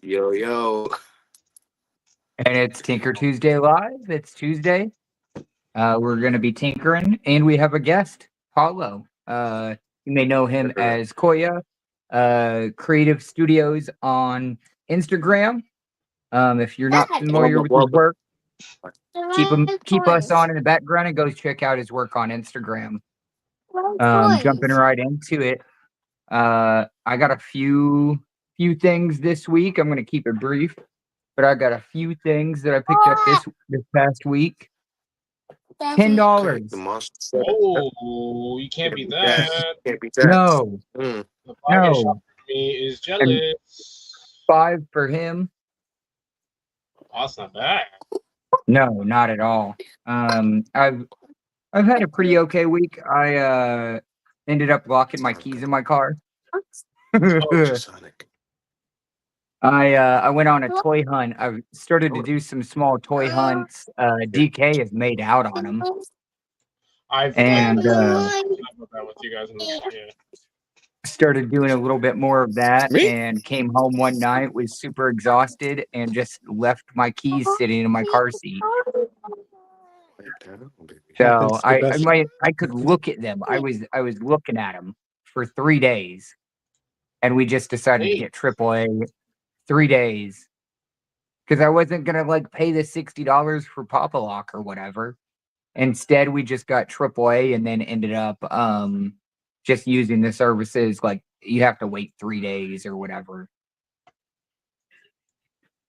Yo, yo. And it's Tinker Tuesday Live. It's Tuesday. We're going to be tinkering, and we have a guest, Paulo. You may know him as Koya, Creative Studios on Instagram. If you're not familiar with his work, keep us on in the background and go check out his work on Instagram. Jumping right into it. I got a few things this week. I'm going to keep it brief, but I got a few things that I picked up this past week. $10. Oh, you can't beat that. No. The bargain shop for me is jealous. 5 for him. Oh, that's not bad. No, not at all. I've had a pretty okay week. I ended up locking my keys in my car. I went on a toy hunt. I've started to do some small toy hunts. DK has made out on them. I've talked about that with you guys. Started doing a little bit more of that and came home one night, was super exhausted, and just left my keys sitting in my car seat. So I could look at them. I was looking at them for 3 days, and we just decided to get AAA 3 days because I wasn't gonna pay the $60 for Papa Lock or whatever. Instead, we just got AAA and then ended up just using the services. Like you have to wait 3 days or whatever.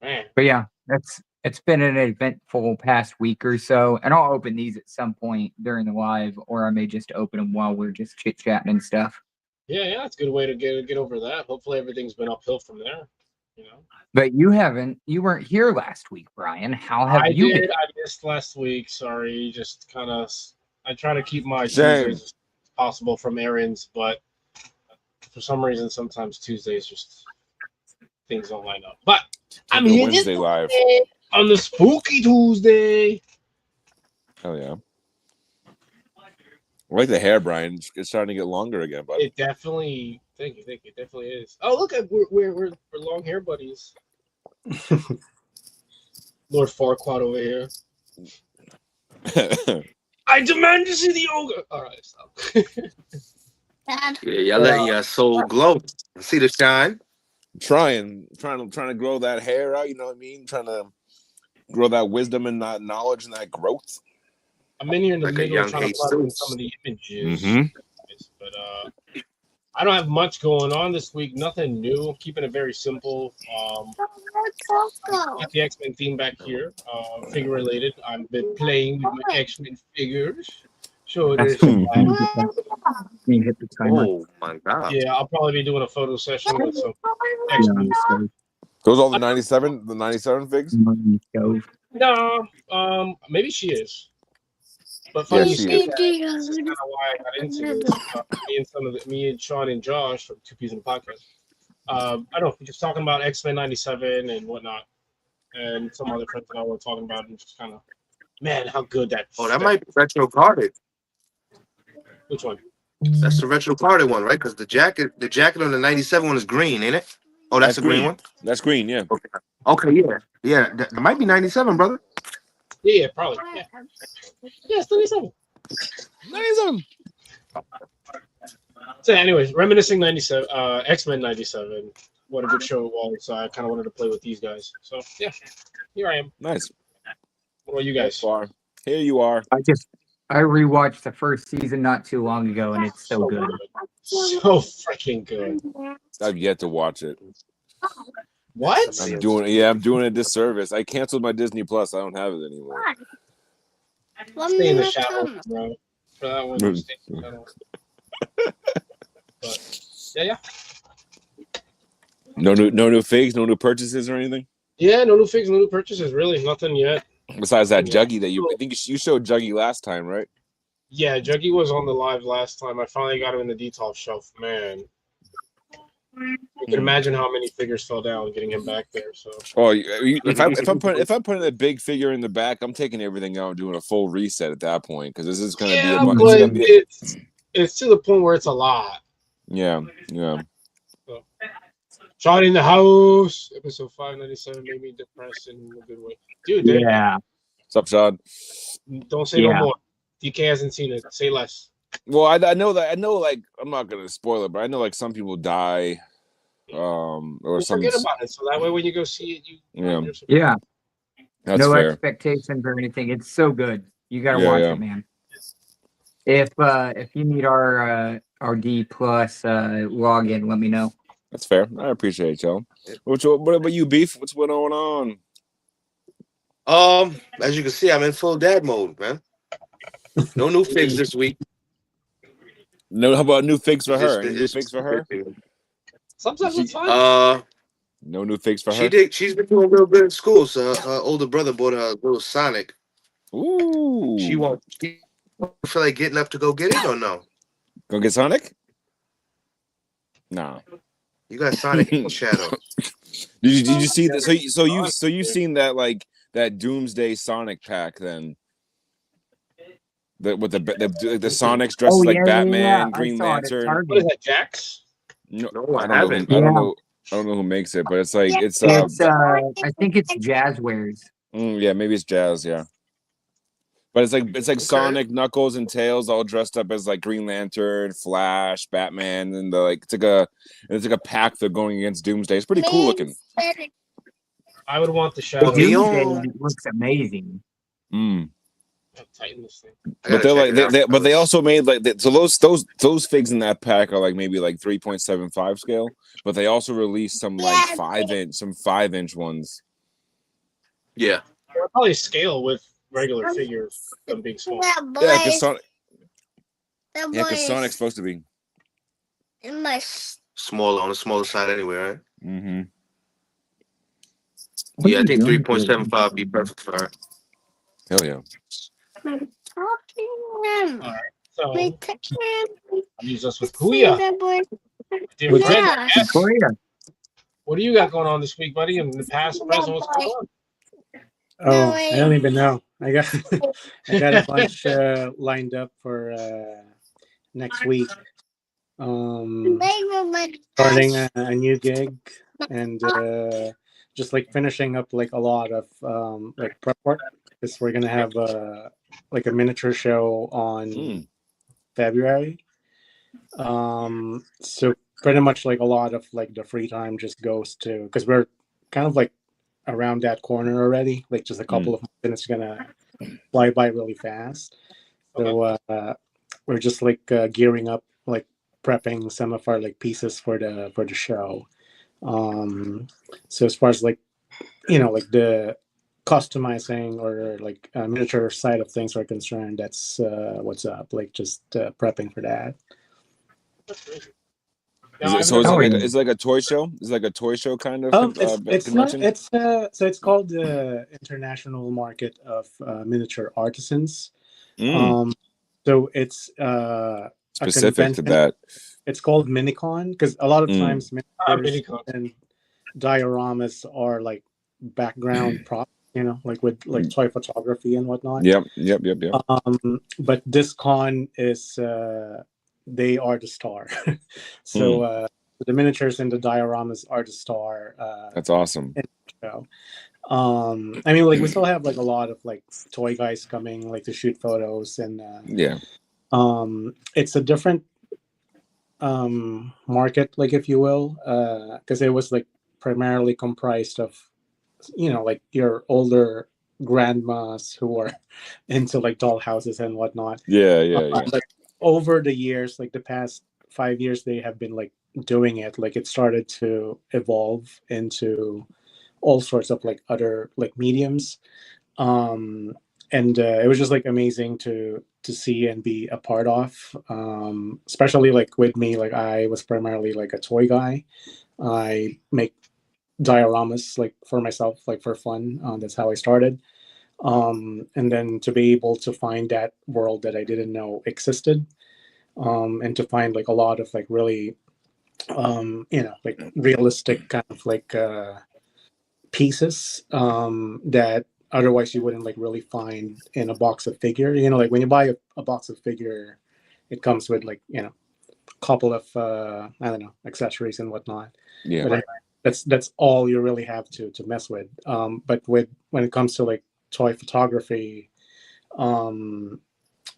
Man. But yeah, it's been an eventful past week or so, and I'll open these at some point during the live, or I may just open them while we're just chit chatting and stuff. Yeah, it's a good way to get over that. Hopefully, everything's been uphill from there. You know. But you weren't here last week, Brian. How have you been? I missed last week. Sorry, just kind of. I try to keep my Tuesdays as possible from errands, but for some reason, sometimes Tuesdays just things don't line up. But I'm here Wednesday live on the Spooky Tuesday. Oh yeah. I like the hair, Brian. It's starting to get longer again, bud. It definitely. Thank you. It definitely is. Oh, look, we're long hair buddies. Lord Farquaad over here. I demand to see the ogre. All right, stop. Yeah, y'all letting your soul glow. See the shine. Trying to grow that hair out. You know what I mean? Trying to grow that wisdom and that knowledge and that growth. I'm in here in the middle trying to plug in some of the images, but I don't have much going on this week. Nothing new. I'm keeping it very simple. Got the X-Men theme back here. Figure related. I've been playing with my X-Men figures. So there's you hit the timer. Oh my god. Yeah, I'll probably be doing a photo session with some X-Men. Those all the 97 figs? No, maybe she is. But funny you say that. This is kind of why I got into this. Me and Sean and Josh from Two Peas in the Podcast. I don't know, just talking about X-Men 97 and whatnot, and some other friends that I were talking about, and just kind of, man, how good that. Oh, that might be retro carded. Which one? That's the retro carded one, right? Because the jacket on the 97 one is green, ain't it? Oh, that's the green one. That's green, yeah. Okay, yeah. That might be 97, brother. Yeah, probably. Yeah, it's 97. 97. So, anyways, reminiscing 97, X-Men 97. What a good show it was. So I kind of wanted to play with these guys. So yeah, here I am. Nice. What about you guys? Here you are. I rewatched the first season not too long ago, and it's so good. So freaking good. I've yet to watch it. What? I'm doing a disservice. I canceled my Disney Plus. I don't have it anymore. Stay in the shadow, bro. For that one, stay in the shadow. But yeah. No new figs, no new purchases or anything. Yeah, no new figs, no new purchases. Really, nothing yet. Besides that Juggy that I think you showed Juggy last time, right? Yeah, Juggy was on the live last time. I finally got him in the detail shelf. Man, you can imagine how many figures fell down getting him back there. So, if I'm putting a big figure in the back, I'm taking everything out and doing a full reset at that point because this is going to be a bunch. It's to the point where it's a lot. Yeah. So, Shot in the house. Episode 597 made me depressed in a good way. Dude, Yeah. What's up, Sean? don't say no Yeah. more. DK hasn't seen it. Say less. Well, I know like I'm not gonna spoil it, but I know like some people die, or We'll some. forget about it. So that way when you go see it, you Yeah. Yeah. That's no fair. expectations or anything. It's so good. You gotta Yeah, watch yeah. it, man. If you need our D plus login, let me know. That's fair. I appreciate y'all. What about you, Beef? What's going on? As you can see, I'm in full dad mode, man. No new figs this week. No, how about new figs for It's her? just, Any new it's figs for her? Sometimes it's fine. No new figs for She her. did. She's been doing real good in school. So her older brother bought her a little Sonic. Ooh. She won't. She feel like getting up to go get it or no? Go get Sonic? Nah. You got Sonic and Shadow. Did you see that? So you've seen that like that Doomsday Sonic pack then? With the Sonics dressed like Batman, I Green saw it at Lantern. Target. What is that, Jax? No, No, I I don't know. haven't. I don't know. I don't know who makes it, but it's like it's I think it's Jazzwares. yeah, maybe it's Jazz, yeah. But it's like Okay. Sonic, Knuckles, and Tails all dressed up as like Green Lantern, Flash, Batman, and it's like a pack they're going against Doomsday. It's pretty cool looking. I would want the The Shadow. Doomsday looks amazing. Mm. Tighten this thing. But they're like they also made like so those figs in that pack are like maybe like 3.75 scale, but they also released some like 5-inch ones. Yeah. They'll probably scale with regular figures, them being small. Yeah, because Sonic's supposed to be Smaller on the smaller side anyway, right? Mm-hmm. Yeah, I think 3.75 be perfect for her. Hell yeah. All right, so leaves us with Kuya. Dear friend, what do you got going on this week, buddy? In the past, present, what's going on? Oh, I don't even know. I got a bunch lined up for next week. Starting a new gig and just like finishing up like a lot of like prep work because we're gonna have like a miniature show on February. So pretty much like a lot of like the free time just goes to because we're kind of like around that corner already. Like just a couple of minutes gonna fly by really fast. So we're just like gearing up, like prepping some of our like pieces for the show. So as far as like like the customizing or like miniature side of things are concerned, that's what's up. Like just prepping for that. Is it like a toy show? Is it like a toy show kind of it's convention? not. It's so it's called the International Market of Miniature Artisans. So it's specific to that. It's called Minicon because a lot of times miniatures and dioramas are like background props, like with like toy photography and whatnot. Yep. But this con is they are the star. So the miniatures and the dioramas are the star. That's awesome. I mean, like we still have like a lot of like toy guys coming like to shoot photos and it's a different market, like if you will, because it was like primarily comprised of like your older grandmas who are into like doll houses and whatnot. But over the years, like the past 5 years, they have been like doing it. Like it started to evolve into all sorts of like other like mediums, and it was just like amazing to see and be a part of, especially like with me. Like I was primarily like a toy guy. I make dioramas like for myself, like for fun. That's how I started, and then to be able to find that world that I didn't know existed, and to find like a lot of like really like realistic kind of like pieces that otherwise you wouldn't like really find in a box of figure. Like when you buy a box of figure, it comes with like a couple of I don't know, accessories and whatnot. But that's all you really have to mess with. But when it comes to like toy photography,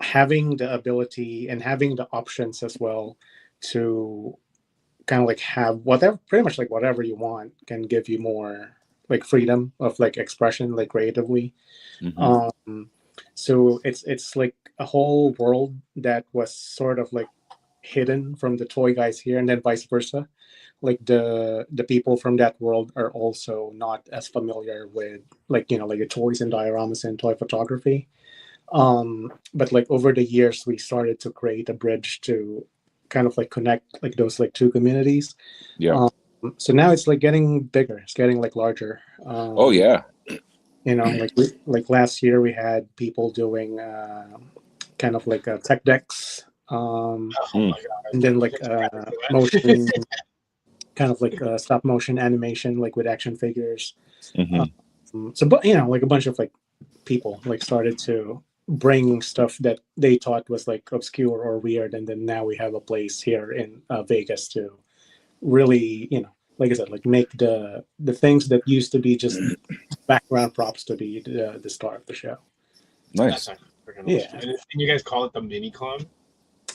having the ability and having the options as well to kind of like have whatever, pretty much like whatever you want, can give you more like freedom of like expression, like creatively. So it's like a whole world that was sort of like hidden from the toy guys here, and then vice versa. Like the people from that world are also not as familiar with like like the toys and dioramas and toy photography. But like over the years, we started to create a bridge to kind of like connect like those like two communities. Yeah. So now it's like getting bigger. It's getting like larger. Oh yeah. Like last year we had people doing kind of like tech decks, Oh my god! and then like motion, kind of like stop motion animation, like with action figures. So, but like a bunch of like people like started to bring stuff that they thought was like obscure or weird, and then now we have a place here in Vegas to really, like I said, like make the things that used to be just background props to be the star of the show. Nice. That's freaking Yeah. awesome. And you guys call it the Minicon?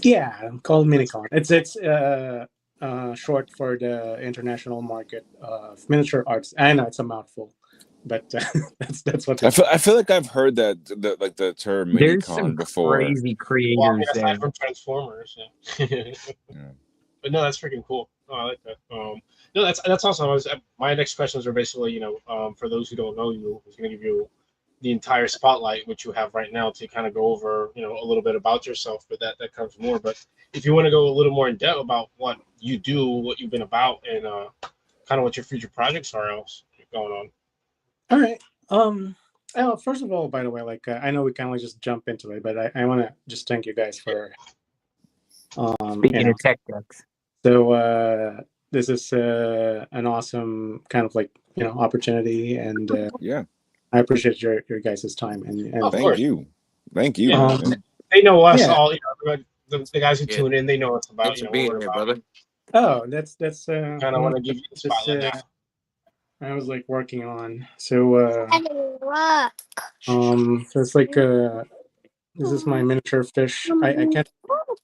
Yeah, called Minicon. It's short for the International Market of Miniature Arts. I know it's a mouthful, but that's what I feel like I've heard that the term There's some Minicon before. crazy creators Well, I mean, there. aside from Transformers. Yeah. But no, that's freaking cool. Oh, I like that. No, that's awesome. My next questions are basically, for those who don't know you, I was going to give you the entire spotlight, which you have right now, to kind of go over, a little bit about yourself, but that comes more. But if you want to go a little more in depth about what you do, what you've been about, and kind of what your future projects are else going on. All right. First of all, by the way, like I know we kind of like just jump into it, but I want to just thank you guys for Speaking of tech decks. So this is an awesome kind of like opportunity, and yeah, I appreciate your guys' time and thank you. Yeah. They know us all. The guys who tune in, they know us about. Thanks for being here, brother. Oh, that's kind of want to give you the spotlight now. I was like working on. So so it's like this is my miniature fish. I can't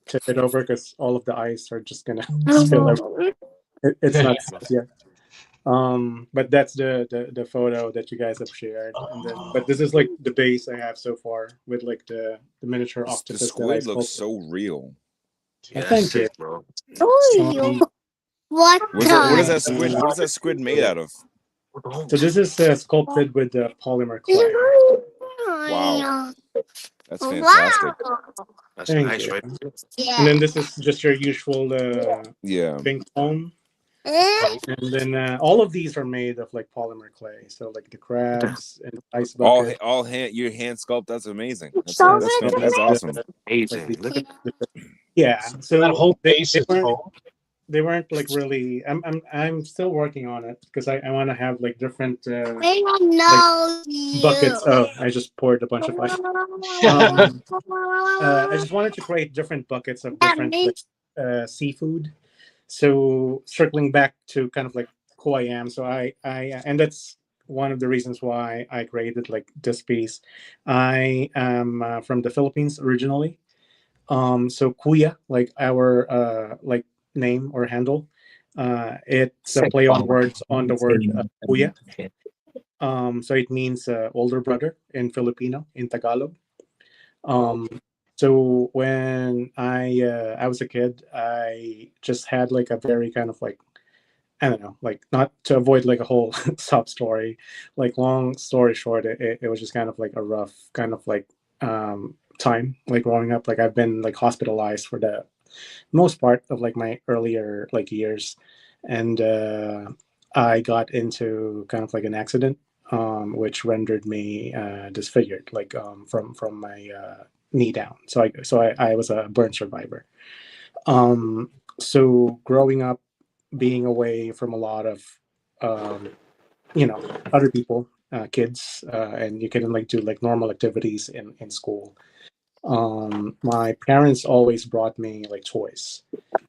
tip it over because all of the ice are just gonna spill everywhere. It's not set yet. But that's the photo that you guys have shared, and then but this is like the base I have so far with like the miniature octopus. The squid looks so real. Yeah, thank you, bro. What is that squid? What is that squid made out of? So this is sculpted with polymer clay. Wow, that's fantastic. That's nice, right? And then this is just your usual pink foam. And then all of these are made of like polymer clay. So like the crabs and ice bucket. All hand, your hand sculpt. That's amazing. That's awesome. Amazing. Look at yeah. So that whole base is foam. They weren't like really. I'm still working on it because I want to have like different like buckets. Oh, I just poured a bunch of ice. I just wanted to create different buckets of different seafood. So circling back to kind of like who I am. So I and that's one of the reasons why I created like this piece. I am from the Philippines originally. So Kuya, like our like name or handle, it's a play on words on the word Kuya. So it means older brother in Filipino, in Tagalog. So when I was a kid, I just had like a very kind of like, I don't know, like not to avoid like a whole sob story, like long story short, it was just kind of like a rough kind of like time like growing up. Like I've been like hospitalized for the most part of like my earlier like years, and I got into kind of like an accident, which rendered me disfigured, like from my knee down. So I was a burn survivor. So growing up, being away from a lot of other people, kids, and you couldn't like do like normal activities in school. My parents always brought me like toys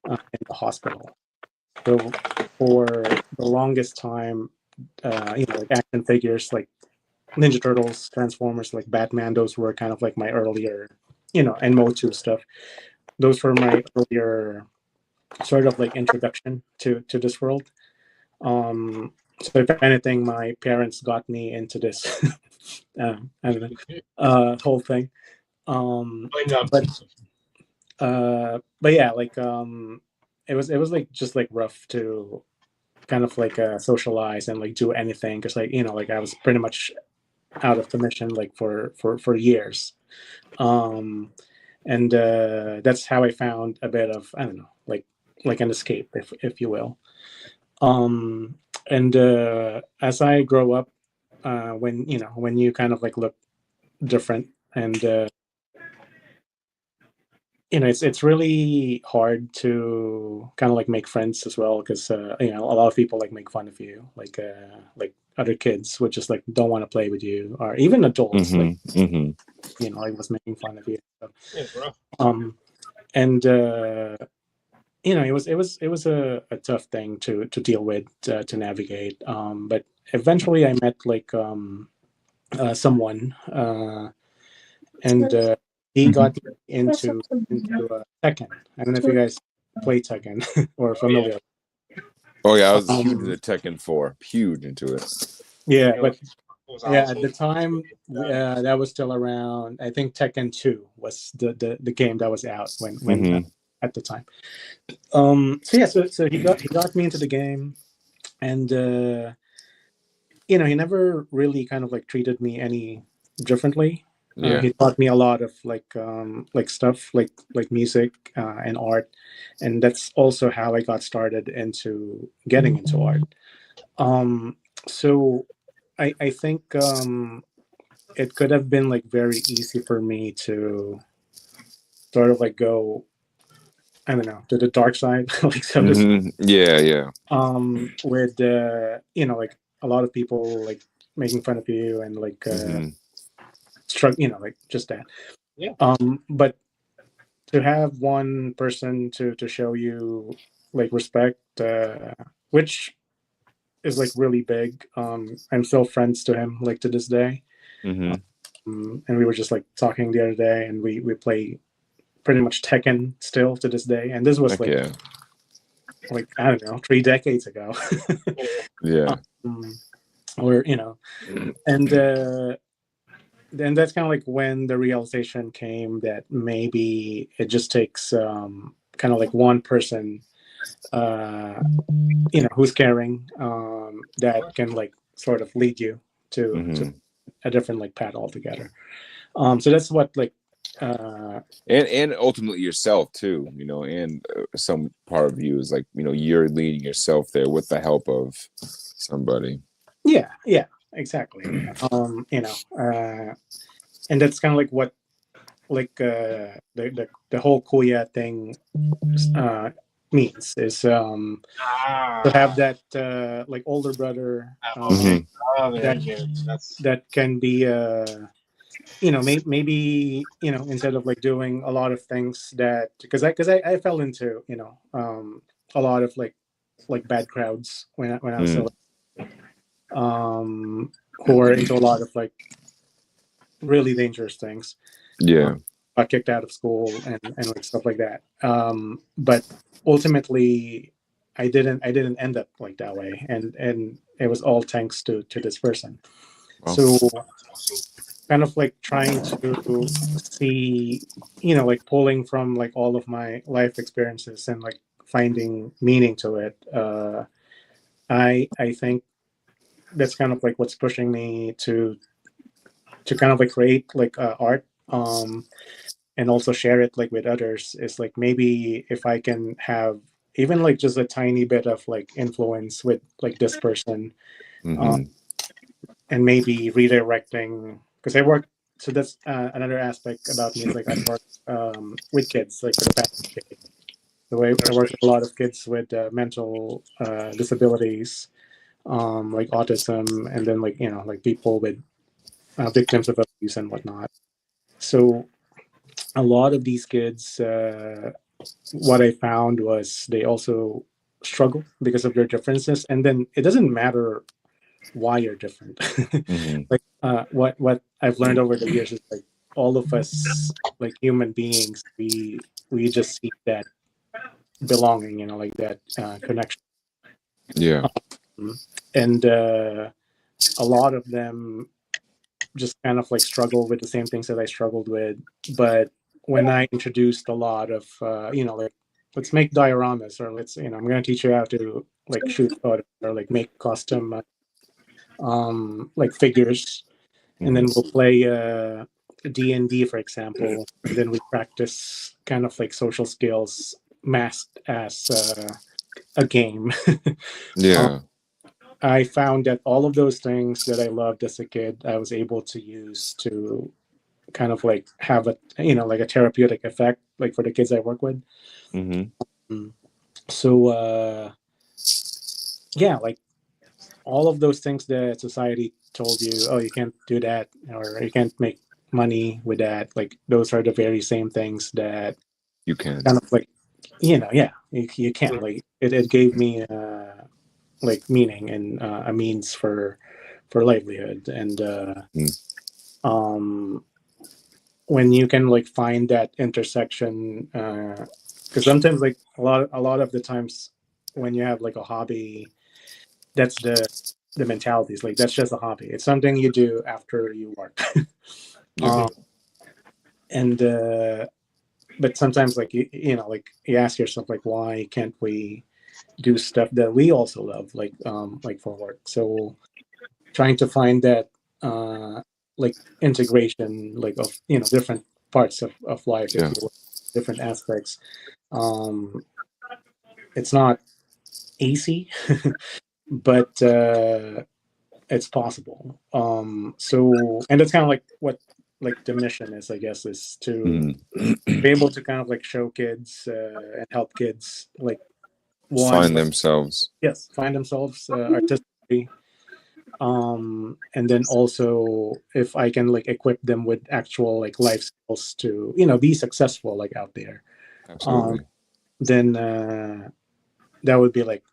in the hospital. So for the longest time, like action figures like Ninja Turtles, Transformers, like Batman, those were kind of like my earlier, and Motu stuff. Those were my earlier sort of like introduction to this world. So if anything, my parents got me into this I don't know whole thing. But yeah, like it was like just like rough to kind of like socialize and like do anything because like like I was pretty much out of commission like for years. And that's how I found a bit of, I don't know, like an escape, if you will. And as I grow up, when you kind of like look different, and it's really hard to kind of like make friends as well, because a lot of people like make fun of you, like other kids would just like don't want to play with you, or even adults like like was making fun of you. So, Yeah, bro. And it was a tough thing to deal with, to navigate. But eventually I met like someone, and he got me into Tekken. I don't know if you guys play Tekken or familiar. Oh yeah, I was huge into Tekken 4, huge into it. Yeah, but at the time, that was still around. I think Tekken 2 was the game that was out when at the time. So yeah, so he got me into the game, and he never really kind of like treated me any differently. He taught me a lot of like stuff like music and art, and that's also how I got started into getting into art. So I think it could have been like very easy for me to sort of like go, I don't know, to the dark side, like so to speak. Yeah. With like a lot of people like making fun of you and like like just that. Yeah. But to have one person to show you like respect, which is like really big. I'm still friends to him like to this day. And we were just like talking the other day, and we play pretty much Tekken still to this day. And this was like I don't know, 3 decades ago. Yeah. Or and then that's kind of like when the realization came that maybe it just takes kind of like one person who's caring, that can like sort of lead you to a different like path altogether. So that's what like and ultimately yourself too, and some part of you is like you're leading yourself there with the help of somebody. Yeah, exactly. And that's kind of like what like the whole Kuya thing means is to have that like older brother that can be maybe instead of like doing a lot of things that because I fell into a lot of like bad crowds when I was still who are into a lot of like really dangerous things. Got kicked out of school and like stuff like that. But ultimately I didn't end up like that way, and it was all thanks to this person. So kind of like trying to see, like pulling from like all of my life experiences and like finding meaning to it. I think that's kind of like what's pushing me to kind of like create like art, and also share it like with others. Is like maybe if I can have even like just a tiny bit of like influence with like this person, and maybe redirecting, because I work. So that's another aspect about me is like I work with kids like for the past decade. So I work with a lot of kids with mental disabilities, like autism, and then like like people with victims of abuse and whatnot. So a lot of these kids, what I found was they also struggle because of their differences, and then it doesn't matter why you're different. Like what I've learned over the years is like all of us, like human beings, we just seek that belonging, like that connection. Yeah. And a lot of them just kind of like struggle with the same things that I struggled with. But when I introduced a lot of, like, let's make dioramas, or let's, I'm going to teach you how to like shoot photos or like make custom, like figures. And then we'll play D&D, for example. And then we practice kind of like social skills masked as a game. Yeah. I found that all of those things that I loved as a kid, I was able to use to kind of like have a, like a therapeutic effect, like for the kids I work with. So, yeah, like all of those things that society told you, oh, you can't do that, or you can't make money with that. Like those are the very same things that you can kind of like, yeah, you can't. Like it gave me like meaning and a means for livelihood. And when you can like find that intersection, because sometimes like a lot of the times when you have like a hobby, that's the mentality is like that's just a hobby. It's something you do after you work. And but sometimes like like you ask yourself like, why can't we do stuff that we also love, like for work? So trying to find that like integration, like of different parts of life, if you will, different aspects. It's not easy, but it's possible. So, and that's kind of like what like the mission is, I guess, is to be able to kind of like show kids and help kids like find themselves. Yes, find themselves artistically. And then also if I can like equip them with actual like life skills to be successful like out there. Absolutely. Then that would be like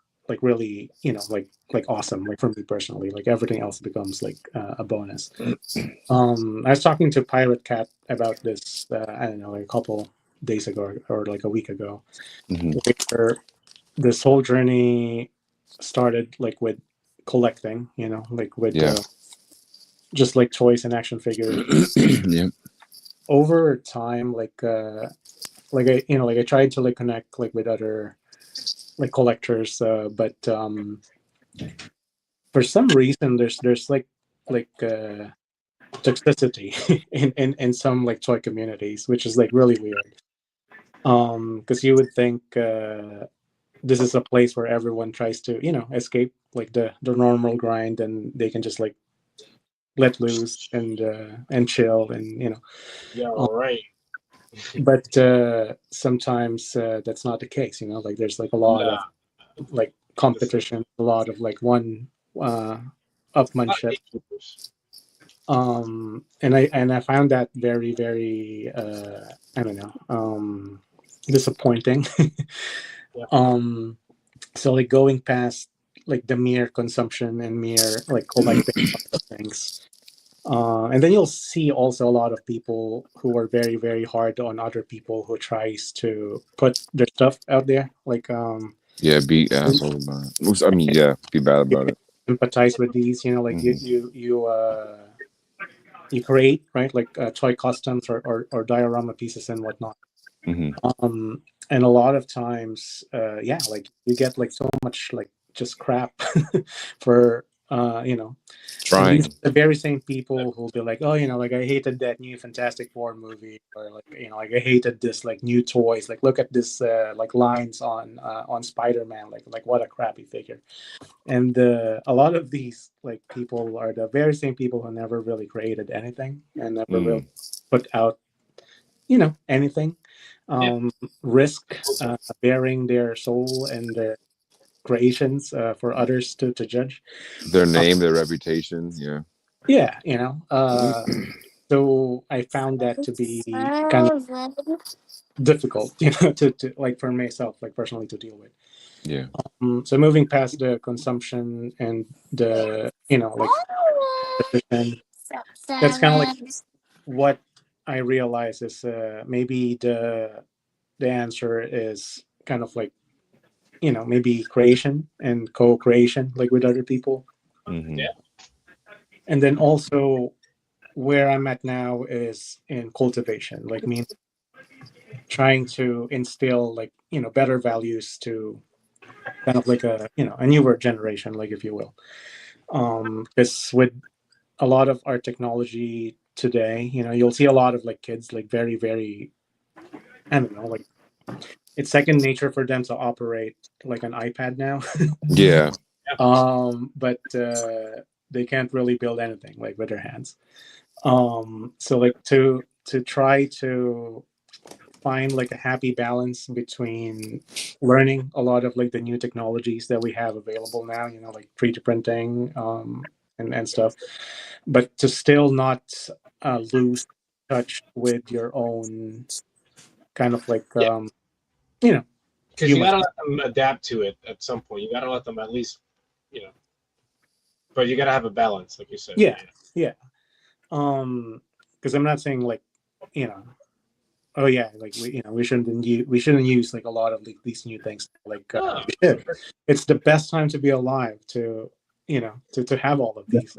really like awesome, like for me personally. Like everything else becomes like a bonus. I was talking to Pirate Cat about this I don't know, like a couple days ago or like a week ago, where this whole journey started like with collecting, like with just like toys and action figures. Over time, like I like I tried to like connect like with other like collectors, but for some reason there's like toxicity in some like toy communities, which is like really weird. Because you would think this is a place where everyone tries to escape like the normal grind, and they can just like let loose and chill and yeah, right. But sometimes that's not the case, like there's like a lot of like competition, a lot of like one upmanship. And I found that very, very I don't know, disappointing. So like going past like the mere consumption and mere like collecting things. And then you'll see also a lot of people who are very, very hard on other people who tries to put their stuff out there. Like be asshole about it. I mean, be bad about it. Empathize with these, like you create, right, like toy customs or diorama pieces and whatnot. And a lot of times, like you get like so much like just crap for trying. These are the very same people who'll be like, oh, like I hated that new Fantastic Four movie, or like like I hated this like new toys. Like look at this like lines on Spider-Man. Like what a crappy figure. And a lot of these like people are the very same people who never really created anything and never really put out anything. Risk bearing their soul and their creations for others to judge their name, their reputation. So I found that to be kind of difficult, to like for myself, like personally, to deal with. Yeah. So moving past the consumption and the like that's kind of like what I realize is maybe the answer is kind of like maybe creation and co-creation like with other people. Mm-hmm. Yeah. And then also where I'm at now is in cultivation, like me trying to instill like better values to kind of like a a newer generation, like if you will. Because with a lot of our technology today, you'll see a lot of like kids like very, very, I don't know, like it's second nature for them to operate like an iPad now. Yeah. But they can't really build anything like with their hands. So like to try to find like a happy balance between learning a lot of like the new technologies that we have available now, like 3D printing and stuff, but to still not lose touch with your own kind of like because you human. gotta let them adapt to it at some point. You gotta let them at least, but you gotta have a balance, like you said. Yeah. Because I'm not saying like oh yeah, like we shouldn't use like a lot of like, these new things like No. we should. It's the best time to be alive to to have all of these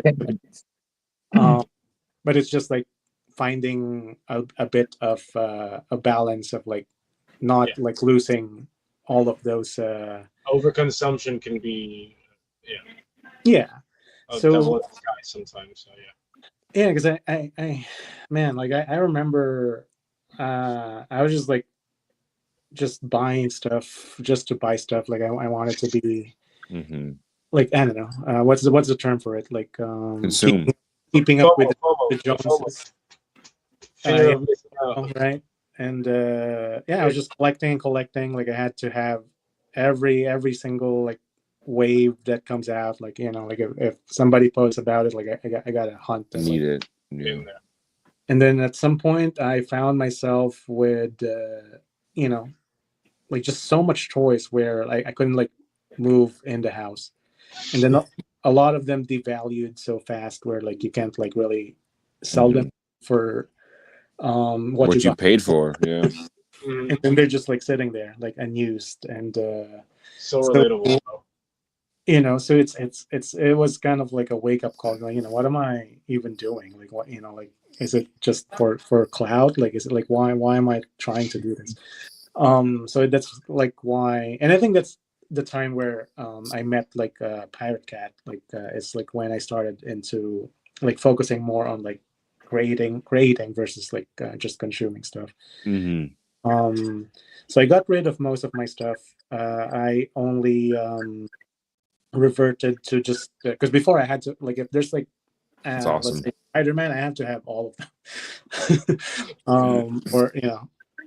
but it's just like finding a bit of a balance of like not like losing all of those overconsumption can be a double in the sky sometimes. So because I man, like I remember I was just buying stuff just to buy stuff. Like I wanted to be like I don't know what's the term for it, like consume, keeping up with FOMO, the Joneses. fear of missing out. Right. And I was just collecting. Like I had to have every single like wave that comes out. Like like if somebody posts about it, like I got to hunt and need it. Yeah. And then at some point, I found myself with like just so much choice where I couldn't like move in the house, and then a lot of them devalued so fast where like you can't like really sell them for what you paid for. Yeah. And then they're just like sitting there like unused and so relatable. So it was kind of like a wake up call, like, what am I even doing, like what like is it just for cloud, like is it like why am I trying to do this? So that's like why, and I think that's the time where I met like Pirate Cat, like it's like when I started into like focusing more on like creating versus like just consuming stuff. So I got rid of most of my stuff. I only reverted to just because before I had to, like, if there's like awesome. let's say Spider-Man, I have to have all of them. Or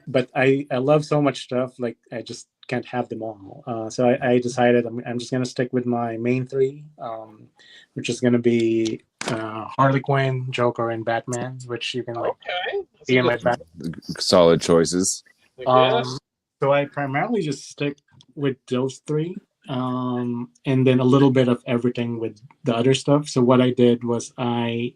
but I love so much stuff, like I just can't have them all. So I decided I'm just gonna stick with my main three, which is gonna be Harley Quinn, Joker, and Batman, which you can like see in my back. Solid choices. So I primarily just stick with those three, and then a little bit of everything with the other stuff. So what I did was I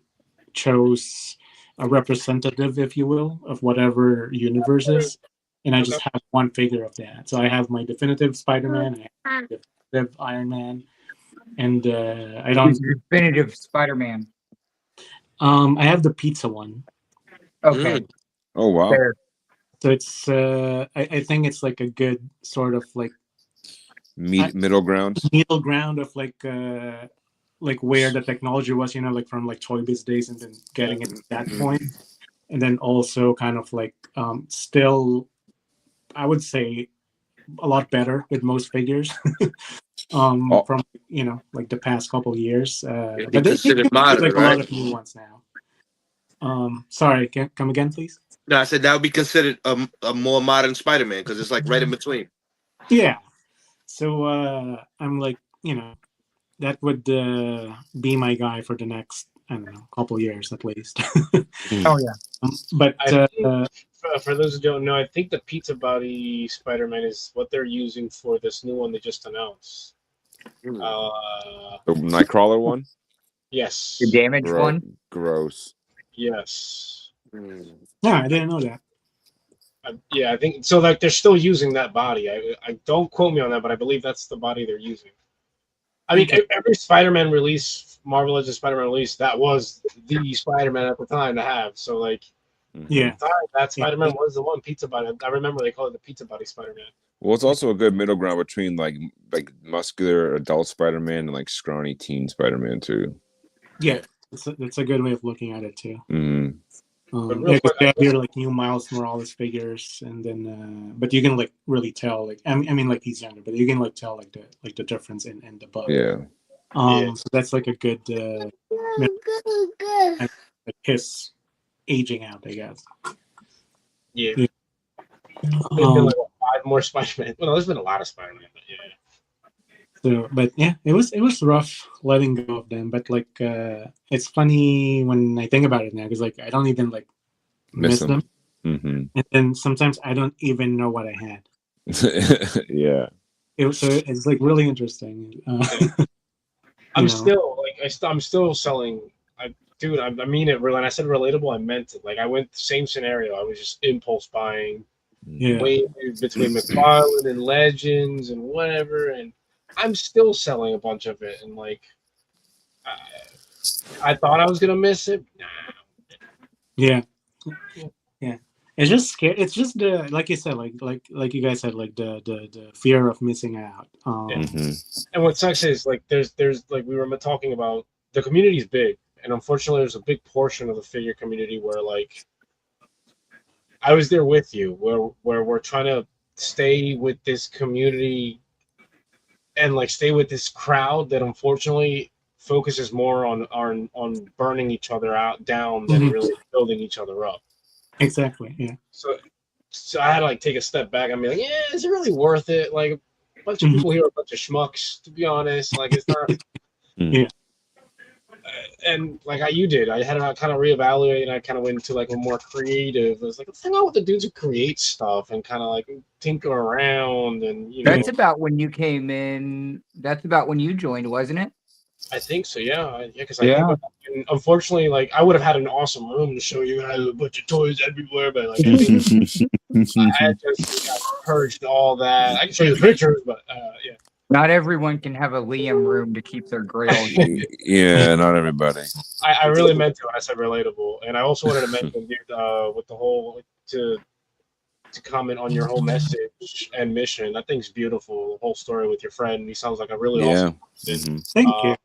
chose a representative, if you will, of whatever universe is, and I just have one figure of that. So I have my definitive Spider-Man, I have definitive Iron Man, and I don't definitive Spider-Man. I have the pizza one. Okay. Oh wow. Fair. So it's I think it's like a good sort of like middle ground of like where the technology was, like from like Toy Biz days, and then getting it to that point, and then also kind of like still, I would say, a lot better with most figures from like the past couple of years. But they modern, like right? A lot of new ones now. Sorry, can come again, please? No, I said that would be considered a more modern Spider-Man because it's like right in between. Yeah. So I'm like, that would be my guy for the next, I don't know, couple years at least. Oh yeah. But for those who don't know, I think the pizza body Spider-Man is what they're using for this new one they just announced. The Nightcrawler one? Yes. The damaged one? Gross. Yes. No, I didn't know that. Yeah, I think so. Like they're still using that body. I don't quote me on that, but I believe that's the body they're using. I mean, every Spider-Man release, Marvel Legends Spider-Man release, that was the Spider-Man at the time to have. So like, Yeah, that Spider-Man was the one pizza body. I remember they called it the pizza body Spider-Man. Well, it's also a good middle ground between like muscular adult Spider-Man and like scrawny teen Spider-Man too. Yeah, it's a good way of looking at it too. Mm-hmm. Yeah, because they have your like new Miles Morales figures, and then but you can like really tell like I mean like he's younger, but you can like tell like the difference in the book. Yeah. So that's like a good like his aging out, I guess. Yeah. Yeah. There's been like 5 more Spider-Man. Well, there's been a lot of Spider-Man, but yeah. So, but yeah, it was rough letting go of them. But like, it's funny when I think about it now because like I don't even like miss them. Mm-hmm. And then sometimes I don't even know what I had. Yeah. So it's like really interesting. I'm still selling. Dude, I mean it. When I said relatable, I meant it. Like I went the same scenario. I was just impulse buying. Yeah. Way between McFarlane and Legends and whatever, and I'm still selling a bunch of it. And like, I thought I was gonna miss it. Nah. Yeah. It's just scary. It's just the like you said, like you guys said, like the fear of missing out. And what sucks is like there's like we were talking about, the community is big, and unfortunately there's a big portion of the figure community where like I was there with you, where we're trying to stay with this community and like stay with this crowd that unfortunately focuses more on burning each other down than really building each other up. Exactly. Yeah. So I had to like take a step back and be like, yeah, is it really worth it? Like a bunch of people here are a bunch of schmucks, to be honest. Like it's not. Yeah. And like how you did, I had to kind of reevaluate, and I kind of went into like a more creative. I was like, let's hang out with the dudes who create stuff and kind of like tinker around, and you know. That's about when you came in. That's about when you joined, wasn't it? I think so, yeah. Because unfortunately, like I would have had an awesome room to show you. I had a bunch of toys everywhere, but like I just got purged all that. I can show you the pictures, but yeah. Not everyone can have a Liam room to keep their grail. Yeah, not everybody. I really meant it when I said relatable, and I also wanted to mention, dude, with the whole to comment on your whole message and mission. That thing's beautiful. The whole story with your friend. He sounds like a really awesome person. Thank you.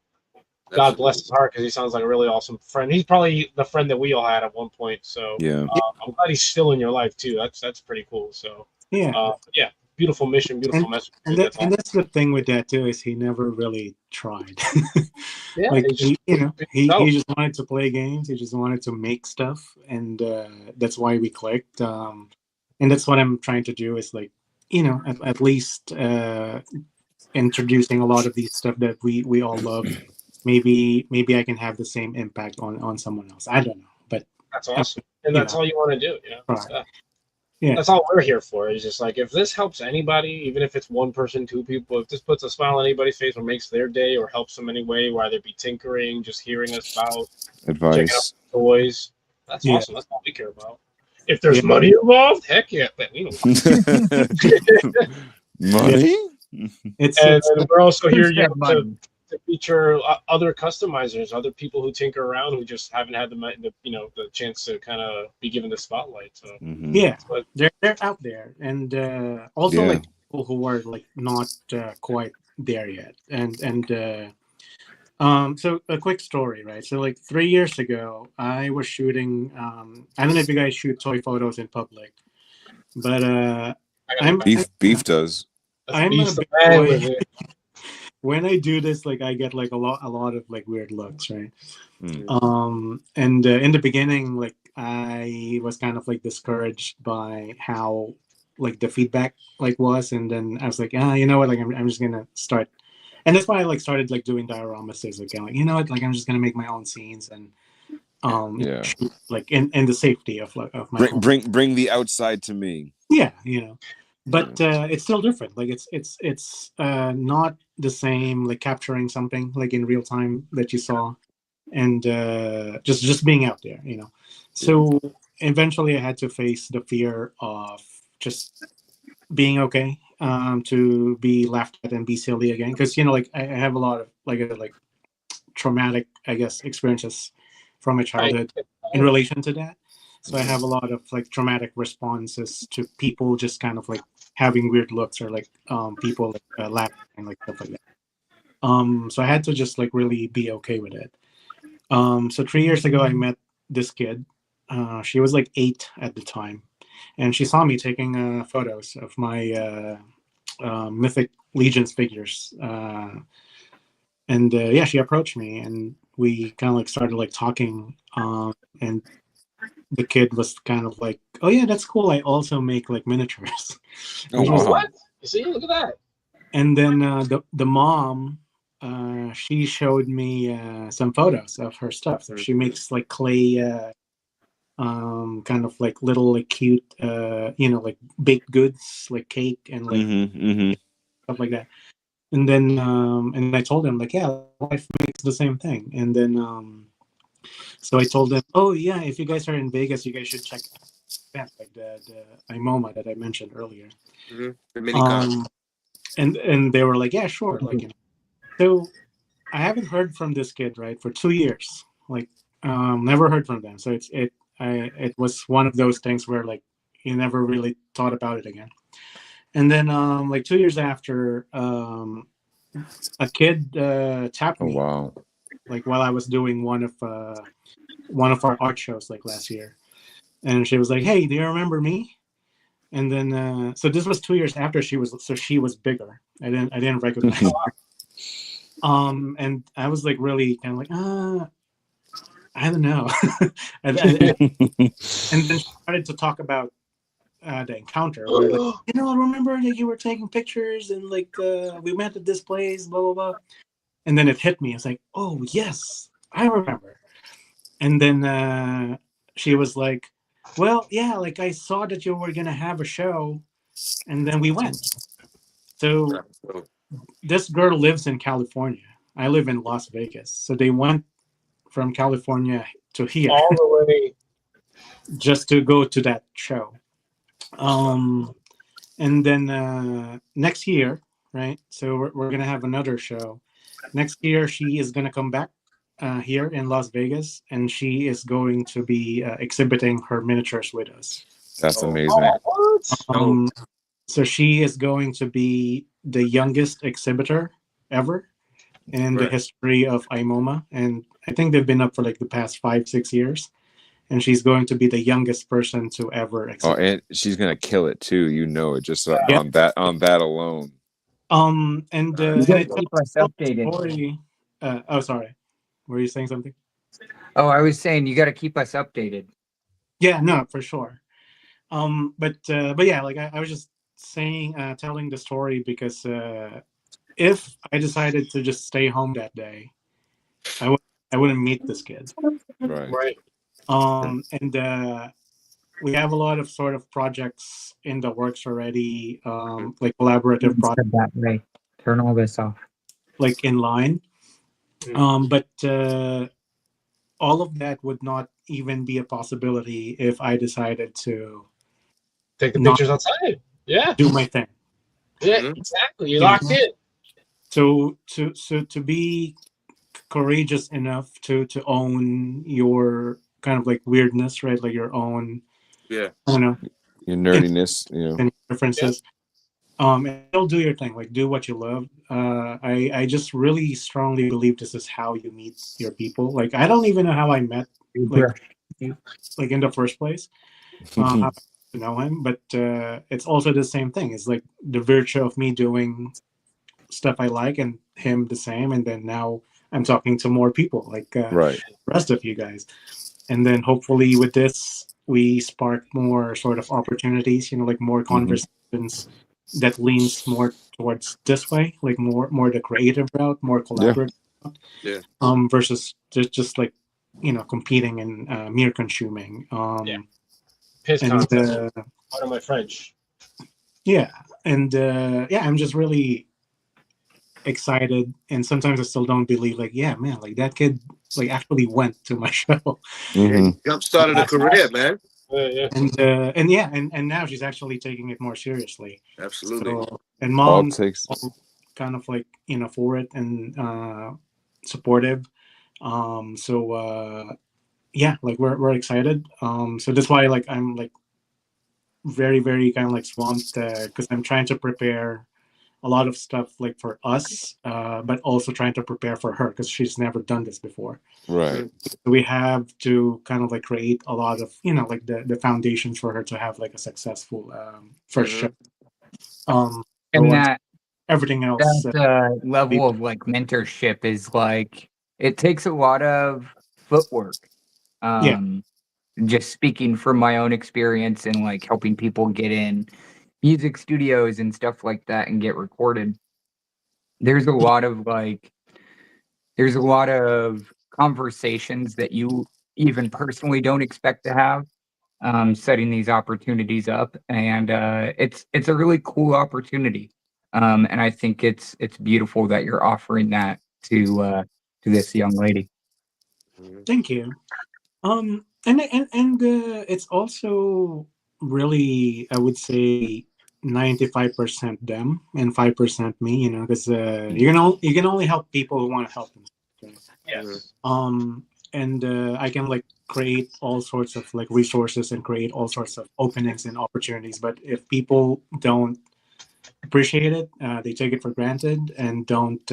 God bless his heart, because he sounds like a really awesome friend. He's probably the friend that we all had at one point. So yeah, I'm glad he's still in your life too. That's pretty cool. So yeah. Beautiful mission, beautiful message. And that's the thing with that too, is he never really tried. Yeah, like he just wanted to play games. He just wanted to make stuff, and that's why we clicked. And that's what I'm trying to do, is like, at least introducing a lot of these stuff that we all love. Maybe I can have the same impact on someone else. I don't know, but that's awesome, and that's all you want to do. Right. That's all we're here for. Is just like, if this helps anybody, even if it's one person, 2 people, if this puts a smile on anybody's face or makes their day or helps them anyway, whether it be tinkering, just hearing us about advice, toys, that's awesome. That's all we care about. If there's money involved, heck yeah, but we don't. Money. And we're also here to feature other customizers, other people who tinker around, who just haven't had the chance to kind of be given the spotlight. So but they're out there, and also like people who are like not quite there yet. And so a quick story, right? So like 3 years ago, I was shooting. I don't know if you guys shoot toy photos in public, but Beef does. I'm a big boy. When I do this, like I get like a lot of like weird looks, right? And in the beginning, like I was kind of like discouraged by how like the feedback like was, and then I was like, you know what, like I'm just gonna start, and that's why I like started like doing dioramas. Like, you know what, like I'm just gonna make my own scenes, and Yeah. Like in the safety of my home. Bring the outside to me. Yeah, but it's still different. Like it's not the same, like capturing something like in real time that you saw, and just being out there, So eventually, I had to face the fear of just being okay, to be laughed at and be silly again, because like I have a lot of like traumatic, I guess, experiences from my childhood in relation to that. So I have a lot of like traumatic responses to people just kind of like having weird looks, or like people like laughing and like stuff like that. So I had to just like really be okay with it. So 3 years ago, I met this kid. She was like 8 at the time, and she saw me taking photos of my Mythic Legions figures. And yeah, she approached me, and we kind of like started like talking. And the kid was kind of like, "Oh yeah, that's cool. I also make like miniatures." Oh, wow. What? You see, look at that. And then the mom, she showed me some photos of her stuff. So she makes like clay, kind of like little like cute, like baked goods, like cake and like stuff like that. And then and I told him like, yeah, my wife makes the same thing. And then so I told them, oh yeah, if you guys are in Vegas, you guys should check that, like the I.MOMA that I mentioned earlier. The mini con. And they were like, yeah, sure. Like, so I haven't heard from this kid, right, for 2 years. Like, never heard from them. So it was one of those things where like you never really thought about it again. And then like 2 years after, a kid tapped me. Oh, wow. Like while I was doing one of our art shows like last year, and she was like, "Hey, do you remember me?" And then so this was 2 years after she was bigger. I didn't recognize her. And I was like really kind of like I don't know. and then she started to talk about the encounter. Where like, I remember that you were taking pictures and like we met at this place, blah blah blah. And then it hit me. It's like, oh yes, I remember. And then she was like, well, yeah, like I saw that you were gonna have a show, and then we went. So this girl lives in California. I live in Las Vegas. So they went from California to here all the way just to go to that show. And then next year, right? So we're gonna have another show. Next year, she is gonna come back here in Las Vegas, and she is going to be exhibiting her miniatures with us. That's amazing. So she is going to be the youngest exhibitor ever in the history of I.MOMA, and I think they've been up for like the past 5-6 years. And she's going to be the youngest person to ever exhibit. Oh, and she's gonna kill it too. It just on that alone. And you gotta keep us updated. Story, oh, sorry. Were you saying something? Oh, I was saying you got to keep us updated. Yeah, no, for sure. But yeah, like I was just saying, telling the story because if I decided to just stay home that day, I wouldn't meet this kid. Right. And we have a lot of sort of projects in the works already, like collaborative projects. That way. Turn all this off. Like in line. But all of that would not even be a possibility if I decided to take the pictures outside. Yeah. Do my thing. Yeah, exactly. You're locked in. So to be courageous enough to own your kind of like weirdness, right? Like your own, your nerdiness, and differences. And still do your thing, like do what you love. I just really strongly believe this is how you meet your people. Like I don't even know how I met like in the first place. How to know him, but it's also the same thing. It's like the virtue of me doing stuff I like and him the same, and then now I'm talking to more people, like the rest of you guys. And then hopefully with this, we spark more sort of opportunities, like more conversations that leans more towards this way, like more the creative route, more collaborative route, versus just like competing in mirror consuming. Yeah. Piss and contest. Part of my French. Yeah, and I'm just really excited, and sometimes I still don't believe, like, yeah, man, like that kid like actually went to my show. Jump started a career, man. Yeah. And now she's actually taking it more seriously. Absolutely. So, and mom kind of like for it and supportive. Like we're excited. So that's why like I'm like very very kind of like swamped because I'm trying to prepare a lot of stuff like for us, but also trying to prepare for her because she's never done this before. Right. We have to kind of like create a lot of like the foundations for her to have like a successful first show. And that everything else, that level of like mentorship is like it takes a lot of footwork. Just speaking from my own experience and like helping people get in music studios and stuff like that and get recorded. There's a lot of conversations that you even personally don't expect to have, setting these opportunities up, and it's a really cool opportunity, and I think it's beautiful that you're offering that to this young lady. Thank you. And it's also really, I would say, 95% them and 5% me. Because you can only help people who want to help them. Yes. And I can like create all sorts of like resources and create all sorts of openings and opportunities. But if people don't appreciate it, they take it for granted and don't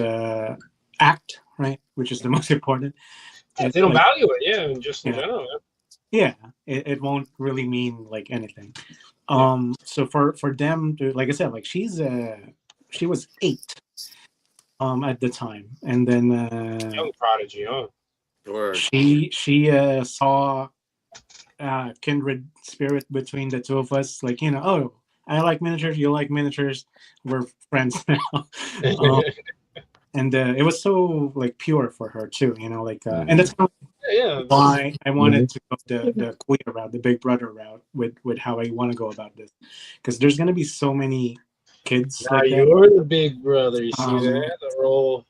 act right, which is the most important. If they don't value it, in general. Yeah, it won't really mean like anything. So for them to, like I said, like she was 8 at the time, and then young prodigy, huh? She saw kindred spirit between the two of us. Like oh, I like miniatures, you like miniatures, we're friends now. And it was so like pure for her too, like and that's why I wanted to go the queer route, the big brother route with how I want to go about this, because there's gonna be so many kids now like you're the big brother. You see that the role?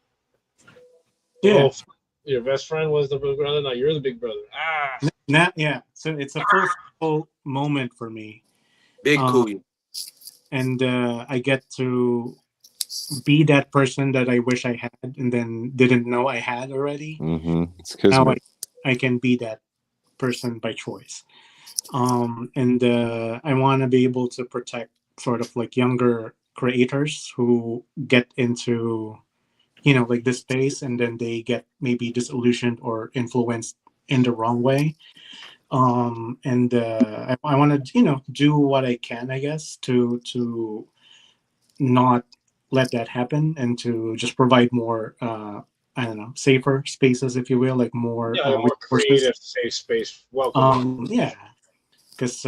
Yeah. Your best friend was the big brother. Now you're the big brother. So it's a full moment for me. Big cool. And I get to be that person that I wish I had and then didn't know I had already. Now I can be that person by choice. And I want to be able to protect sort of like younger creators who get into like this space and then they get maybe disillusioned or influenced in the wrong way. And I want to do what I can, I guess, to not let that happen and to just provide more I don't know, safer spaces, if you will, like more more creative, safe space. Welcome. Because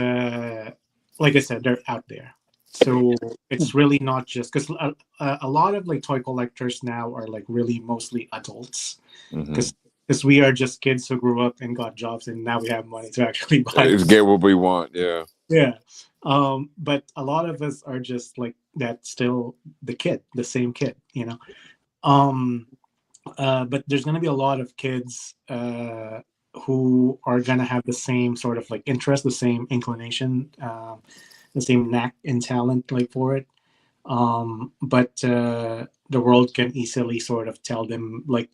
like I said, they're out there. So it's really not just because a lot of like toy collectors now are like really mostly adults, because we are just kids who grew up and got jobs and now we have money to actually buy get what we want. But a lot of us are just like that, still the same kid. But there's going to be a lot of kids who are going to have the same sort of like interest, the same inclination, the same knack and talent like for it. But the world can easily sort of tell them, like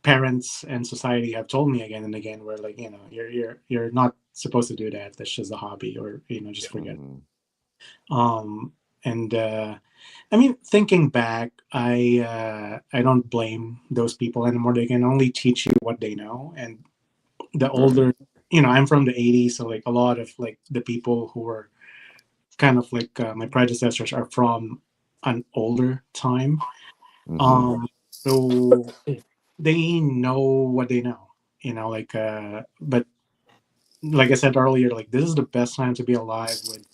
parents and society have told me again and again, where like you're not supposed to do that. That's just a hobby, or just forget. And I mean, thinking back, I don't blame those people anymore. They can only teach you what they know, and the older, I'm from the 80s, so like a lot of like the people who were kind of like my predecessors are from an older time. So they know what they know, like but like I said earlier, like this is the best time to be alive with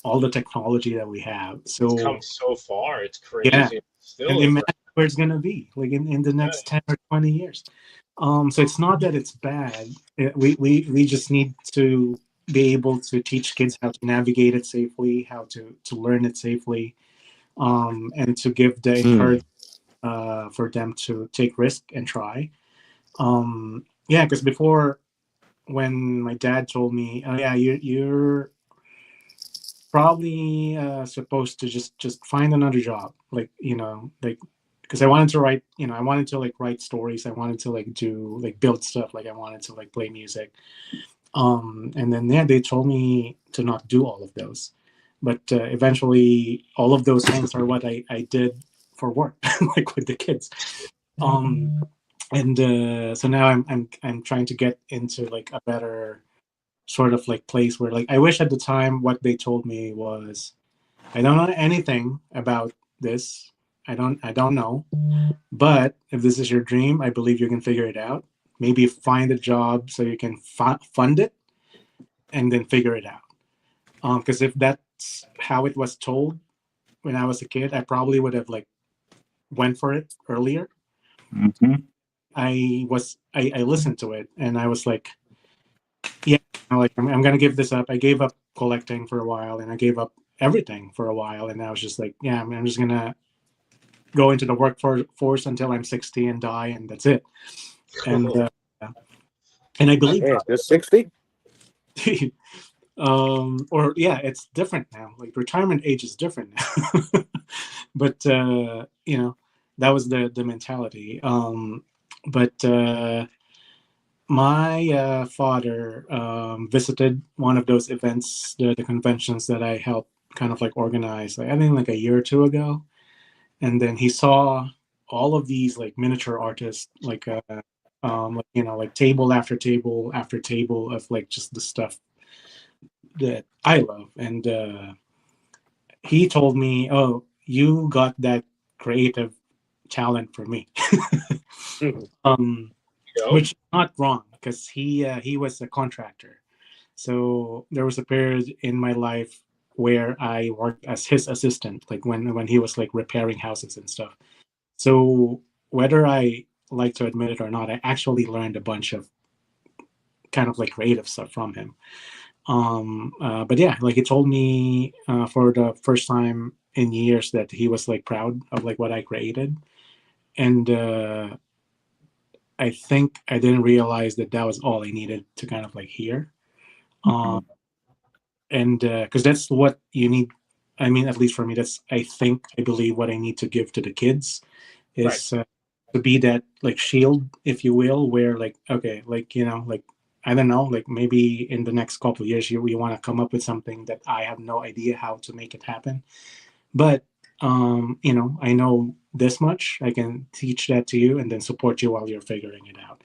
all the technology that we have. So it's come so far, it's crazy. Still, and imagine where it's gonna be like in the next 10 or 20 years. So it's not that it's bad. We just need to be able to teach kids how to navigate it safely, how to learn it safely, and to give the encouragement for them to take risk and try. Yeah, because before, when my dad told me, "Oh yeah, you're probably supposed to just find another job," like like because I wanted to write, I wanted to like write stories, I wanted to like do like build stuff, like I wanted to like play music. And then yeah, they told me to not do all of those, but eventually all of those things are what I did for work, like with the kids. And so now I'm trying to get into like a better sort of like place where, like, I wish at the time what they told me was, I don't know anything about this. I don't know. But if this is your dream, I believe you can figure it out. Maybe find a job so you can fund it and then figure it out. Because if that's how it was told when I was a kid, I probably would have like went for it earlier. Mm-hmm. I listened to it and I was like, yeah, like I'm gonna give this up. I gave up collecting for a while and I gave up everything for a while, and I was just like, yeah, I'm just gonna go into the workforce until I'm 60 and die, and that's it. And I believe Yeah, you're 60. or yeah, it's different now. Like retirement age is different now. But that was the mentality. But my father visited one of those events, the conventions that I helped kind of like organize, like, I think like a year or two ago. And then he saw all of these like miniature artists, like like table after table after table of like just the stuff that I love. And he told me, "Oh, you got that creative talent for me." um, which is not wrong, because he was a contractor. So there was a period in my life where I worked as his assistant, like when he was like repairing houses and stuff. So whether I like to admit it or not, I actually learned a bunch of kind of like creative stuff from him. But yeah, like he told me for the first time in years that he was like proud of like what I created. And I think I didn't realize that that was all I needed to kind of like hear. And because that's what you need. I mean, at least for me, that's, I believe what I need to give to the kids is to be that like shield, if you will, where like, okay, like, like, I don't know, like maybe in the next couple of years you want to come up with something that I have no idea how to make it happen. But I know this much, I can teach that to you and then support you while you're figuring it out.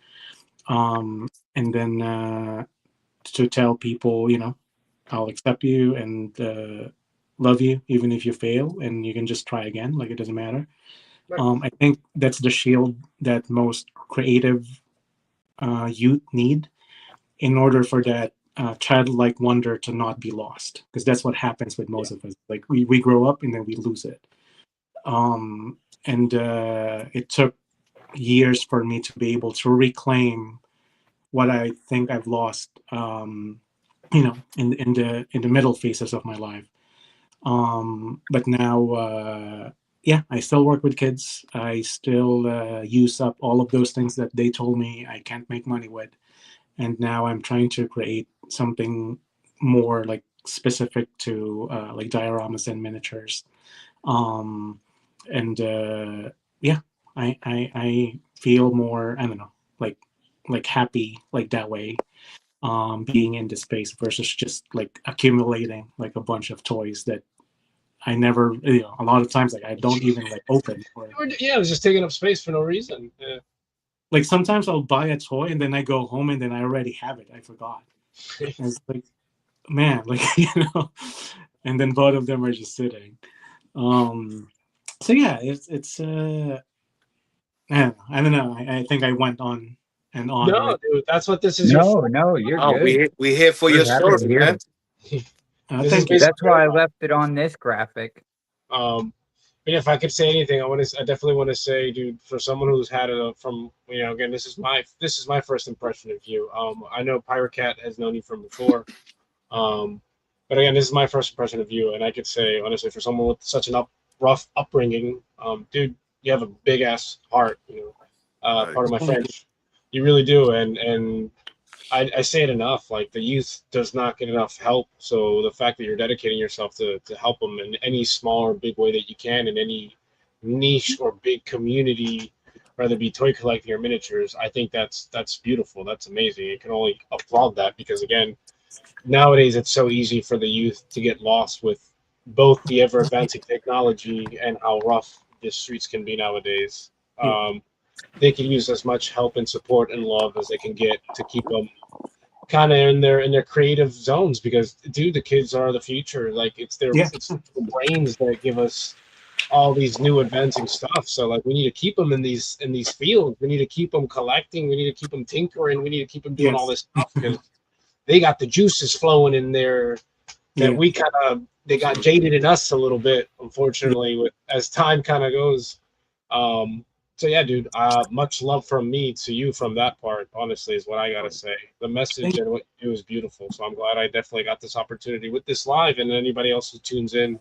And then to tell people, I'll accept you and love you even if you fail, and you can just try again, like it doesn't matter. I think that's the shield that most creative youth need in order for that childlike wonder to not be lost, because that's what happens with most of us. Like we grow up and then we lose it. And it took years for me to be able to reclaim what I think I've lost, in the middle phases of my life. But now, yeah, I still work with kids. I still use up all of those things that they told me I can't make money with. And now I'm trying to create something more like specific to like dioramas and miniatures. And yeah, I feel more, I don't know, like happy like that way, being in this space versus just like accumulating like a bunch of toys that I never, a lot of times, like I don't even like open. Or, Yeah, it was just taking up space for no reason. Yeah. like sometimes I'll buy a toy and then I go home and then I already have it. I forgot. And it's like, man, like and then both of them are just sitting. So yeah, it's I don't know. I think I went on and on. No, dude, that's what this is No, here for. no, you're Oh, good. we here for We're your happy to story, hear man. it. This is Thank you. That's why I left it on this graphic. mean, if I could say anything, I definitely want to say, dude, for someone who's had it from, again, this is my first impression of you. I know Pirate Cat has known you from before. But again, this is my first impression of you, and I could say honestly, for someone with such an rough upbringing, dude, you have a big ass heart. Part of my French, you really do, and I say it enough. Like, the youth does not get enough help, so the fact that you're dedicating yourself to help them in any small or big way that you can, in any niche or big community, whether it be toy collecting or miniatures, I think that's beautiful. That's amazing. You can only applaud that, because again, nowadays it's so easy for the youth to get lost with both the ever advancing technology and how rough the streets can be nowadays. They can use as much help and support and love as they can get to keep them kind of in their creative zones, because dude, the kids are the future. Like, it's the brains that give us all these new advancing stuff. So like, we need to keep them in these fields. We need to keep them collecting. We need to keep them tinkering. We need to keep them doing all this stuff, because they got the juices flowing in there that we they got jaded in us a little bit, unfortunately, as time kind of goes. So yeah, dude, much love from me to you from that part, honestly, is what I gotta say. The message and what you do is beautiful. So I'm glad I definitely got this opportunity with this live, and anybody else who tunes in,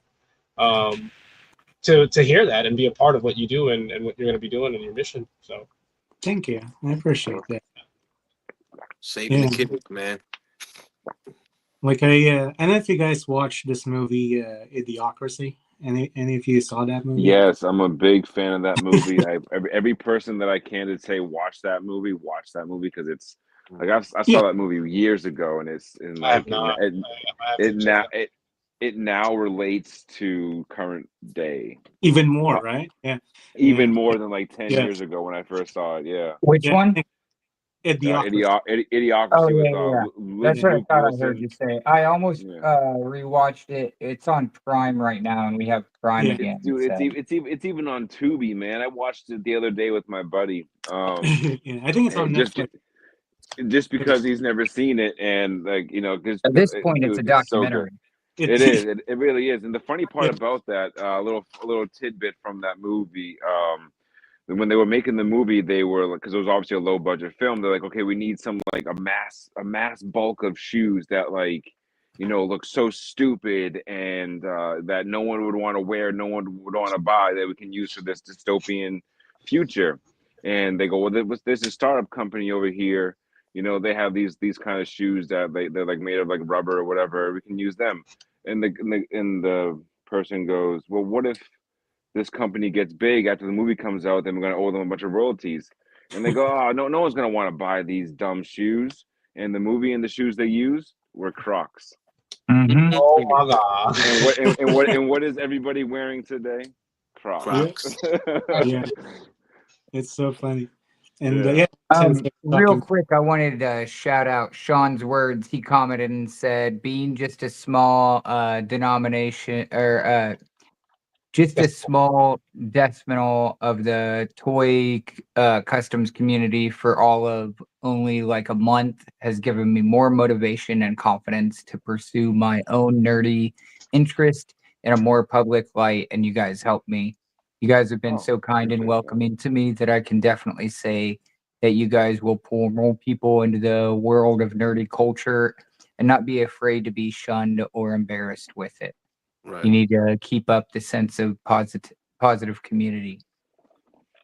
to hear that and be a part of what you do and what you're gonna be doing in your mission. So thank you. I appreciate that. Saving the kids, man. Like, I don't know if you guys watched this movie, Idiocracy. Any of you saw that movie? Yes, I'm a big fan of that movie. Every person that I can to say watch that movie because it's like I saw that movie years ago, and I have not. It now relates to current day even more, right? Even more than like 10 years ago when I first saw it. Yeah. Which one? Idiocracy with That's what I Luke thought Wilson. I heard you say. I almost rewatched it. It's on Prime right now, and we have Prime again. Dude, so. it's even on Tubi, man. I watched it the other day with my buddy. I think it's on Netflix. Just because he's never seen it, and like, because at this point, it's a documentary. So it is. It really is. And the funny part about that, a little tidbit from that movie, when they were making the movie, they were, because it was obviously a low budget film. They're like, okay, we need some like a mass bulk of shoes that like, look so stupid and that no one would want to wear, no one would want to buy, that we can use for this dystopian future. And they go, well, there's a startup company over here. They have these kind of shoes that they're like made of like rubber or whatever. We can use them. And the person goes, well, what if this company gets big after the movie comes out? Then we're going to owe them a bunch of royalties. And they go, oh, no one's going to want to buy these dumb shoes. And the movie and the shoes they use were Crocs. Mm-hmm. Oh my god! And what is everybody wearing today? Crocs. Yeah. It's so funny. And real quick, I wanted to shout out Sean's words. He commented and said, being just a small denomination, or just a small decimal of the toy customs community for all of only like a month has given me more motivation and confidence to pursue my own nerdy interest in a more public light. And you guys helped me. You guys have been so kind and welcoming to me that I can definitely say that you guys will pull more people into the world of nerdy culture and not be afraid to be shunned or embarrassed with it. Right. You need to keep up the sense of positive community.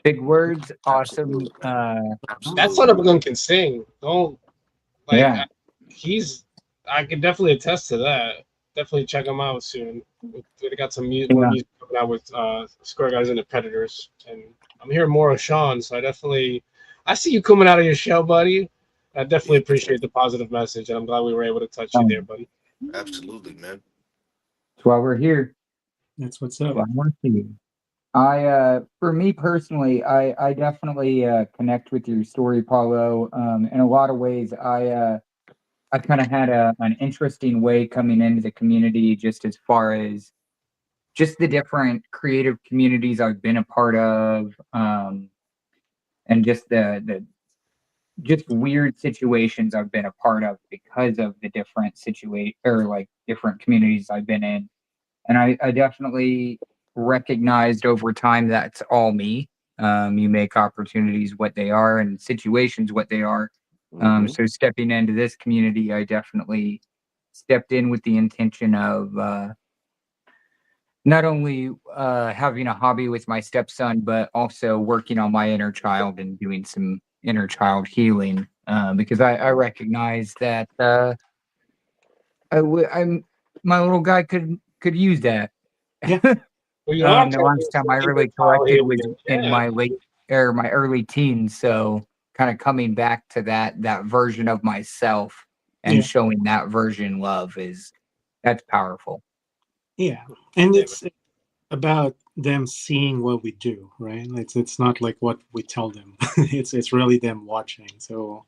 Big words, awesome. That son of a gun can sing. Don't I can definitely attest to that. Definitely check him out soon. We got some more music coming out with Square Guys and the Predators, and I'm hearing more of Sean. So I see you coming out of your shell, buddy. I definitely appreciate the positive message, and I'm glad we were able to touch you there, buddy. Absolutely, man. That's why we're here. That's what's up. Well, I want to see you. For me personally, I definitely connect with your story, Paulo. In a lot of ways, I kind of had an interesting way coming into the community, just as far as just the different creative communities I've been a part of, and just the just weird situations I've been a part of because of the different different communities I've been in. And I definitely recognized over time that's all me. You make opportunities what they are and situations what they are. So stepping into this community, I definitely stepped in with the intention of not only having a hobby with my stepson, but also working on my inner child and doing some inner child healing, because I recognize that I'm my little guy could use that. Yeah. Well, you are The last time I really collected was in my my early teens, so kind of coming back to that version of myself and showing that version love that's powerful. Yeah, and it's about them seeing what we do, right? It's not like what we tell them. it's really them watching. So,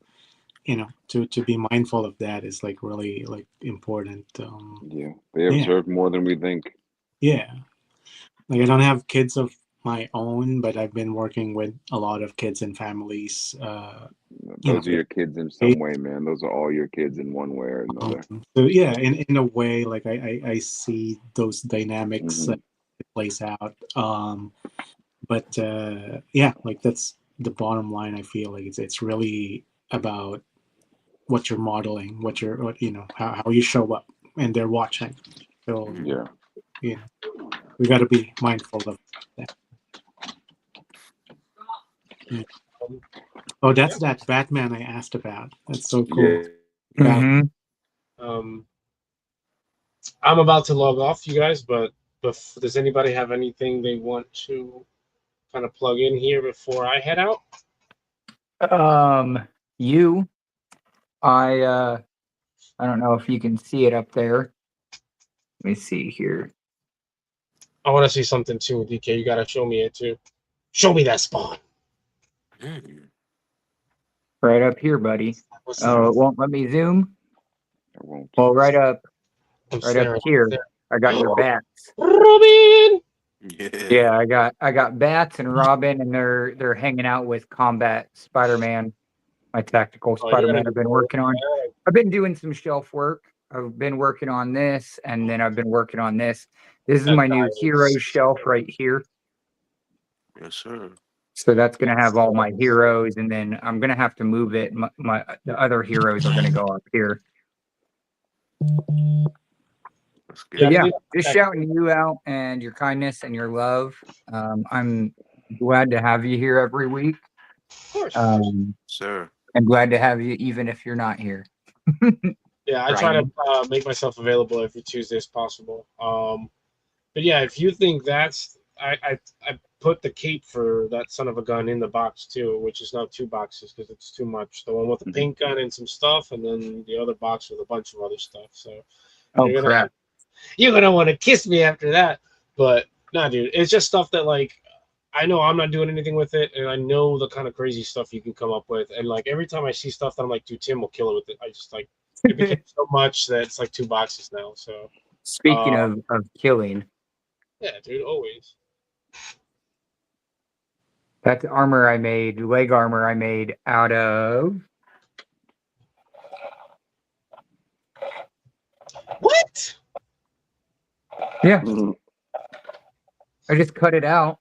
to be mindful of that is like really like important. They observe more than we think. Yeah, like I don't have kids of my own, but I've been working with a lot of kids and families. Those are your kids in some way, man. Those are all your kids in one way or another. So yeah, in a way, like I see those dynamics plays out. But yeah, like that's the bottom line. I feel like it's really about what you're modeling, how you show up, and they're watching. So we got to be mindful of that. Yeah. Oh, that's that Batman I asked about. That's so cool. I'm about to log off, you guys, but does anybody have anything they want to kind of plug in here before I head out? I don't know if you can see it up there. Let me see here. I want to see something too, DK. You gotta show me it too. Show me that spawn. Right up here, buddy. Oh, it won't let me zoom. It won't. Well, right up staring, here. I got your bats. Robin. Yeah, I got bats and Robin, and they're hanging out with Combat Spider-Man, my tactical Spider-Man I've been working on. I've been doing some shelf work. I've been working on this, and then I've been working on this. This is my new hero shelf right here. Yes, sir. So that's going to have all my heroes, and then I'm going to have to move it. The other heroes are going to go up here. Yeah, just shouting you out and your kindness and your love. I'm glad to have you here every week. Of course. Sir. I'm glad to have you even if you're not here. Yeah, I try to make myself available every Tuesday as possible. But yeah, if you think that's I put the cape for that son of a gun in the box too, which is now 2 boxes because it's too much. The one with the paint gun and some stuff, and then the other box with a bunch of other stuff. So you're gonna want to kiss me after that. But nah, dude, it's just stuff that like I know I'm not doing anything with it, and I know the kind of crazy stuff you can come up with. And like every time I see stuff that I'm like, dude, Tim will kill it with it. I just like it became so much that it's like 2 boxes now. So speaking of killing, yeah, dude, always. That's armor I made, leg armor I made out of. What? Yeah. I just cut it out.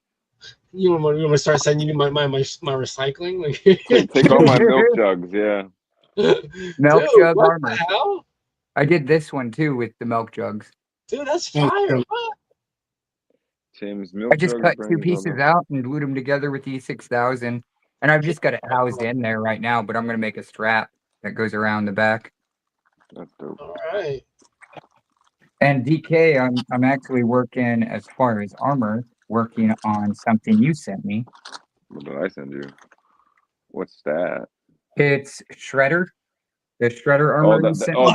You want to start sending you my recycling? Like, take all my milk jugs, yeah. Milk Dude, jug what armor. the hell? I did this one too with the milk jugs. Dude, that's fire. What? Tim's milk I just cut 2 pieces out and glued them together with E6000. And I've just got it housed in there right now, but I'm going to make a strap that goes around the back. That's dope. All right. And DK, I'm actually working as far as armor, working on something you sent me. What did I send you? What's that? It's Shredder. The Shredder armor you sent me.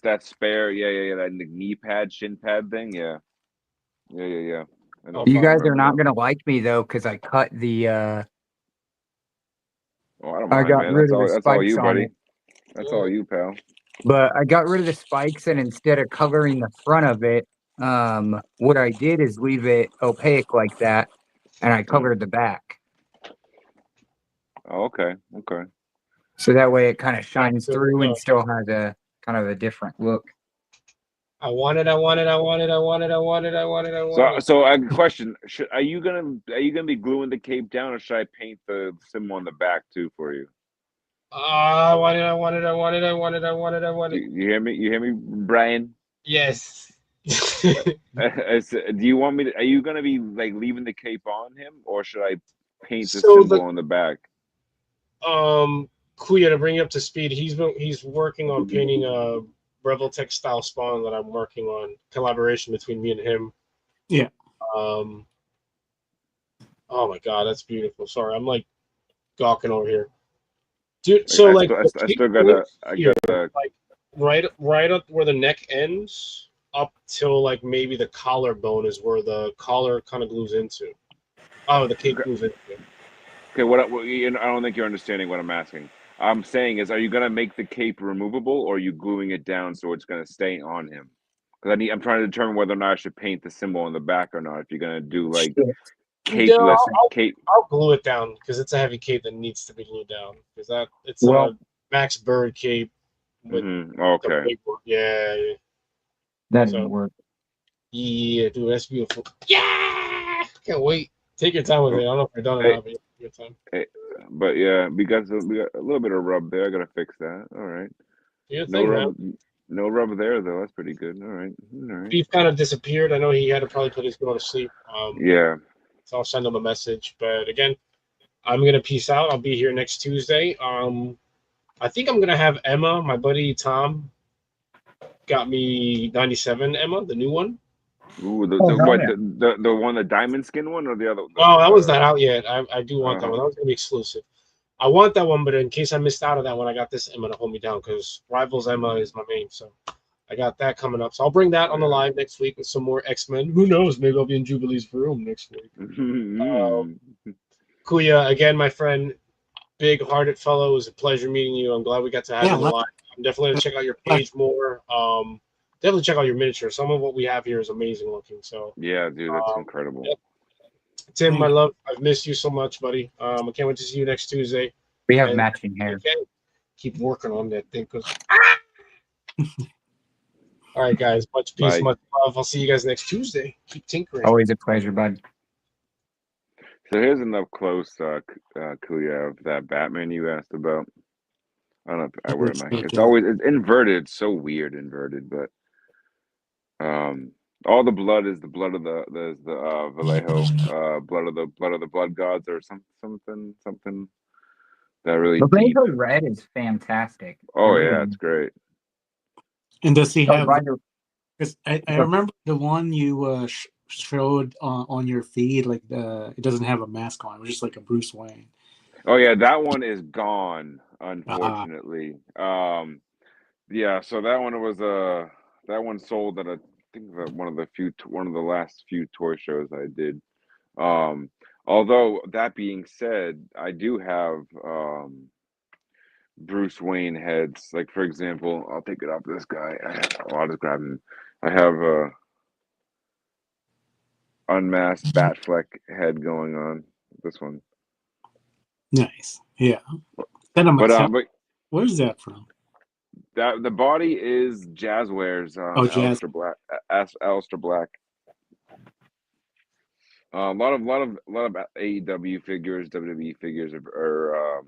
That's spare. Yeah. That knee pad, shin pad thing. Yeah. I know You guys are not gonna like me though, because I cut the. I don't mind, I got man. rid of the That's all you, spikes on buddy. it. That's all you, pal. But I got rid of the spikes, and instead of coloring the front of it, what I did is leave it opaque like that, and I colored the back. Oh, okay. So that way it kind of shines through and still has a kind of a different look. I want it. So I have a question. Are you gonna be gluing the cape down, or should I paint the symbol on the back too for you? I want Do it. you hear me? You hear me, Brian? Yes. Do you want me to? Are you gonna be like leaving the cape on him, or should I paint the So symbol on the back? Kuya, to bring you up to speed, he's working on painting a Rebel textile spawn that I'm working on, collaboration between me and him. Yeah. Oh my god, that's beautiful. Sorry, I'm like gawking over here, dude. So like, I still gotta. I here, gotta. like right up where the neck ends, up till like maybe the collarbone is where the collar kind of glues into. Oh, the cape glues into. Okay, what I don't think you're understanding what I'm asking. I'm saying is, are you gonna make the cape removable, or are you gluing it down so it's gonna stay on him? Because I'm trying to determine whether or not I should paint the symbol on the back or not. If you're gonna do like No, capeless cape. I'll glue it down because it's a heavy cape that needs to be glued down. Because it's Well, a Max Bird cape with some Okay. big work. Yeah. that So didn't work. yeah, dude, that's beautiful. Yeah, can't wait. Take your time with it. I don't know if you're done or Hey, not, but take your time. hey, but yeah, we got a little bit of rub there. I gotta fix that. All right. Do your No thing, man. rub. No rub there though. That's pretty good. All right. All right. Beef kind of disappeared. I know he had to probably put his girl to sleep. Yeah. So I'll send him a message. But again, I'm gonna peace out. I'll be here next Tuesday. I think I'm gonna have Emma, my buddy Tom, got me 97 Emma, the new one. Ooh, Oh, hell what yeah. the one, the diamond skin one, or the other? Oh, that one's not out yet. I do want that Uh-huh. one. That one's gonna be exclusive. I want that one, but in case I missed out on that one, I got this Emma to hold me down because Rivals Emma is my main. So I got that coming up. So I'll bring that on the live next week with some more X-Men. Who knows? Maybe I'll be in Jubilee's room next week. Kuya, again, my friend, big-hearted fellow. It was a pleasure meeting you. I'm glad we got to have you on the live. I'm definitely gonna check out your page more. Definitely check out your miniature. Some of what we have here is amazing looking. So yeah, dude, that's incredible. Yep. Tim, my love, I've missed you so much, buddy. I can't wait to see you next Tuesday. We have matching hair. Okay, keep working on that thing, cause. All right, guys. Much peace, Bye. much love. I'll see you guys next Tuesday. Keep tinkering. Always a pleasure, bud. So here's an up close, Kuya, of that Batman you asked about. I don't know if I wear my. It's inverted. It's so weird inverted, but all the blood is the blood of the Vallejo, blood of the blood gods, or something that really The deep. Rainbow Red is fantastic. Oh yeah, it's great. And does he have? Ryder, Because I remember the one you showed on your feed, like it doesn't have a mask on. It was just like a Bruce Wayne. Oh yeah, that one is gone, unfortunately. Yeah, so that one was that one sold at I think one of the last few toy shows I did. Although that being said, I do have Bruce Wayne heads. Like for example, I'll take it off this guy. I'll just grab him. I have a unmasked Batfleck head going on. This one. Nice. Yeah. But where's that from? That the body is Jazzwares. Jazz. Alistair Black. A lot of AEW figures, WWE figures are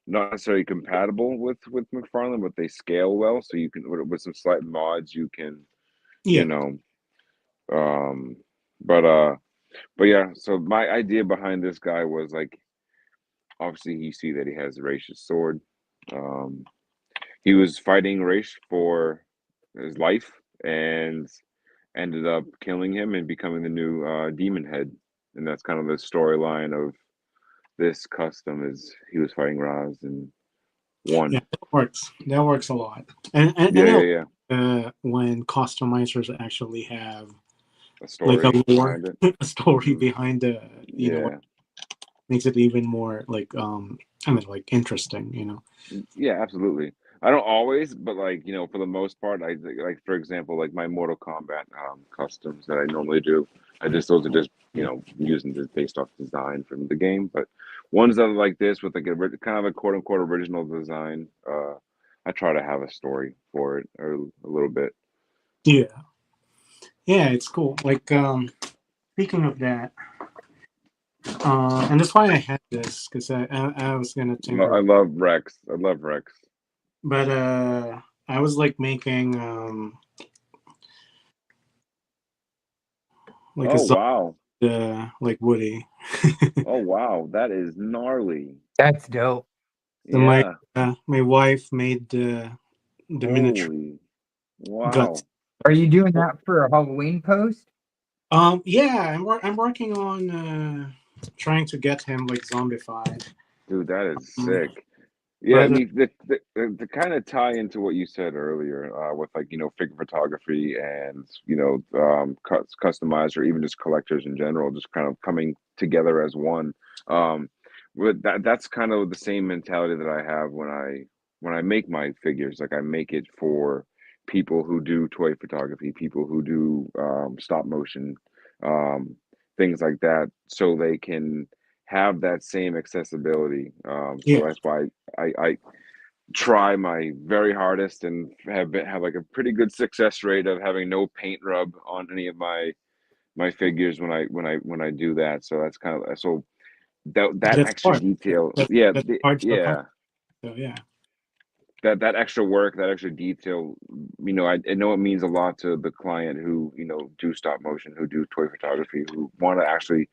not necessarily compatible with McFarlane, but they scale well. So you can with some slight mods, you can, you know, but yeah. So my idea behind this guy was like, obviously you see that he has Raish's sword. He was fighting Raish for his life and ended up killing him and becoming the new Demon Head. And that's kind of the storyline of this custom is he was fighting Raz and won. Yeah, that works. That works a lot. And when customizers actually have a story like a lore, behind it. a story behind the you know, makes it even more like like interesting, you know. Yeah, absolutely. I don't always, but like, you know, for the most part, I like, for example, like my Mortal Kombat customs that I normally do. Those are just, you know, using this based off design from the game. But ones that are like this with like a kind of a quote unquote original design, I try to have a story for it or a little bit. Yeah. Yeah, it's cool. Like speaking of that, and that's why I had this because I was gonna tinker, I love Rex. I love Rex. but I was like making like a Oh wow. like Woody. Oh wow. That is gnarly. That's dope. So Yeah. my wife made the miniature Holy. guts. Wow. Are you doing that for a Halloween post? Yeah, I'm working on trying to get him like zombified. Dude, that is Um, sick. Yeah, I but mean, the kind of tie into what you said earlier, with like, figure photography and, customized or even just collectors in general, just kind of coming together as one. Um, that's kind of the same mentality that I have when I make my figures. Like I make it for people who do toy photography, people who do stop motion, um, things like that, so they can have that same accessibility. yeah, So that's why I try my very hardest and have like a pretty good success rate of having no paint rub on any of my figures when I do that. So that's kind of so that that's extra hard. detail. Yeah, That's hard to accomplish. yeah. So yeah, That extra work, that extra detail, I know it means a lot to the client who, do stop motion, who do toy photography, who want to actually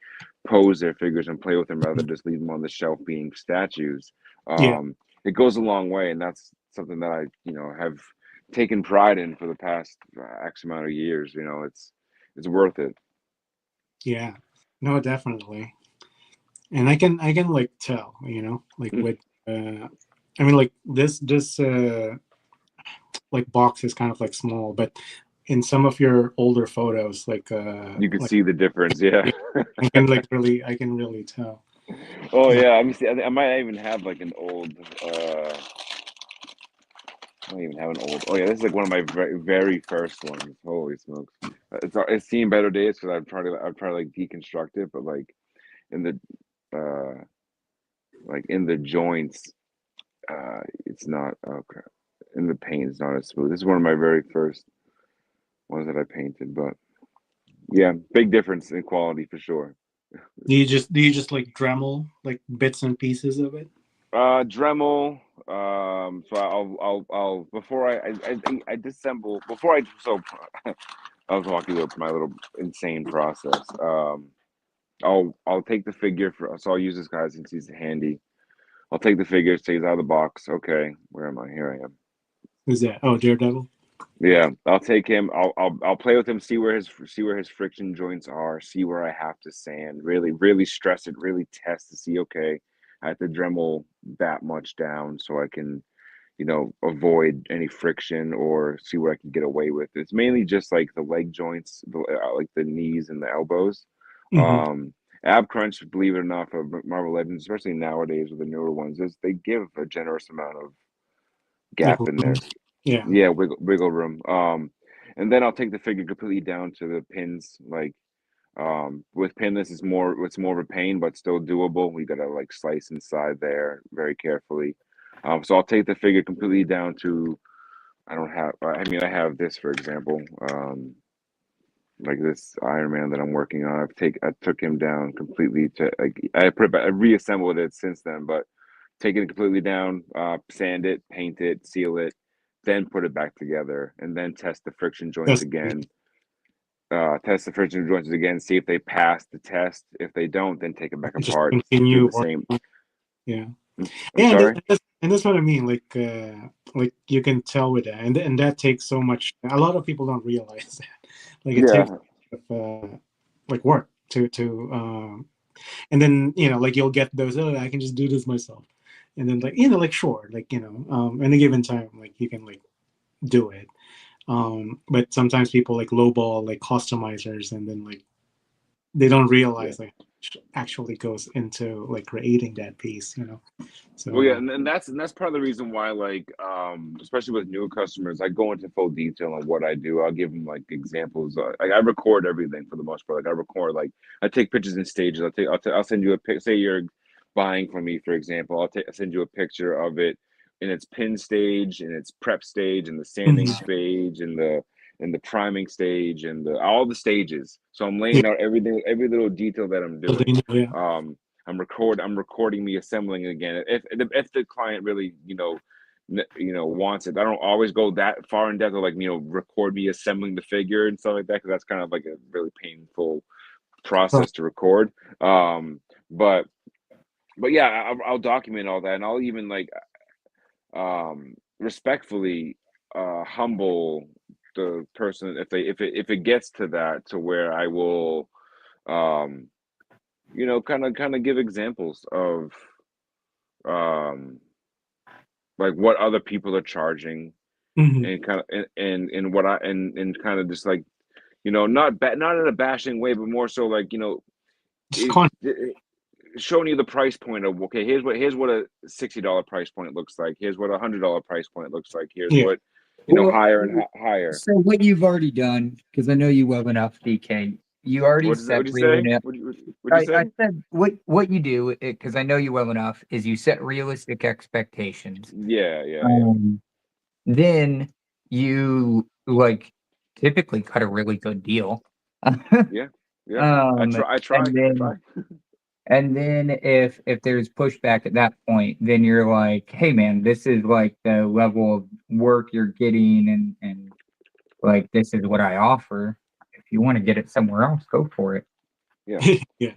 pose their figures and play with them rather than just leave them on the shelf being statues. yeah, It goes a long way, and that's something that I, have taken pride in for the past X amount of years. It's worth it. yeah. No, definitely. And I can like tell, like with I mean like this like box is kind of like small, but in some of your older photos, You can see the difference, yeah. I can really tell. Oh Yeah. yeah, I mean, see, I might even have like an old. I don't even have an old. Oh yeah, this is like one of my very first ones. Holy smokes! It's seen better days because I've tried to like deconstruct it, but like in the uh in the joints, it's not okay. In the paint, it's not as smooth. This is one of my very first ones that I painted, but yeah, big difference in quality for sure. Do you just like Dremel like bits and pieces of it? Dremel. So I'll before I disassemble before I so I'll walk you through my little insane process. I'll take the figure so I'll use this guy since he's handy. I'll take the figure, so he's out of the box. Okay, where am I? Here I am. Who's that? Oh, Daredevil. Yeah, I'll take him. I'll play with him, see where his friction joints are, see where I have to sand. Really, really stress it. Really test to see. Okay, I have to Dremel that much down so I can avoid any friction or see what I can get away with. It's mainly just like the leg joints, like the knees and the elbows. Hmm. Um, Ab crunch, believe it or not, for Marvel Legends, especially nowadays with the newer ones, is they give a generous amount of Like, gap in there. yeah. Yeah, wiggle room. And then I'll take the figure completely down to the pins. Like, with pinless, it's more of a pain, but still doable. We gotta like slice inside there very carefully. So I'll take the figure completely down to. I don't have. I mean, I have this for example. Like this Iron Man that I'm working on. I took him down completely to like I reassembled it since then, but taking it completely down, sand it, paint it, seal it, then put it back together, and then test the friction joints That's again. Test the friction joints again, see if they pass the test. If they don't, then take it back just apart. Do continue the same. working. Yeah. I'm Yeah, sorry. and that's what I mean. Like you can tell with that, and that takes so much. A lot of people don't realize that. Like it takes Yeah, like work to and then like you'll get those. Oh, I can just do this myself, and then like like sure, like in a given time, like you can like do it. But sometimes people like lowball like customizers, and then like they don't yeah. realize like actually goes into like creating that piece. Well, yeah, So and that's part of the reason why, like, especially with newer customers, I go into full detail on what I do. I'll give them like examples. Like I record everything for the most part. Like I record, like I take pictures in stages. I'll send you a pic. Say you're buying from me, for example. I'll send you a picture of it in its pin stage, in its prep stage, in the sanding mhm. stage, in the and the priming stage and all the stages. So I'm laying out everything, every little detail that I'm doing. I'm recording me assembling again. If the client really, wants it. I don't always go that far in depth of like, record me assembling the figure and stuff like that, because that's kind of like a really painful process to record. But yeah, I'll document all that, and I'll even like respectfully humble the person if it gets to that, to where I will kind of give examples of like what other people are charging, and kind of and what I and kind of just like, not in a bashing way, but more so like, showing you the price point of, okay, here's what a $60 price point looks like. Here's what $100 price point looks like. Here's what higher and higher. So what you've already done, because I know you well enough, DK. You already What'd set you say? What'd you say? I said what you do, because I know you well enough, is you set realistic expectations. Yeah. Then you like typically cut a really good deal. Yeah. I try. And then if there's pushback at that point, then you're like, hey man, this is like the level of work you're getting, and like this is what I offer. If you want to get it somewhere else, go for it. Yeah. I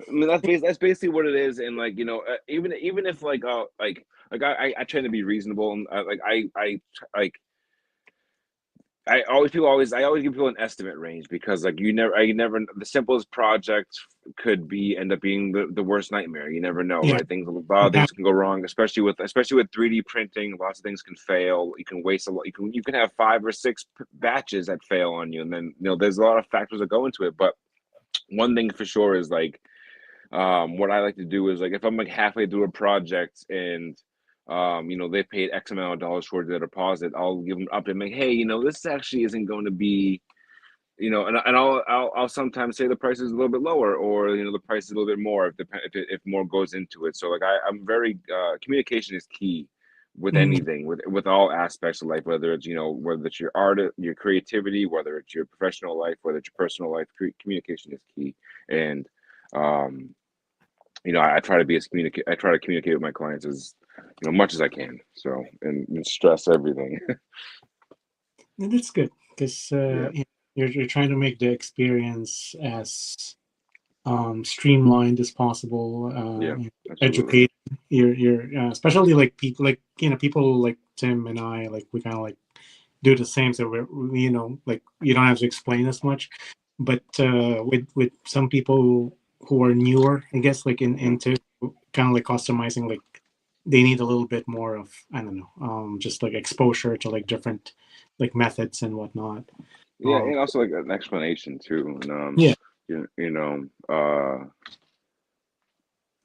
mean, that's basically what it is. And like, even if like I try to be reasonable, and I always give people an estimate range, because like the simplest project could end up being the worst nightmare. You never know, right? A lot of things can go wrong, especially with 3D printing. Lots of things can fail. You can waste a lot. You can have 5 or 6 batches that fail on you, and then there's a lot of factors that go into it. But one thing for sure is like, what I like to do is like, if I'm like halfway through a project and they paid X amount of dollars towards their deposit, I'll give them up and like, hey, this actually isn't going to be, and I'll sometimes say the price is a little bit lower, or the price is a little bit more if more goes into it. So like I'm very communication is key with anything, with all aspects of life, whether it's your art, your creativity, whether it's your professional life, whether it's your personal life. Communication is key. And I try to communicate with my clients as much as I can. So and stress everything. That's good, because you're trying to make the experience as streamlined as possible. Educate your especially like people like Tim and I, like we kind of like do the same. So we're like you don't have to explain as much, but with some people who are newer, I guess, like into kind of like customizing, like they need a little bit more of, I don't know, just like exposure to like different like methods and whatnot. And also like an explanation too. And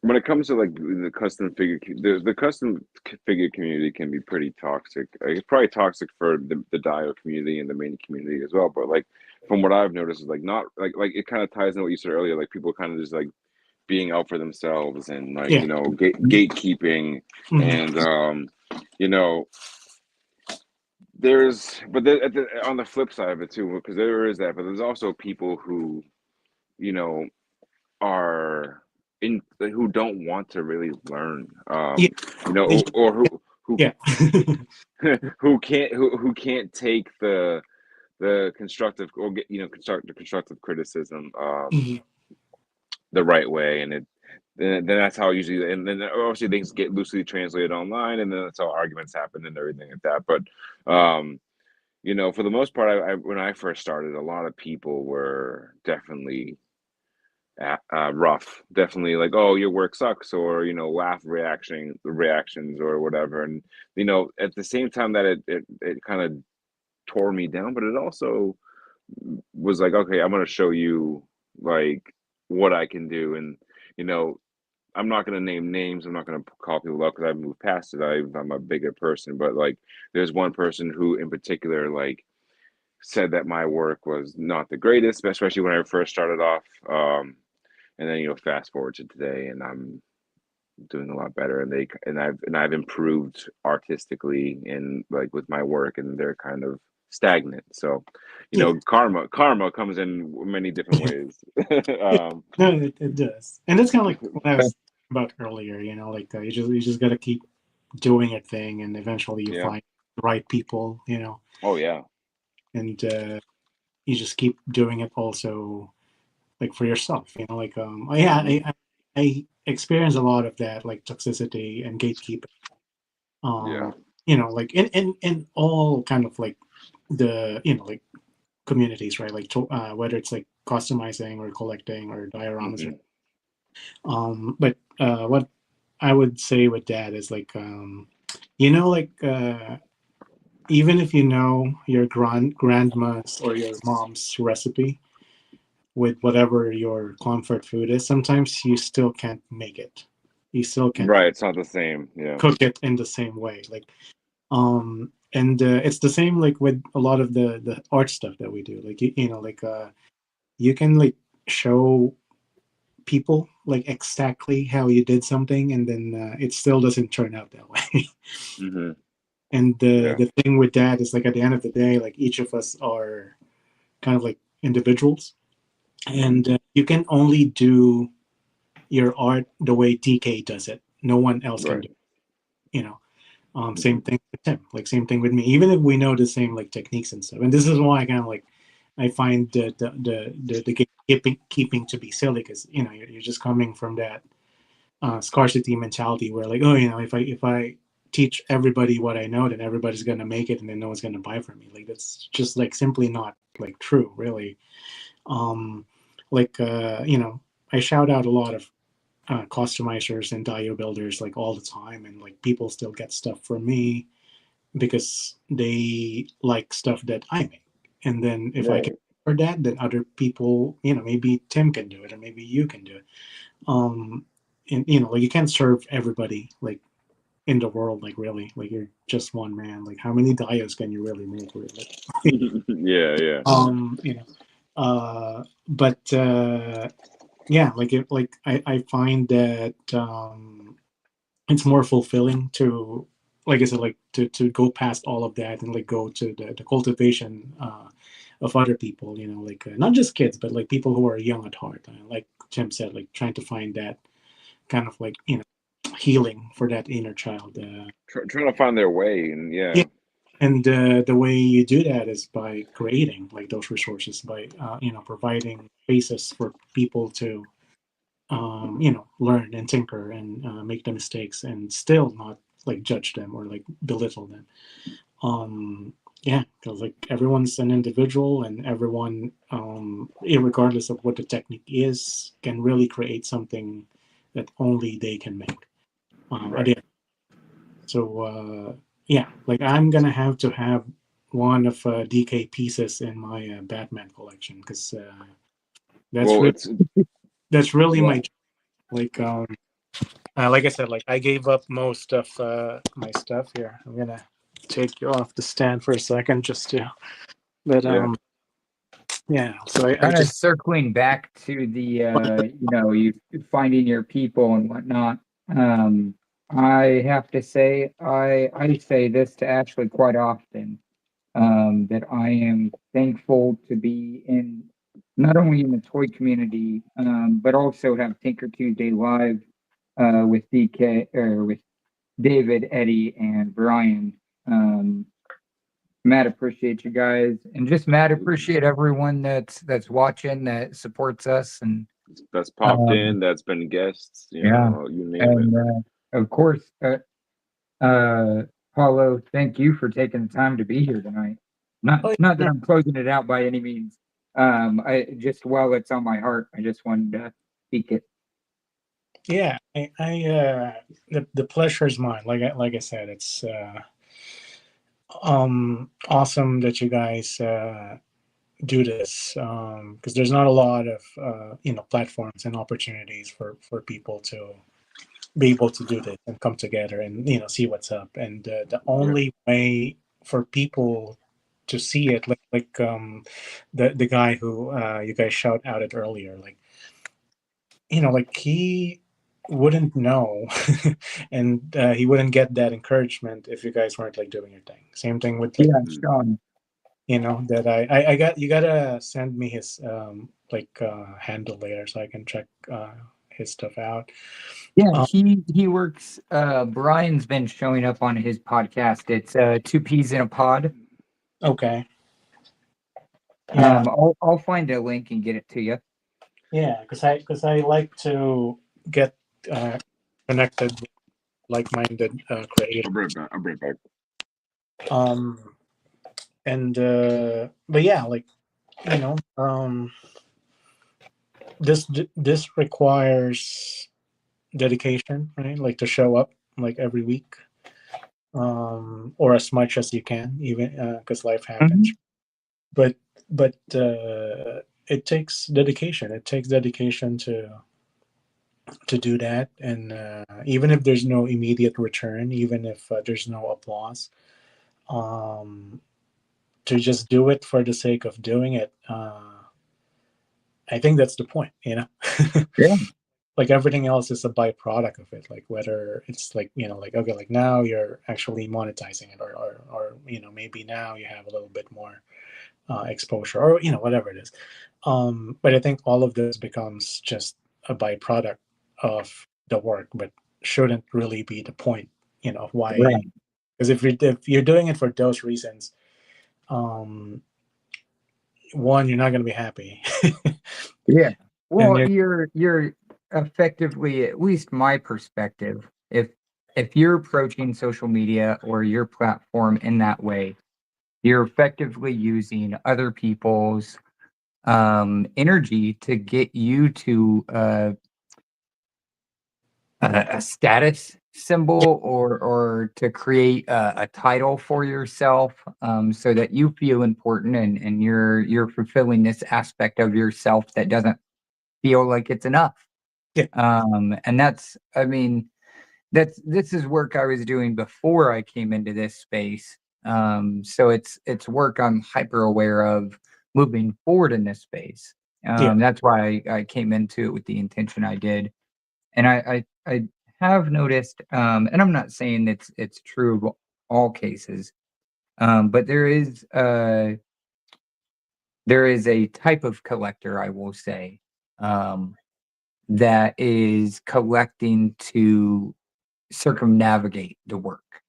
when it comes to like the custom figure, the custom figure community can be pretty toxic. It's probably toxic for the Dio community and the main community as well. But like from what I've noticed is like, not like it kind of ties into what you said earlier. Like people kind of just like being out for themselves, and like gatekeeping, and there's on the flip side of it too, because there is that, but there's also people who are who don't want to really learn, or who can't take the constructive, or get constructive criticism the right way. And then that's how usually, and then obviously things get loosely translated online, and then that's how arguments happen and everything like that. But for the most part, I when I first started, a lot of people were definitely rough, definitely like, oh, your work sucks, or laugh reactions or whatever. And at the same time that it kind of tore me down, but it also was like, okay, I'm going to show you like what I can do. And I'm not going to name names, I'm not going to call people up, because I've moved past it. I'm a bigger person. But like there's one person who in particular like said that my work was not the greatest, especially when I first started off. And then fast forward to today, and I'm doing a lot better, and I've improved artistically and like with my work, and they're kind of stagnant. So, you know, karma comes in many different ways. No, it does, and that's kind of like what I was about earlier. You know, like you just got to keep doing your thing, and eventually you find the right people. You know. Oh yeah. And you just keep doing it also, like for yourself. You know, like I experience a lot of that, like toxicity and gatekeeping. You know, like in all kind of like the like communities, right? Like whether it's like customizing or collecting or dioramas. But what I would say with that is like, you know, like even if you know your grandma's or your mom's recipe with whatever your comfort food is, sometimes you still can't make it. You still can't it's not the same. Yeah. cook it in the same way. Like, and it's the same like with a lot of the art stuff that we do. Like you know, like you can like show people like exactly how you did something, and then it still doesn't turn out that way. And the thing with that is like at the end of the day, like each of us are kind of like individuals, and you can only do your art the way DK does it. No one else can do it, you know. Same thing with him, like same thing with me, even if we know the same like techniques and stuff. And this is why I kind of like I find the gatekeeping to be silly, because you know you're just coming from that scarcity mentality where like, oh, you know, if I teach everybody what I know, then everybody's gonna make it, and then no one's gonna buy from me. Like that's just like simply not like true, really. You know, I shout out a lot of customizers and dio builders like all the time, and like people still get stuff from me because they like stuff that I make. And then if I can for that, then other people, you know, maybe Tim can do it, or maybe you can do it. And you know, like you can't serve everybody like in the world, like really, like you're just one man. Like how many dios can you really make? Really? Yeah. You know, but yeah, like I find that it's more fulfilling to, like I said, like to go past all of that and like go to the cultivation of other people, you know, like not just kids, but like people who are young at heart. Like Tim said, like trying to find that kind of like, you know, healing for that inner child. Trying to find their way, and yeah. And the way you do that is by creating like those resources, by you know, providing spaces for people to you know, learn and tinker and make the mistakes and still not like judge them or like belittle them. Yeah, because like everyone's an individual, and everyone, regardless of what the technique is, can really create something that only they can make. So yeah, like I'm gonna have to have one of DK pieces in my Batman collection, because that's really my like like I said, like I gave up most of my stuff here. I'm gonna take you off the stand for a second just to, but yeah. So I kind of just circling back to the you know, you finding your people and whatnot. I have to say, I say this to Ashley quite often, that I am thankful to be in, not only in the toy community, but also have Tinker Tuesday Live with DK, or with David, Eddie, and Brian. Matt, appreciate you guys, and just Matt, appreciate everyone that's watching, that supports us, and that's popped in, that's been guests, you know, you name it. Of course, Paulo, thank you for taking the time to be here tonight. Not that I'm closing it out by any means. I just, while it's on my heart, I just wanted to speak it. Yeah, the pleasure is mine. Like I said, it's awesome that you guys do this, because there's not a lot of you know, platforms and opportunities for people to be able to do this and come together and, you know, see what's up. And the only way for people to see it, like the guy who you guys shout out it earlier, like, you know, like he wouldn't know and he wouldn't get that encouragement if you guys weren't like doing your thing. Same thing with like, Sean. that I got. You gotta send me his handle later so I can check his stuff out. Yeah, he works. Brian's been showing up on his podcast. It's Two Peas in a Pod. Okay. Yeah. I'll find a link and get it to you. Yeah, because I like to get connected with like-minded creators. I'll bring it back. And but yeah, this requires dedication, right? Like to show up like every week, or as much as you can, even because life happens. But it takes dedication. It takes dedication to do that, and even if there's no immediate return, even if there's no applause, to just do it for the sake of doing it, I think that's the point. Yeah. Like everything else is a byproduct of it. Like whether it's like okay, like now you're actually monetizing it, or maybe now you have a little bit more exposure, or whatever it is. But I think all of this becomes just a byproduct of the work, but shouldn't really be the point. Why? Right. Because if you're doing it for those reasons, one, you're not going to be happy. Yeah. Well, you're you're effectively, at least my perspective, if you're approaching social media or your platform in that way, you're effectively using other people's energy to get you to a status symbol, or to create a title for yourself, so that you feel important, and you're fulfilling this aspect of yourself that doesn't feel like it's enough. Yeah. And this is work I was doing before I came into this space. So it's work I'm hyper aware of moving forward in this space. That's why I came into it with the intention I did. And I have noticed, and I'm not saying it's true of all cases, but there is a type of collector, I will say, that is collecting to circumnavigate the work,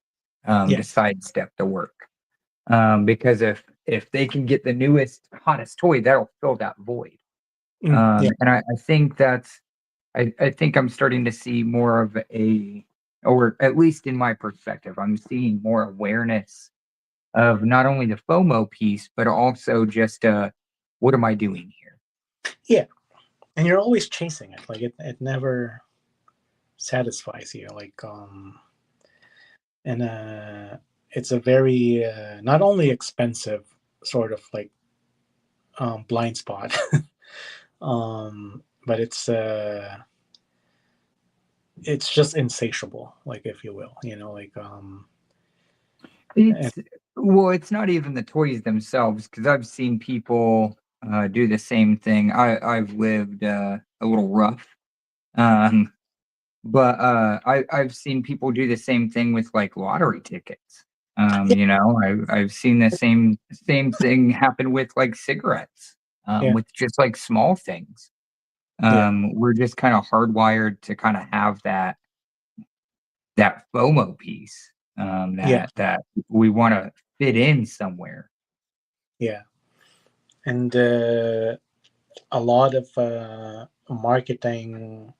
to sidestep the work. Because if they can get the newest, hottest toy, that'll fill that void. And I think I think I'm starting to see more of or at least in my perspective, I'm seeing more awareness of not only the FOMO piece, but also just what am I doing here? Yeah, and you're always chasing it. Like it never satisfies you. And it's a very not only expensive sort of like blind spot, but it's just insatiable, like if you will, It's not even the toys themselves, because I've seen people do the same thing. I've lived a little rough, but I've seen people do the same thing with like lottery tickets. I've seen the same thing happen with like cigarettes, with just like small things. We're just kind of hardwired to kind of have that FOMO piece, that we want to fit in somewhere. Yeah. And a lot of marketing,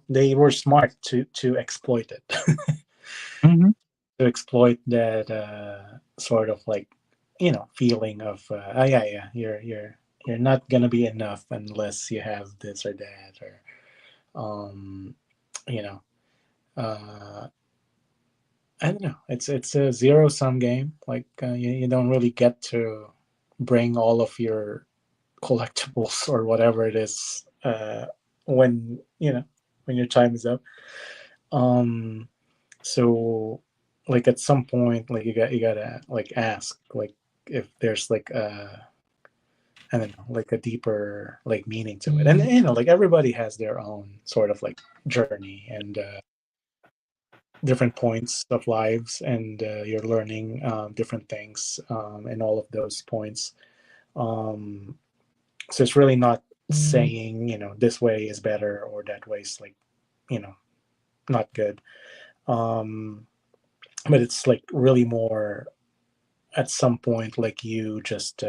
they were smart to exploit it. Mm-hmm. To exploit that sort of like, feeling of you're not gonna be enough unless you have this or that, or I don't know. It's a zero-sum game. Like you don't really get to bring all of your collectibles or whatever it is when when your time is up. So like at some point, like you gotta like ask like if there's like I don't know, like a deeper like meaning to it. And like everybody has their own sort of like journey, and different points of lives, and you're learning different things in all of those points. So it's really not saying, this way is better or that way is like, not good. But it's like really more at some point, like you just,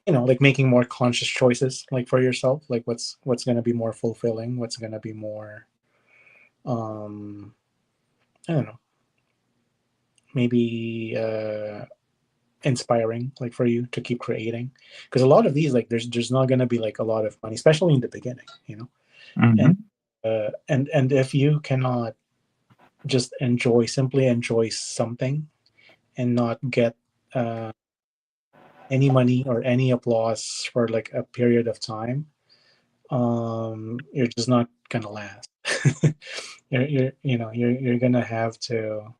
like making more conscious choices, like for yourself, like what's going to be more fulfilling, what's going to be more, I don't know, maybe inspiring, like for you to keep creating, because a lot of these, like there's not going to be like a lot of money, especially in the beginning, Mhm. and if you cannot just simply enjoy something and not get any money or any applause for like a period of time, you're just not gonna last. You're gonna have to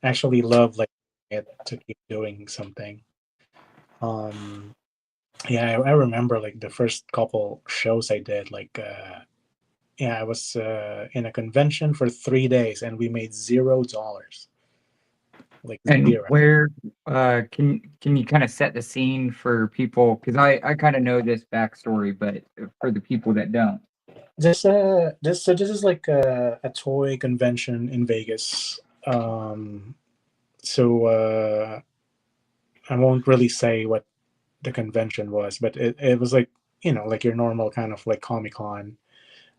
actually love like it to keep doing something. Yeah, I remember like the first couple shows I did, like I was in a convention for 3 days and we made $0, like And zero. where can you kind of set the scene for people? Because I kind of know this backstory, but for the people that don't. This is like a toy convention in Vegas. So I won't really say what the convention was, but it was like, like your normal kind of like Comic-Con,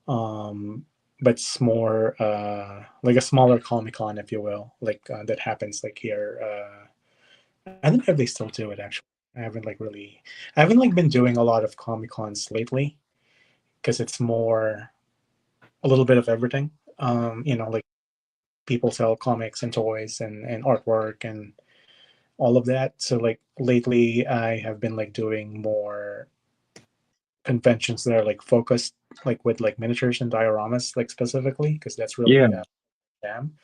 but it's more like a smaller Comic-Con, if you will, like that happens like here. I don't know if they still do it actually. I haven't like been doing a lot of Comic-Cons lately because it's more a little bit of everything. Like people sell comics and toys and artwork and all of that. So like lately I have been like doing more conventions that are like focused like with like miniatures and dioramas, like specifically, because that's Yeah. really jam.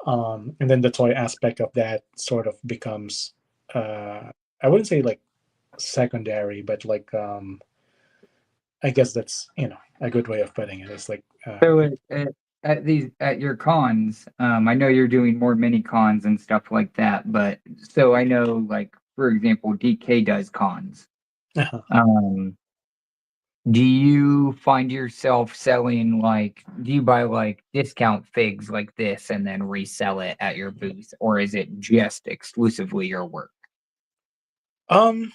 And then the toy aspect of that sort of becomes I wouldn't say like secondary, but like I guess that's a good way of putting it. It's like So at your cons, I know you're doing more mini cons and stuff like that, but so I know, like for example, DK does cons. Do you find yourself selling do you buy like discount figs like this and then resell it at your booth, or is it just exclusively your work? um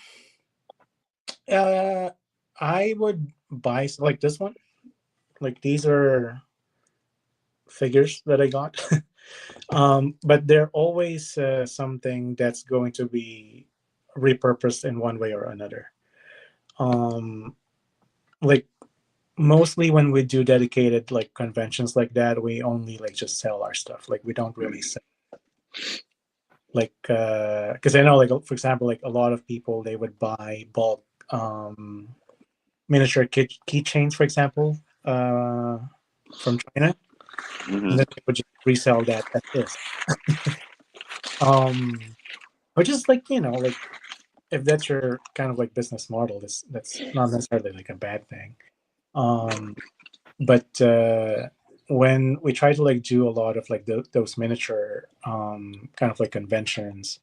I would buy like this one. Like these are figures that I got. But they're always something that's going to be repurposed in one way or another. Like mostly when we do dedicated like conventions like that, we only like just sell our stuff. Like we don't really sell. Like because I know, like for example, like a lot of people, they would buy bulk miniature keychains, for example, from China, and then they would just resell that as is. Which is like, like if that's your kind of like business model, that's not necessarily like a bad thing. But when we try to like do a lot of like those miniature kind of like conventions,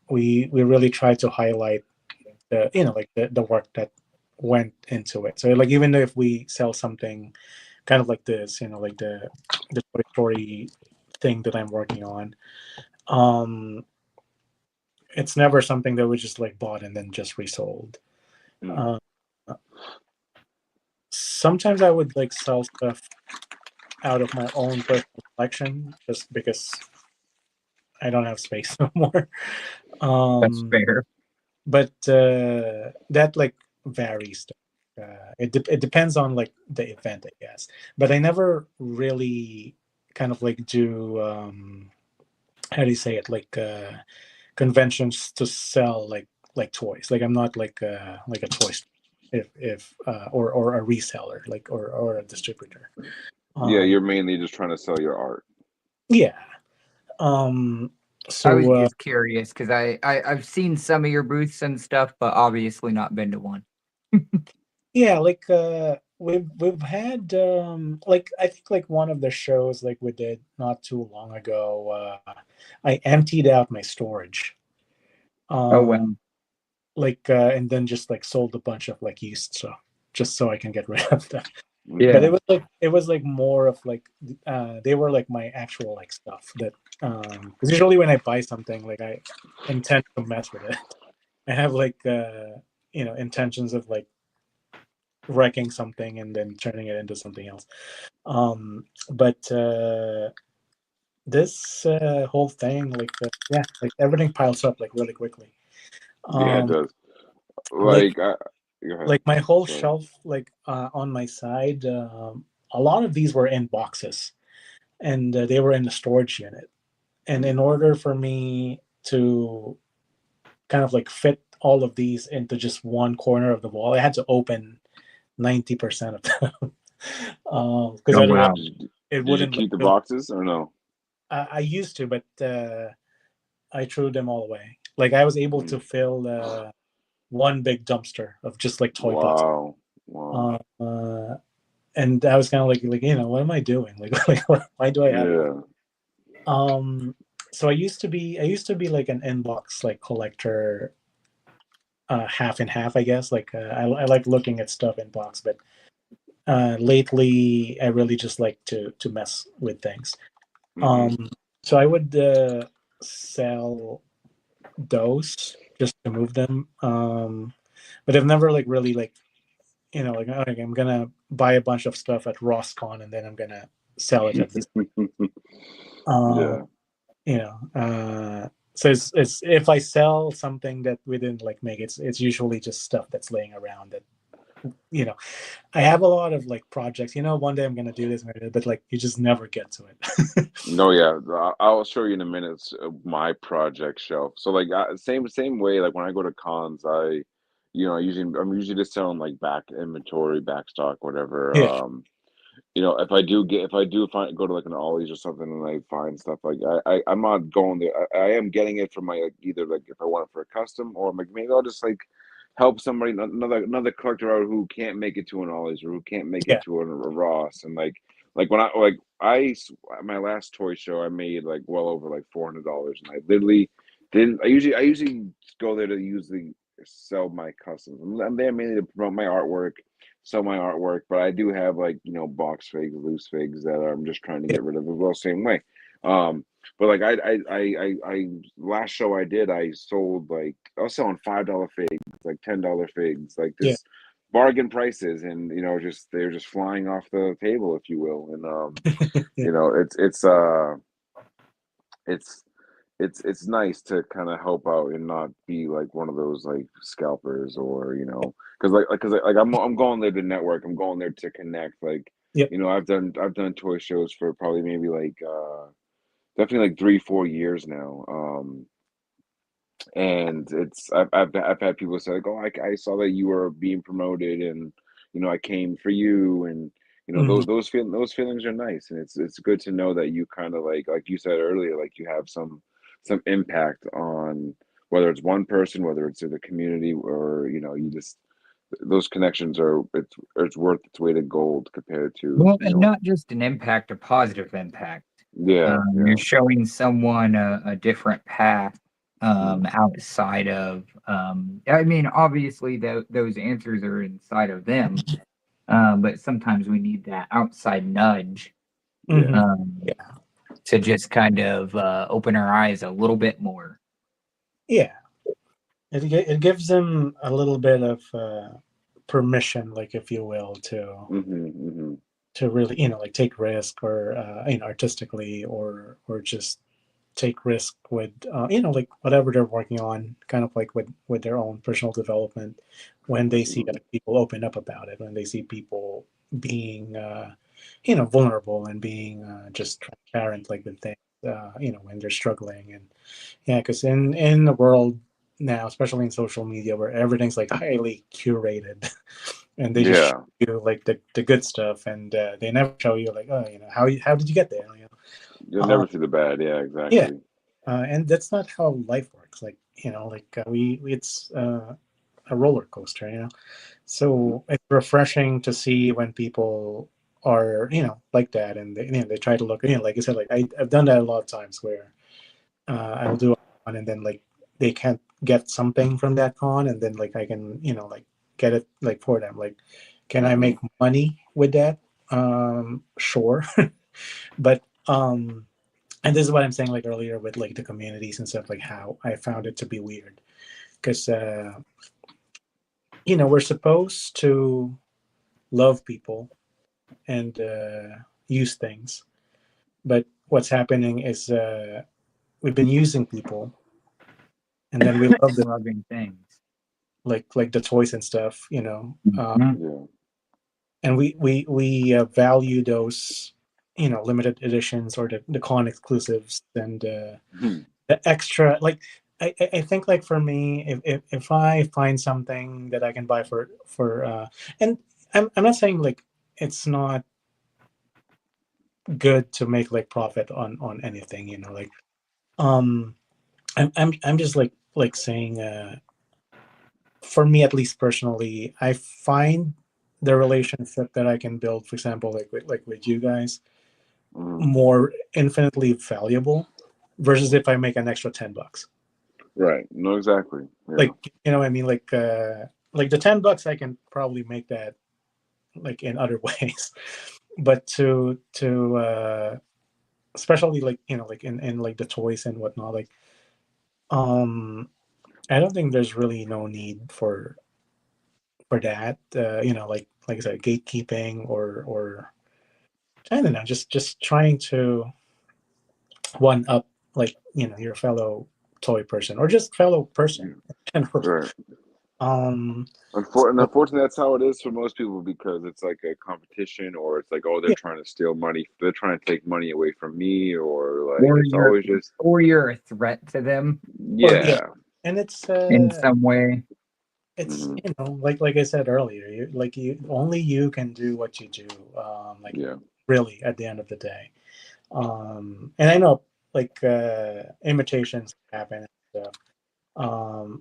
we really try to highlight the like the work that went into it. So like even though if we sell something kind of like this, like the Toy Story thing that I'm working on, it's never something that we just like bought and then just resold. Sometimes I would like sell stuff out of my own personal collection just because I don't have space no more. That's fair. But that like varies. It depends on like the event, I guess. But I never really kind of like do how do you say it, like conventions to sell like toys. Like I'm not like a toy store, if or a reseller, like or a distributor. Yeah, you're mainly just trying to sell your art. Yeah. I was So just curious because I've seen some of your booths and stuff, but obviously not been to one. yeah, like we've had like I think like one of the shows like we did not too long ago. I emptied out my storage. Oh wow. Like and then just like sold a bunch of like yeast, so just so I can get rid of them. Yeah. But it was like more of like they were like my actual like stuff that 'cause usually when I buy something like I intend to mess with it. I have like intentions of like wrecking something and then turning it into something else. But this whole thing like like everything piles up like really quickly. Yeah, it does. Like Go ahead. like my whole Sorry. shelf like on my side, a lot of these were in boxes, and they were in the storage unit. And in order for me to kind of like fit all of these into just one corner of the wall, I had to open 90% of them. Because Oh otherwise wow. it Did you wouldn't like keep the really. boxes or no? I used to, but I threw them all away. Like I was able to fill one big dumpster of just like toy boxes. Wow. And I was kind of like what am I doing? Like why do I have? Yeah. So I used to be like an inbox like collector, half and half, I guess. Like I like looking at stuff in box, but lately I really just like to mess with things. So I would sell those just to move them. But I've never like really like like okay, I'm gonna buy a bunch of stuff at Rosscon and then I'm gonna sell it at this. Uh, Yeah. So it's if I sell something that we didn't like make, it's usually just stuff that's laying around that I have a lot of like projects. One day I'm gonna do this, but like you just never get to it. No, yeah, I'll show you in a minute my project shelf. So like same way like when I go to cons, I'm usually just selling like back inventory, back stock, whatever. Yeah, If I do find go to like an Ollie's or something and I find stuff like I'm not going there. I am getting it for my like either like if I want it for a custom or like maybe I'll just like help somebody another collector out who can't make it to an Ollie's or who can't make it yeah, to a Ross and like when I my last toy show I made like well over like $400 and I literally didn't I usually go there to usually sell my customs. I'm there mainly to promote my artwork, sell my artwork, but I do have like box figs, loose figs that I'm just trying to yeah, get rid of as well, same way. But like I last show I did, I sold like I was selling $5 figs, like $10 figs, like yeah, just bargain prices, and just they're just flying off the table, if you will, and yeah, it's it's nice to kind of help out and not be like one of those like scalpers or because I'm going there to network. I'm going there to connect. Like yeah. I've done toy shows for probably maybe like definitely like 3-4 years now. And I've had people say like, oh, I saw that you were being promoted, and I came for you, and Mhm. those feelings are nice, and it's good to know that you kind of like you said earlier, like you have some impact on whether it's one person, whether it's in the community, or you just those connections it's worth its weight in gold compared to Well, and not just an impact, a positive impact. yeah, You're yeah. showing someone a different path Mm. outside of. I mean, obviously, those answers are inside of them, but sometimes we need that outside nudge Yeah. Mhm. um, Yeah, to just kind of open our eyes a little bit more. yeah. It gives them a little bit of permission, like if you will, Hmm. to really like take risk or artistically or just take risk with like whatever they're working on, kind of like with their own personal development. When they see Hmm. like people open up about it, when they see people being vulnerable and being just transparent like with things, when they're struggling. And yeah, because in the world now, especially in social media where everything's like highly curated and they just show Yeah. you like the good stuff, and they never show you like, oh, how did you get there, You'll uh, never see the bad. Yeah, yeah. exactly. And that's not how life works. Like like it's a roller coaster, you know. So it's refreshing to see when people are, you know, like that, and they, you know, they try to look, you know, like I said, like I've done that a lot of times where I'll do a con and then like they can't get something from that con, and then like I can, you know, like get it like for them. Like, can I make money with that? Sure, but and this is what I'm saying like earlier with like the communities and stuff, like how I found it to be weird because you know, we're supposed to love people and use things, but what's happening is we've been using people, and then we love the Loving things. like the toys and stuff, you know, Mhm. and we value those, you know, limited editions or the con exclusives and the extra. Like I think like for me, if I find something that I can buy for and I'm not saying like it's not good to make like profit on anything, you know, like um I'm just like saying for me at least personally, I find the relationship that I can build, for example, like with you guys, more infinitely valuable versus if I make an extra $10. Right. No, exactly. Yeah. Like, you know what I mean? Like the $10 I can probably make that like in other ways. But to especially like, you know, like in like the toys and whatnot, like um I don't think there's really no need for that. You know, like I said, gatekeeping or I don't know, just trying to one up like, you know, your fellow toy person or just fellow person in general. Right. Um, And so, unfortunately, that's how it is for most people because it's like a competition, or it's like, oh, they're yeah, trying to steal money. They're trying to take money away from me, or like Or it's always just, you're a threat to them or yeah, yeah. and it's in some way. it's Hmm. you know, like I said earlier, you only you can do what you do. Like Yeah. really, at the end of the day. And I know like imitations happen and stuff.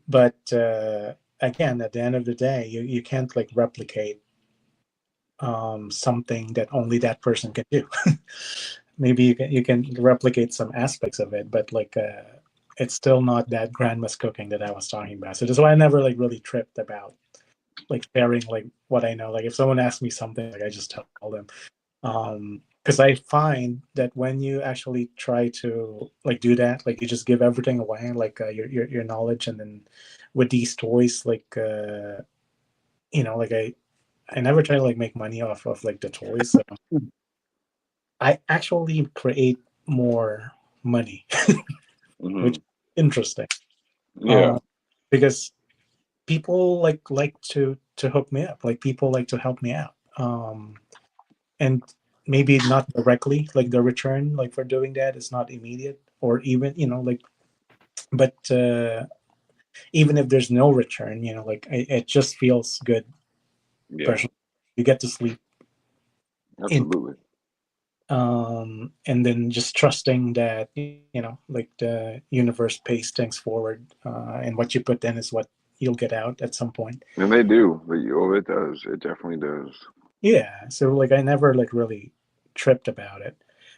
But again, at the end of the day, you can't like replicate something that only that person can do. Maybe you can replicate some aspects of it, but like it's still not that grandma's cooking that I was talking about. So that's why I never like really tripped about like sharing like what I know. Like if someone asks me something, like I just tell them. Because I find that when you actually try to like do that, like you just give everything away, like your knowledge, and then with these toys, like you know, like I never try to like make money off of like the toys. So I actually create more money, which Hmm. is interesting. Yeah. Because people like to hook me up. Like people like to help me out. And maybe not directly, like the return, like for doing that is not immediate, or even, you know, like, but even if there's no return, you know, like it just feels good. Yeah. Personally, you get to sleep in Absolutely. and then just trusting that, you know, like the universe pays things forward, and what you put in is what you'll get out at some point. And they do. But oh, it does. It definitely does. Yeah, so like I never like really tripped about it.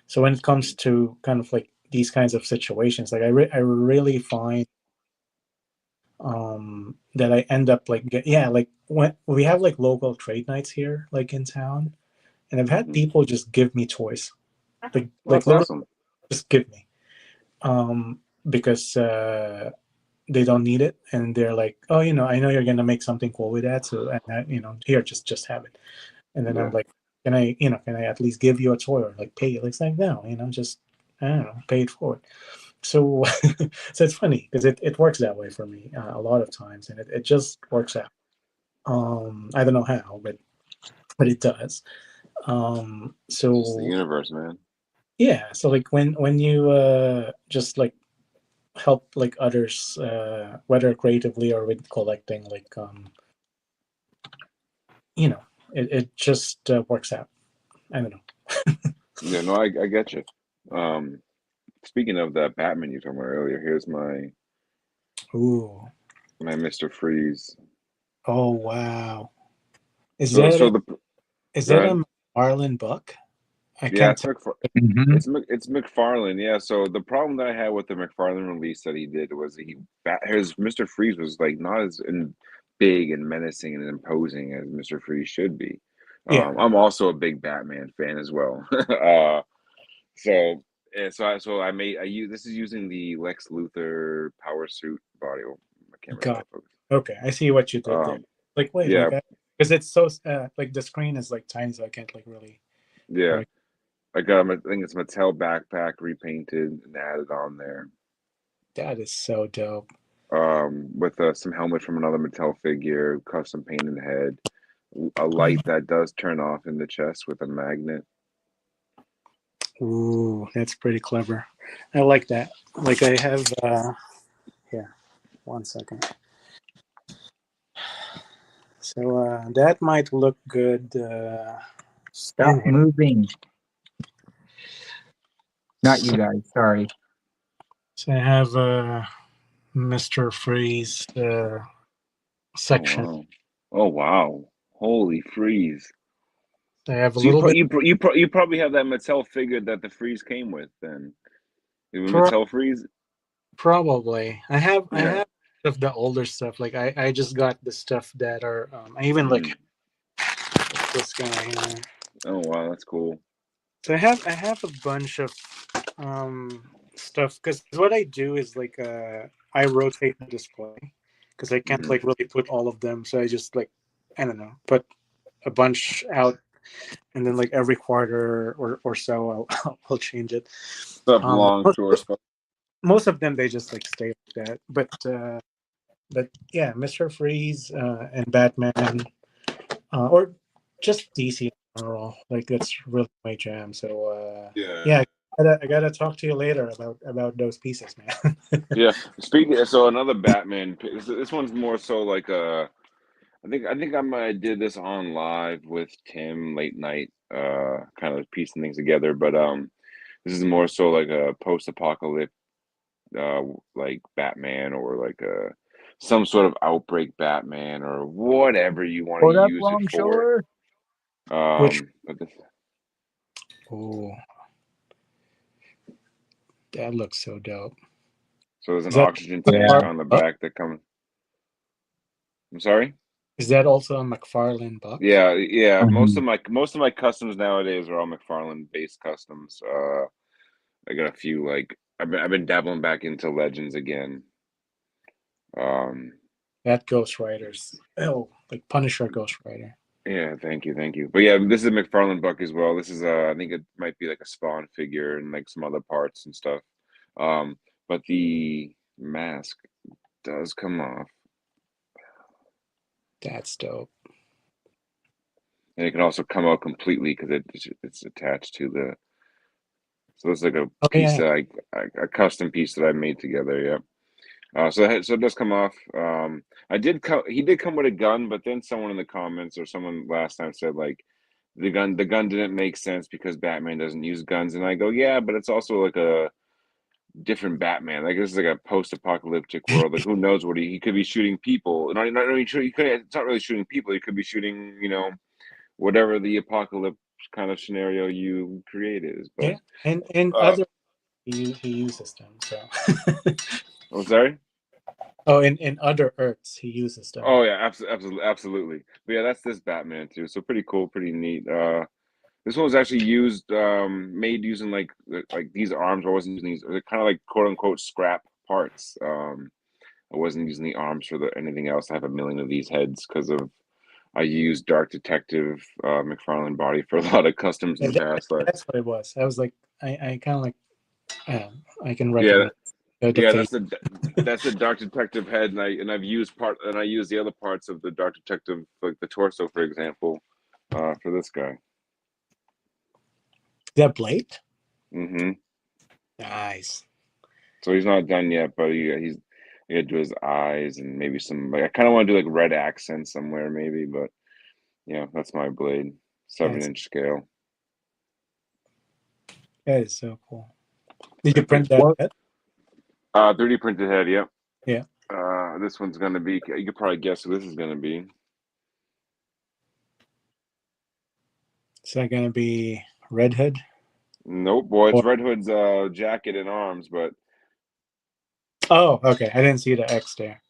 So when it comes to kind of like these kinds of situations, like I really find that I end up like yeah, like when we have like local trade nights here like in town, and I've had Hmm. people just give me toys, Well, like that's literally awesome. just give me, because they don't need it, and they're like, oh, you know, I know you're gonna make something cool with that, so and you know, here, just have it. And then I'm Yeah. like, can I, you know, can I at least give you a toy or like pay you? It's like, no, you know, just I don't know, pay it forward. So so it's funny because it works that way for me a lot of times, and it just works out. I don't know how, but it does. It's just the So universe, man. yeah, so like when you just like help like others, whether creatively or with collecting, like you know, it just works out. I don't know. Yeah, no, I get you. Um, Speaking of that Batman you were talking about earlier, here's my Ooh. Mr. Freeze. Oh wow! Is So that so a, the is go that ahead. a McFarlane book? I Yeah, can't tell. Mhm. It's McFarlane. Yeah. So the problem that I had with the McFarlane release that he did was his Mr. Freeze was like not as big and menacing and imposing as Mr. Freeze should be. Yeah. I'm also a big Batman fan as well. So I use this is using the Lex Luthor power suit body. Oh, my camera's out God. of focus. Okay, I see what you did there. Like, wait, Yeah, like, because it's so like the screen is like tiny, so I can't like really. yeah. Correct. I got I think it's Mattel backpack repainted and added on there. That is so dope. With some helmet from another Mattel figure, custom painted head, a light that does turn off in the chest with a magnet. Ooh, that's pretty clever. I like that. Like I have. Here, 1 second. So that might look good in Stop here. moving. Not you guys. Sorry. So I have Mr. Freeze section. Oh wow! Holy freeze! I have a So you little pro- bit. you pro- you pro- you probably have that Mattel figure that the freeze came with then. You have a Pro- Mattel freeze? Probably. I Yeah. have of the older stuff. Like I just got the stuff that are. I even like Mm. this guy here. Oh wow, that's cool. So I have a bunch of stuff because what I do is like I rotate the display because I can't Hmm. like really put all of them. So I just like I don't know, put a bunch out and then like every quarter or so I'll change it. Stuff long, short stuff. Most of them they just like stay like that. But yeah, Mr. Freeze and Batman or just DC in general. Like that's really my jam. So Yeah. yeah, I gotta talk to you later about those pieces, man. Yeah. So another Batman. This one's more so like I think I did this on live with Tim late night, kind of piecing things together. But this is more so like a post-apocalyptic, like Batman or like some sort of outbreak Batman or whatever you want to Hold up, use it for. Longshore. Which But this, oh, that looks so dope. so there's an Is that oxygen tank Yeah. on the buck? back that comes. I'm sorry. Is that also a McFarlane buck? Yeah. Most Mhm. of my customs nowadays are all McFarlane based customs. I got a few like I've been dabbling back into Legends again. Um, That Ghost Riders. Oh, like Punisher Ghost Rider. yeah, thank you. But yeah, this is a McFarlane buck as well. This is I think it might be like a Spawn figure and like some other parts and stuff. But the mask does come off, That's dope. and it can also come out completely because it's attached to the. So it's like a Oh piece yeah, that a custom piece that I made together. Yeah. So it does come off. He did come with a gun, but then someone in the comments or someone last time said like the gun didn't make sense because Batman doesn't use guns, and I go, yeah, but it's also like a different Batman. Like this is like a post-apocalyptic world. Like who knows what he could be shooting people. Not really sure. It's not really shooting people. He could be shooting, whatever the apocalypse kind of scenario you create is. But yeah. And uh, other he uses them. So I'm sorry. oh, in other Earths he uses them. Oh yeah, absolutely. But yeah, that's this Batman too. So pretty cool, pretty neat. This one was actually made using like these arms. I wasn't using these. They're kind of like quote unquote scrap parts. I wasn't using the arms for anything else. I have a million of these heads because of I used Dark Detective McFarlane body for a lot of customs in Yeah, the past. Like that's what it was. I was like, I kind of like, I can yeah, recognize the yeah, face. that's the Dark Detective head, and I use the other parts of the Dark Detective, like the torso, for example, for this guy. That blade. Hmm. Nice. So he's not done yet, but he's he had to do his eyes and maybe some like I kind of want to do like red accents somewhere maybe, but yeah, that's my blade, seven That's inch scale. that is so cool. Did you Thank you. print that What? yet? 3D printed head, yep. Yeah. This one's gonna be. You could probably guess who this is gonna be. Is that gonna be Red Hood? Nope, boy, it's Red Hood's jacket and arms, but. Oh, okay. I didn't see the X there.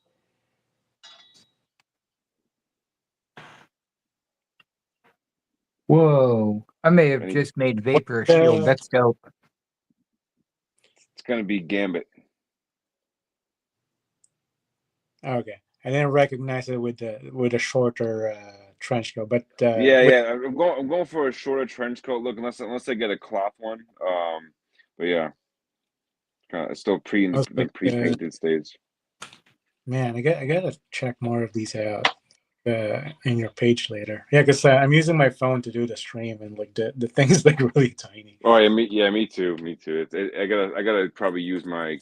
Whoa! I may have just made Vapor a shield. That's dope. It's gonna be Gambit. Okay, I didn't recognize it with a shorter trench coat, but yeah. I'm going for a shorter trench coat look, unless I get a cloth one. But yeah, it's still in the pre-painted stage. Man, I gotta check more of these out in your page later. Yeah, because I'm using my phone to do the stream, and like the thing's like really tiny. Oh yeah, me too. I gotta probably use my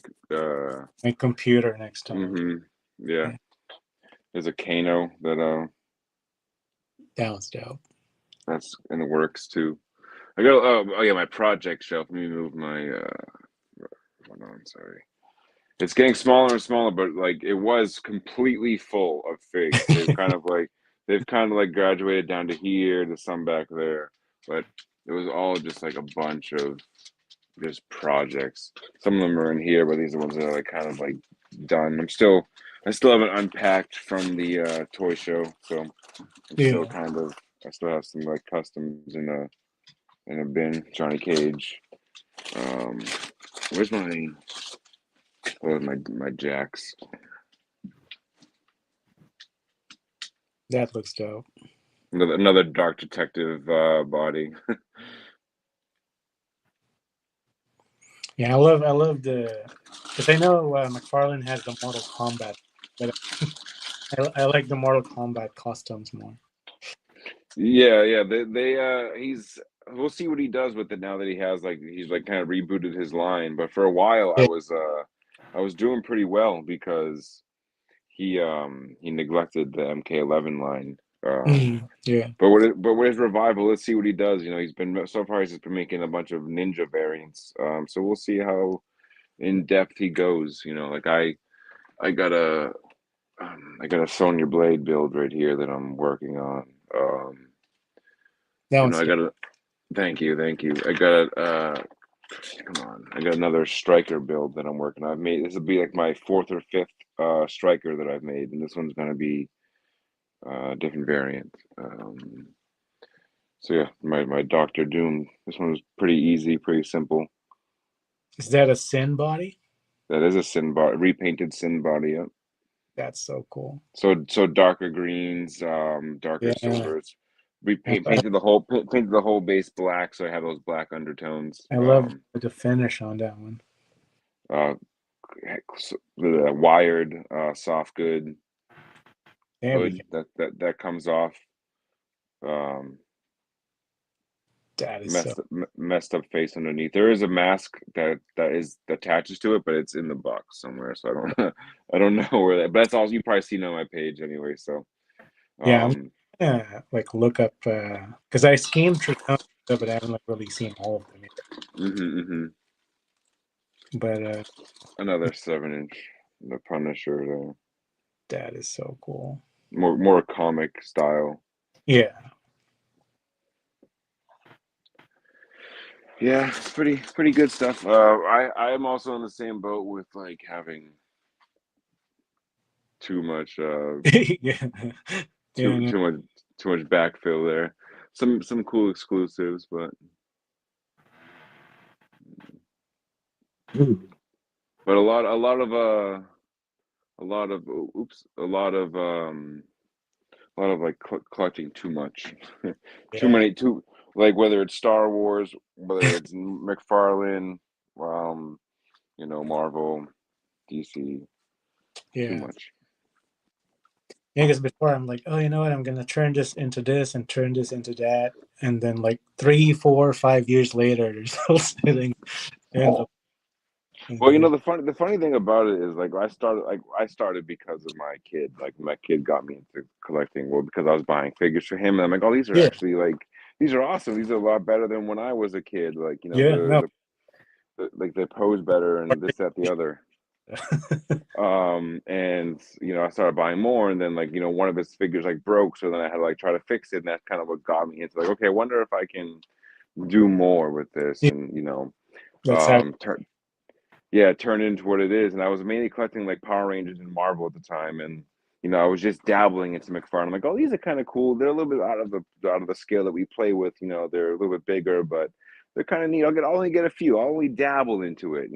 computer next time. Mm-hmm. Yeah. There's a Kano that that was dope. That's in the works too. I got oh yeah, my project shelf. Let me move my hold on, sorry. It's getting smaller and smaller, but like it was completely full of figs. They've kind of like graduated down to here, to some back there, but it was all just like a bunch of just projects. Some of them are in here, but these are ones that are like kind of like done. I still haven't unpacked from the toy show, so I'm still I still have some like customs in a bin. Johnny Cage. Where's my jacks? That looks dope. Another Dark Detective body. Yeah, I love the, because I know McFarlane has the Mortal Kombat, but I like the Mortal Kombat costumes more. Yeah. We'll see what he does with it now that he's kind of rebooted his line. But for a while, I was doing pretty well because he neglected the MK11 line. Yeah. But with his revival, let's see what he does. He's been making a bunch of ninja variants. So we'll see how in depth he goes. Like I got a Sonya Blade build right here that I'm working on. I got a thank you. I got I got another striker build that I'm working on. I've made this will be like my 4th or 5th striker that I've made, and this one's gonna be a different variant. So yeah, my Doctor Doom. This one was pretty easy, pretty simple. Is that a Sin body? That is a Sin body, repainted Sin body. Yep. That's so cool. So darker greens, darker silvers. Painted the whole base black, so I have those black undertones. I love the finish on that one. The wired soft good hood that comes off. That is messed up face underneath. There is a mask that attaches to it, but it's in the box somewhere. So I don't know where that. But that's all you probably seen on my page anyway. So yeah, like look up because I skimmed through some stuff, but I haven't really seen all of them yet. But another 7-inch, the Punisher there. That is so cool. More comic style. Yeah. Yeah, it's pretty good stuff. I am also in the same boat with like having too much too much backfill there. Some cool exclusives, but a lot of like collecting too much. Too like whether it's Star Wars, whether it's McFarlane, Marvel, DC, too much. Yeah, because before I'm like, oh, you know what? I'm gonna turn this into this and turn this into that, and then like 3, 4, 5 years later, they're still sitting. Well, the funny thing about it is like I started because of my kid. Like my kid got me into collecting. Well, because I was buying figures for him, and I'm like, oh, these are actually these are awesome. These are a lot better than when I was a kid. Like they pose better and this, that, the other. And I started buying more, and then one of his figures broke, so then I had to try to fix it, and that's kind of what got me into okay, I wonder if I can do more with this, Yeah. and That's how. turn it into what it is. And I was mainly collecting Power Rangers and Marvel at the time, and I was just dabbling into McFarlane. I'm like, oh, these are kind of cool. They're a little bit out of the scale that we play with. They're a little bit bigger, but they're kind of neat. I'll only get a few. I'll only dabble into it.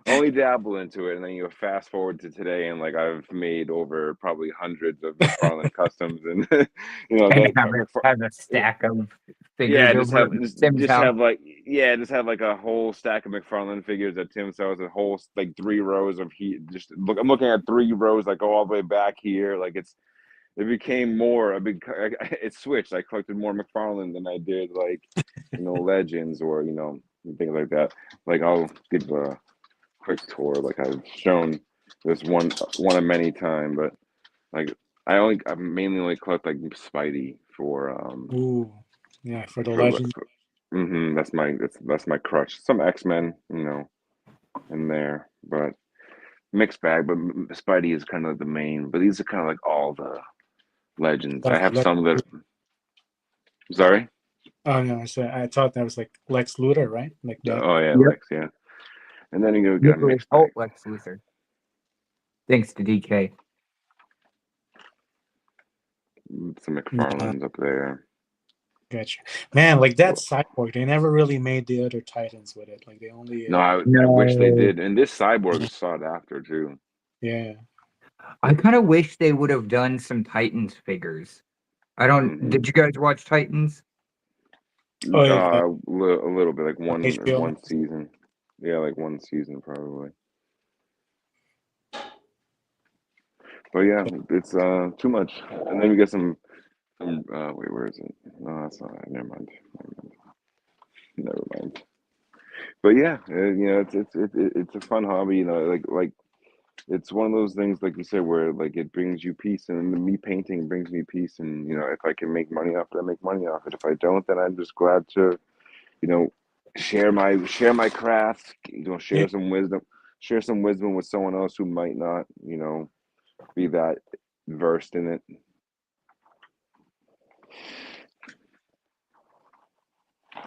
Only dabble into it, and then fast forward to today, and I've made over probably hundreds of McFarlane customs, and And have a stack of figures just over have at Tim's house. just have a whole stack of McFarlane figures at Tim's house, a whole 3 rows of I'm looking at 3 rows all the way back here. It became more a big. It switched. I collected more McFarlane than I did Legends or things like that. I'll give a quick tour. I've shown this one of many time, but I mainly only collect Spidey for Ooh, yeah, for the Legend. That's my crutch. Some X-Men, in there, but mixed bag. But Spidey is kind of the main. But these are kind of all the Legends. I have some that. Sorry. Oh no, I thought that was Lex Luthor, right? Like that. Oh yeah, Yep. Lex, yeah. And then you got a mixed bag. Lex Luthor. Thanks to DK. Some McFarlane's up there. Gotcha. Man, that Cyborg, they never really made the other Titans with it. They only. No, I wish they did. And this Cyborg is sought after too. Yeah. I kind of wish they would have done some Titans figures. I don't. Mm-hmm. Did you guys watch Titans? Oh, yeah. A little bit, one HBO. season. Yeah, one season probably. But yeah, it's too much. And then we get some wait, where is it? No, that's not it. Never mind. But yeah, it's a fun hobby. It's one of those things, like you said, where it brings you peace, and me painting brings me peace. And if I can make money off it, I make money off it. If I don't, then I'm just glad to, share my craft. Share some wisdom with someone else who might not, be that versed in it.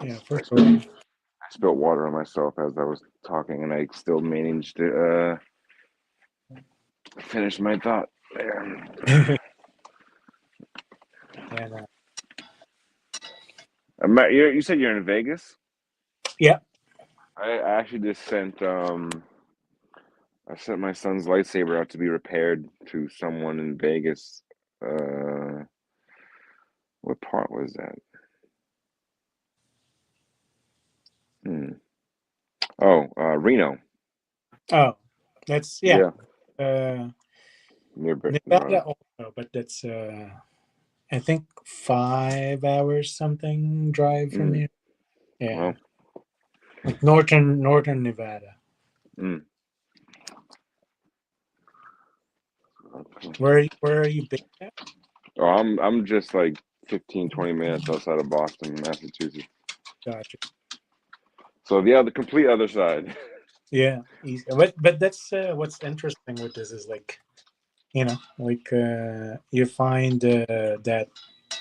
Yeah, for sure. I spilled water on myself as I was talking, and I still managed to finish my thought there. Yeah. You said you're in Vegas? Yeah. I actually just sent my son's lightsaber out to be repaired to someone in Vegas. What part was that? Reno. Oh, that's yeah. Near Nevada also, but that's I think 5 hours something drive from here. Yeah. Well, northern Nevada. Where are you based at? Oh, I'm just 15, 20 minutes outside of Boston, Massachusetts. Gotcha. So yeah, the complete other side. Yeah, easy. But that's what's interesting with this is you find that,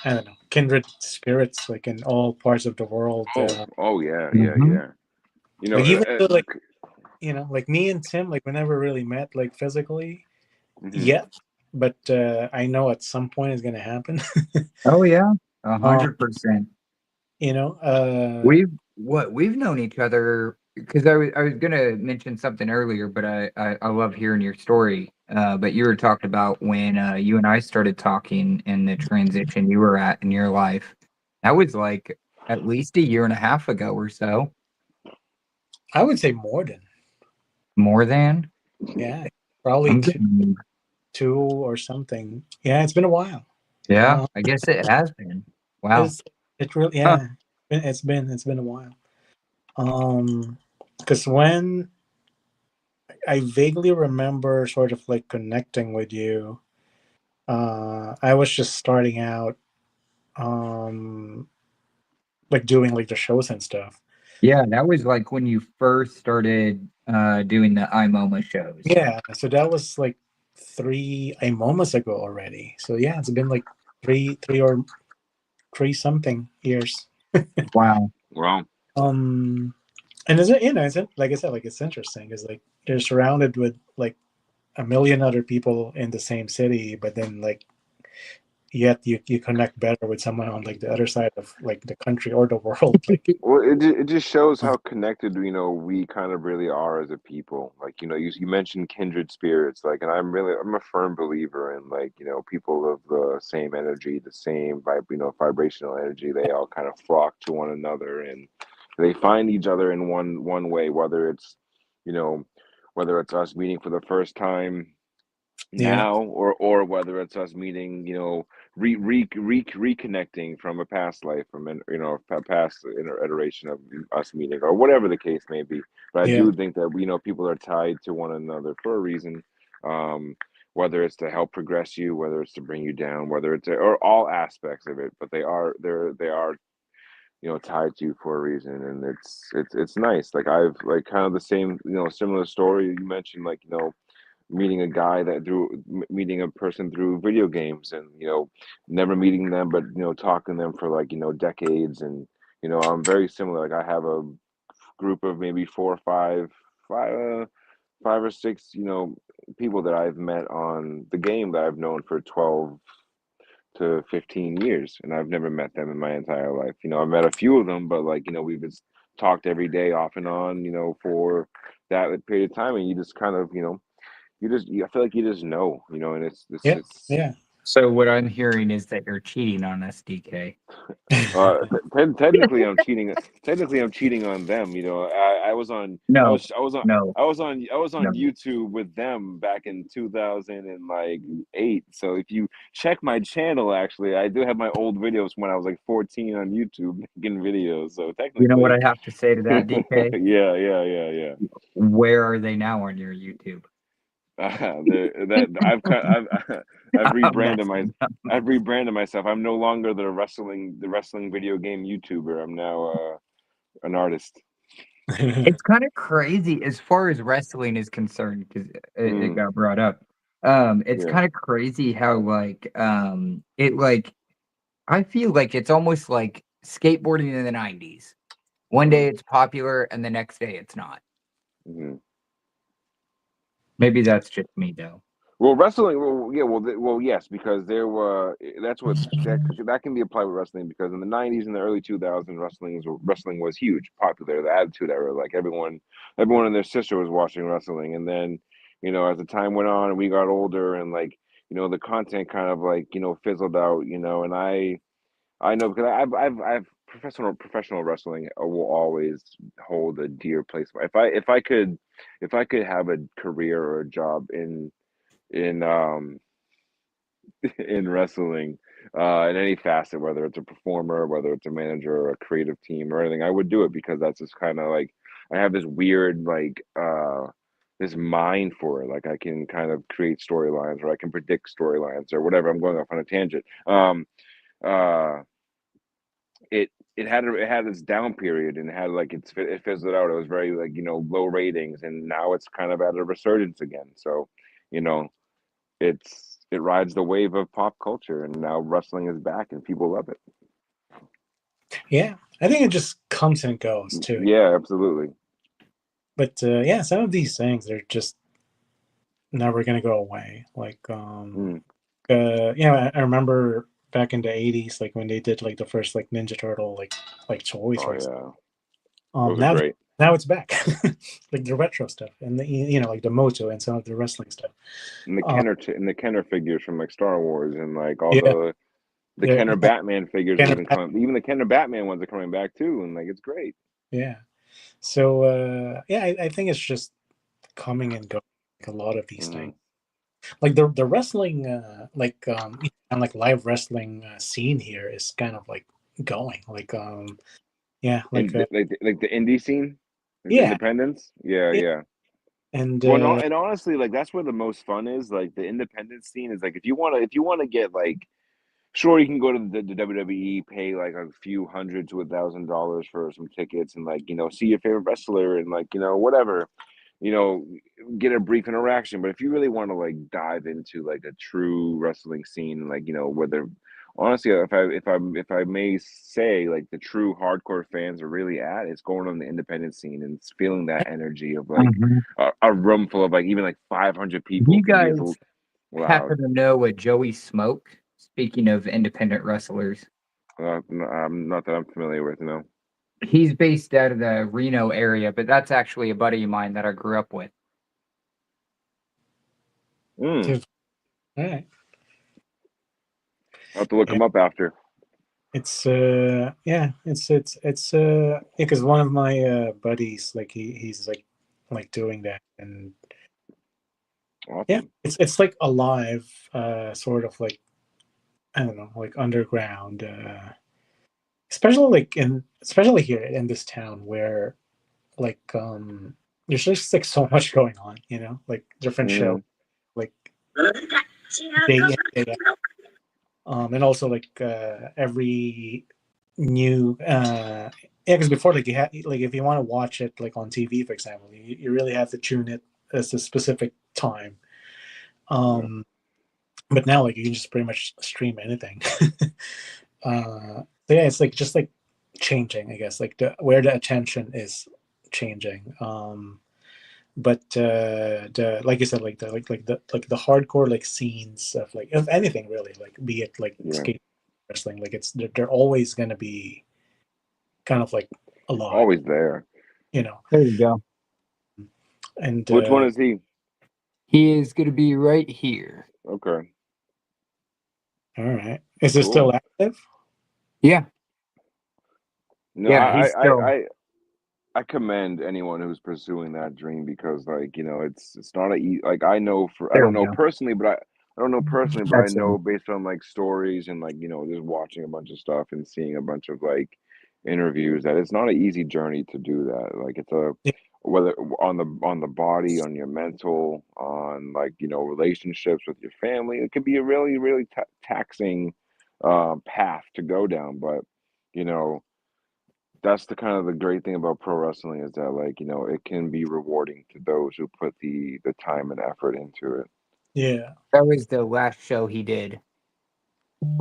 I don't know, kindred spirits in all parts of the world. Yeah. Mm-hmm. Even though me and Tim we never really met physically yet, but I know at some point it's gonna happen. Oh yeah, 100%. We've known each other because I was gonna mention something earlier, but I love hearing your story. But you were talking about when you and I started talking and the transition you were at in your life. That was at least a year and a half ago or so. I would say more than. More than? Yeah, probably 2 or something. Yeah, it's been a while. Yeah, I guess it has been. Wow. It really, yeah. Huh. It's been a while. Because when I vaguely remember sort of connecting with you, I was just starting out, doing the shows and stuff. Yeah, that was like when you first started doing the I.MOMA shows. Yeah, so that was like 3 I.MOMAs ago already. So yeah, it's been like three or three something years. Wow. Wow. And is it, it's like I said, like it's interesting. It's like they're surrounded with like a million other people in the same city, but then like yet you connect better with someone on like the other side of like the country or the world. Like Well, it just shows how connected we kind of really are as a people. Like you mentioned kindred spirits, like, and I'm a firm believer in like people of the same energy, the same vibrational energy. They all kind of flock to one another, and they find each other in one way, you know whether it's us meeting for the first time yeah, now, or whether it's us meeting, reconnecting from a past life, from a past iteration of us meeting, or whatever the case may be. But I yeah, do think that people are tied to one another for a reason, whether it's to help progress you, whether it's to bring you down, whether it's or all aspects of it. But they are tied to you for a reason, and it's nice. Like I've like kind of the same, similar story you mentioned, like meeting a guy that meeting a person through video games, and never meeting them, but talking to them for like decades. And I'm very similar. Like I have a group of maybe four or five or six people that I've met on the game that I've known for 12 to 15 years, and I've never met them in my entire life. I've met a few of them, but like we've just talked every day off and on, for that period of time. And you just kind of I feel like you just know, and yeah, it's yeah. So what I'm hearing is that you're cheating on us, DK. technically I'm cheating. Technically, I'm cheating on them. I was on. I No, was. I was on. no, I was no. on YouTube with them back in 2008. So if you check my channel, actually, I do have my old videos from when I was like 14 on YouTube making videos. So You know what technically, I have to say to that, DK? yeah. Where are they now on your YouTube? I've I'm rebranded messing up. I've rebranded myself. I'm no longer the wrestling video game YouTuber. I'm now an artist. It's kind of crazy as far as wrestling is concerned because it Mm, got brought up. It's yeah. kind of crazy how it like I feel like it's almost like skateboarding in the 90s. One day Mm, it's popular and the next day it's not. mm. Maybe that's just me though. Well, wrestling. Well, yeah. Well, yes, because there were. That's what that can be applied with wrestling, because in the '90s and the early 2000s, wrestling was huge, popular. The Attitude Era, like everyone and their sister was watching wrestling. And then, as the time went on and we got older, and like the content kind of like fizzled out. And I know, because I've professional wrestling will always hold a dear place. If I could have a career or a job in in wrestling, in any facet, whether it's a performer, whether it's a manager or a creative team or anything, I would do it, because that's just kind of like I have this weird like this mind for it. Like I can kind of create storylines, or I can predict storylines, or whatever. I'm going off on a tangent. Uh it had its down period, and it had like it fizzled out. It was very like low ratings, and now it's kind of at a resurgence again. So you know it rides the wave of pop culture, and now wrestling is back and people love it. Yeah, I think it just comes and goes too. Yeah, absolutely. But yeah, some of these things are just never gonna go away. Like Mm. I remember back in the '80s, like when they did like the first like Ninja Turtle like toys, Oh for example. yeah, those are Now great. now it's back, like the retro stuff, and like the Moto and some of the wrestling stuff. And the Um, Kenner figures from like Star Wars, and like all yeah, the yeah, Kenner Batman figures are kind even coming. Even the Kenner Batman ones are coming back too, and like it's great. yeah. So yeah, I think it's just coming and going, like a lot of these things. Mm. Like the wrestling, and like live wrestling scene here is kind of like going, like yeah, like And like the indie scene, like the yeah, independents. Yeah, yeah, yeah. and Well, no, and honestly, like that's where the most fun is. Like the independent scene is like if you want to get like sure, you can go to the WWE, pay like a few $100 to $1,000 for some tickets, and like see your favorite wrestler, and like whatever, you know, get a brief interaction. But if you really want to like dive into like a true wrestling scene, like whether honestly, if I may say, like the true hardcore fans are really at, it's going on the independent scene and it's feeling that energy of like Mhm. a room full of like even like 500 people You can be as guys loud. happen to know what Joey Smoke? Speaking of independent wrestlers, Not that I'm familiar with, no. he's based out of the Reno area, but that's actually a buddy of mine that I grew up with. Mm. All right. I'll have to look Yeah. him up after. It's because one of my buddies, like he's like doing that, and Awesome. yeah, it's like a live sort of like, I don't know, like underground, especially here in this town where like there's just like so much going on, like different shows, like day in, day out. And also like every new because before, like you had, like if you want to watch it like on TV, for example, you really have to tune it as a specific time. But now like you can just pretty much stream anything. So yeah, it's like just like changing, I guess, like where the attention is changing. But the like you said, like the hardcore like scenes of like of anything really, like be it like skate wrestling, like they're always gonna be kind of like alive, Always there. There you go. And which one is he? He is going to be right here. Okay. All right. Is it still active? Yeah. No, Yeah, he's still. I commend anyone who's pursuing that dream, because like it's not like I know I don't know personally, but I That's know based on like stories and like just watching a bunch of stuff and seeing a bunch of like interviews, that it's not an easy journey to do that. Like it's whether on the body, on your mental, on like relationships with your family, it could be a really really taxing path to go down. But that's the kind of the great thing about pro wrestling, is that like it can be rewarding to those who put the time and effort into it. Yeah, that was the last show he did.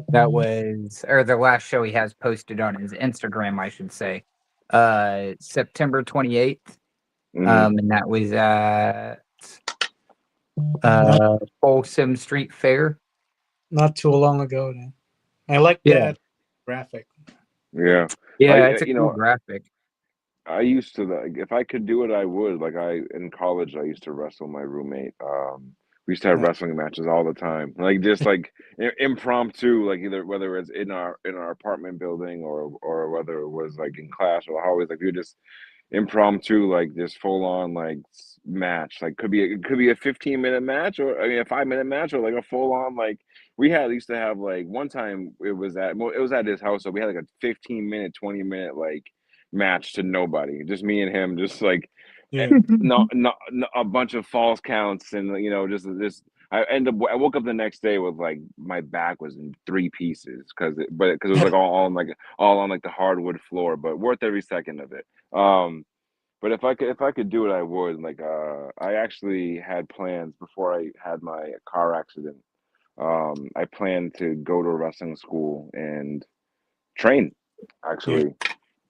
That was, or the last show he has posted on his Instagram, I should say. September 28th. And that was at Folsom Street Fair. not too long ago then. I like that graphic. Yeah, it's a cool graphic. I used to, like, if I could do it, I would. Like in college, I used to wrestle my roommate. We used to have wrestling matches all the time, like just like impromptu, like either whether it's in our apartment building or whether it was like in class or always like we would just impromptu, like this full on like match. Like it could be a 15-minute match, or I mean a 5-minute match, or like a full on like used to have like one time it was at his house, so we had like a 15-minute, 20-minute like match to nobody, just me and him, just like not a bunch of false counts, and just I woke up the next day with like my back was in 3 pieces because it was like all on like the hardwood floor, but worth every second of it. But if I could do it, I would. Like I actually had plans before I had my car accident. I planned to go to a wrestling school and train, actually.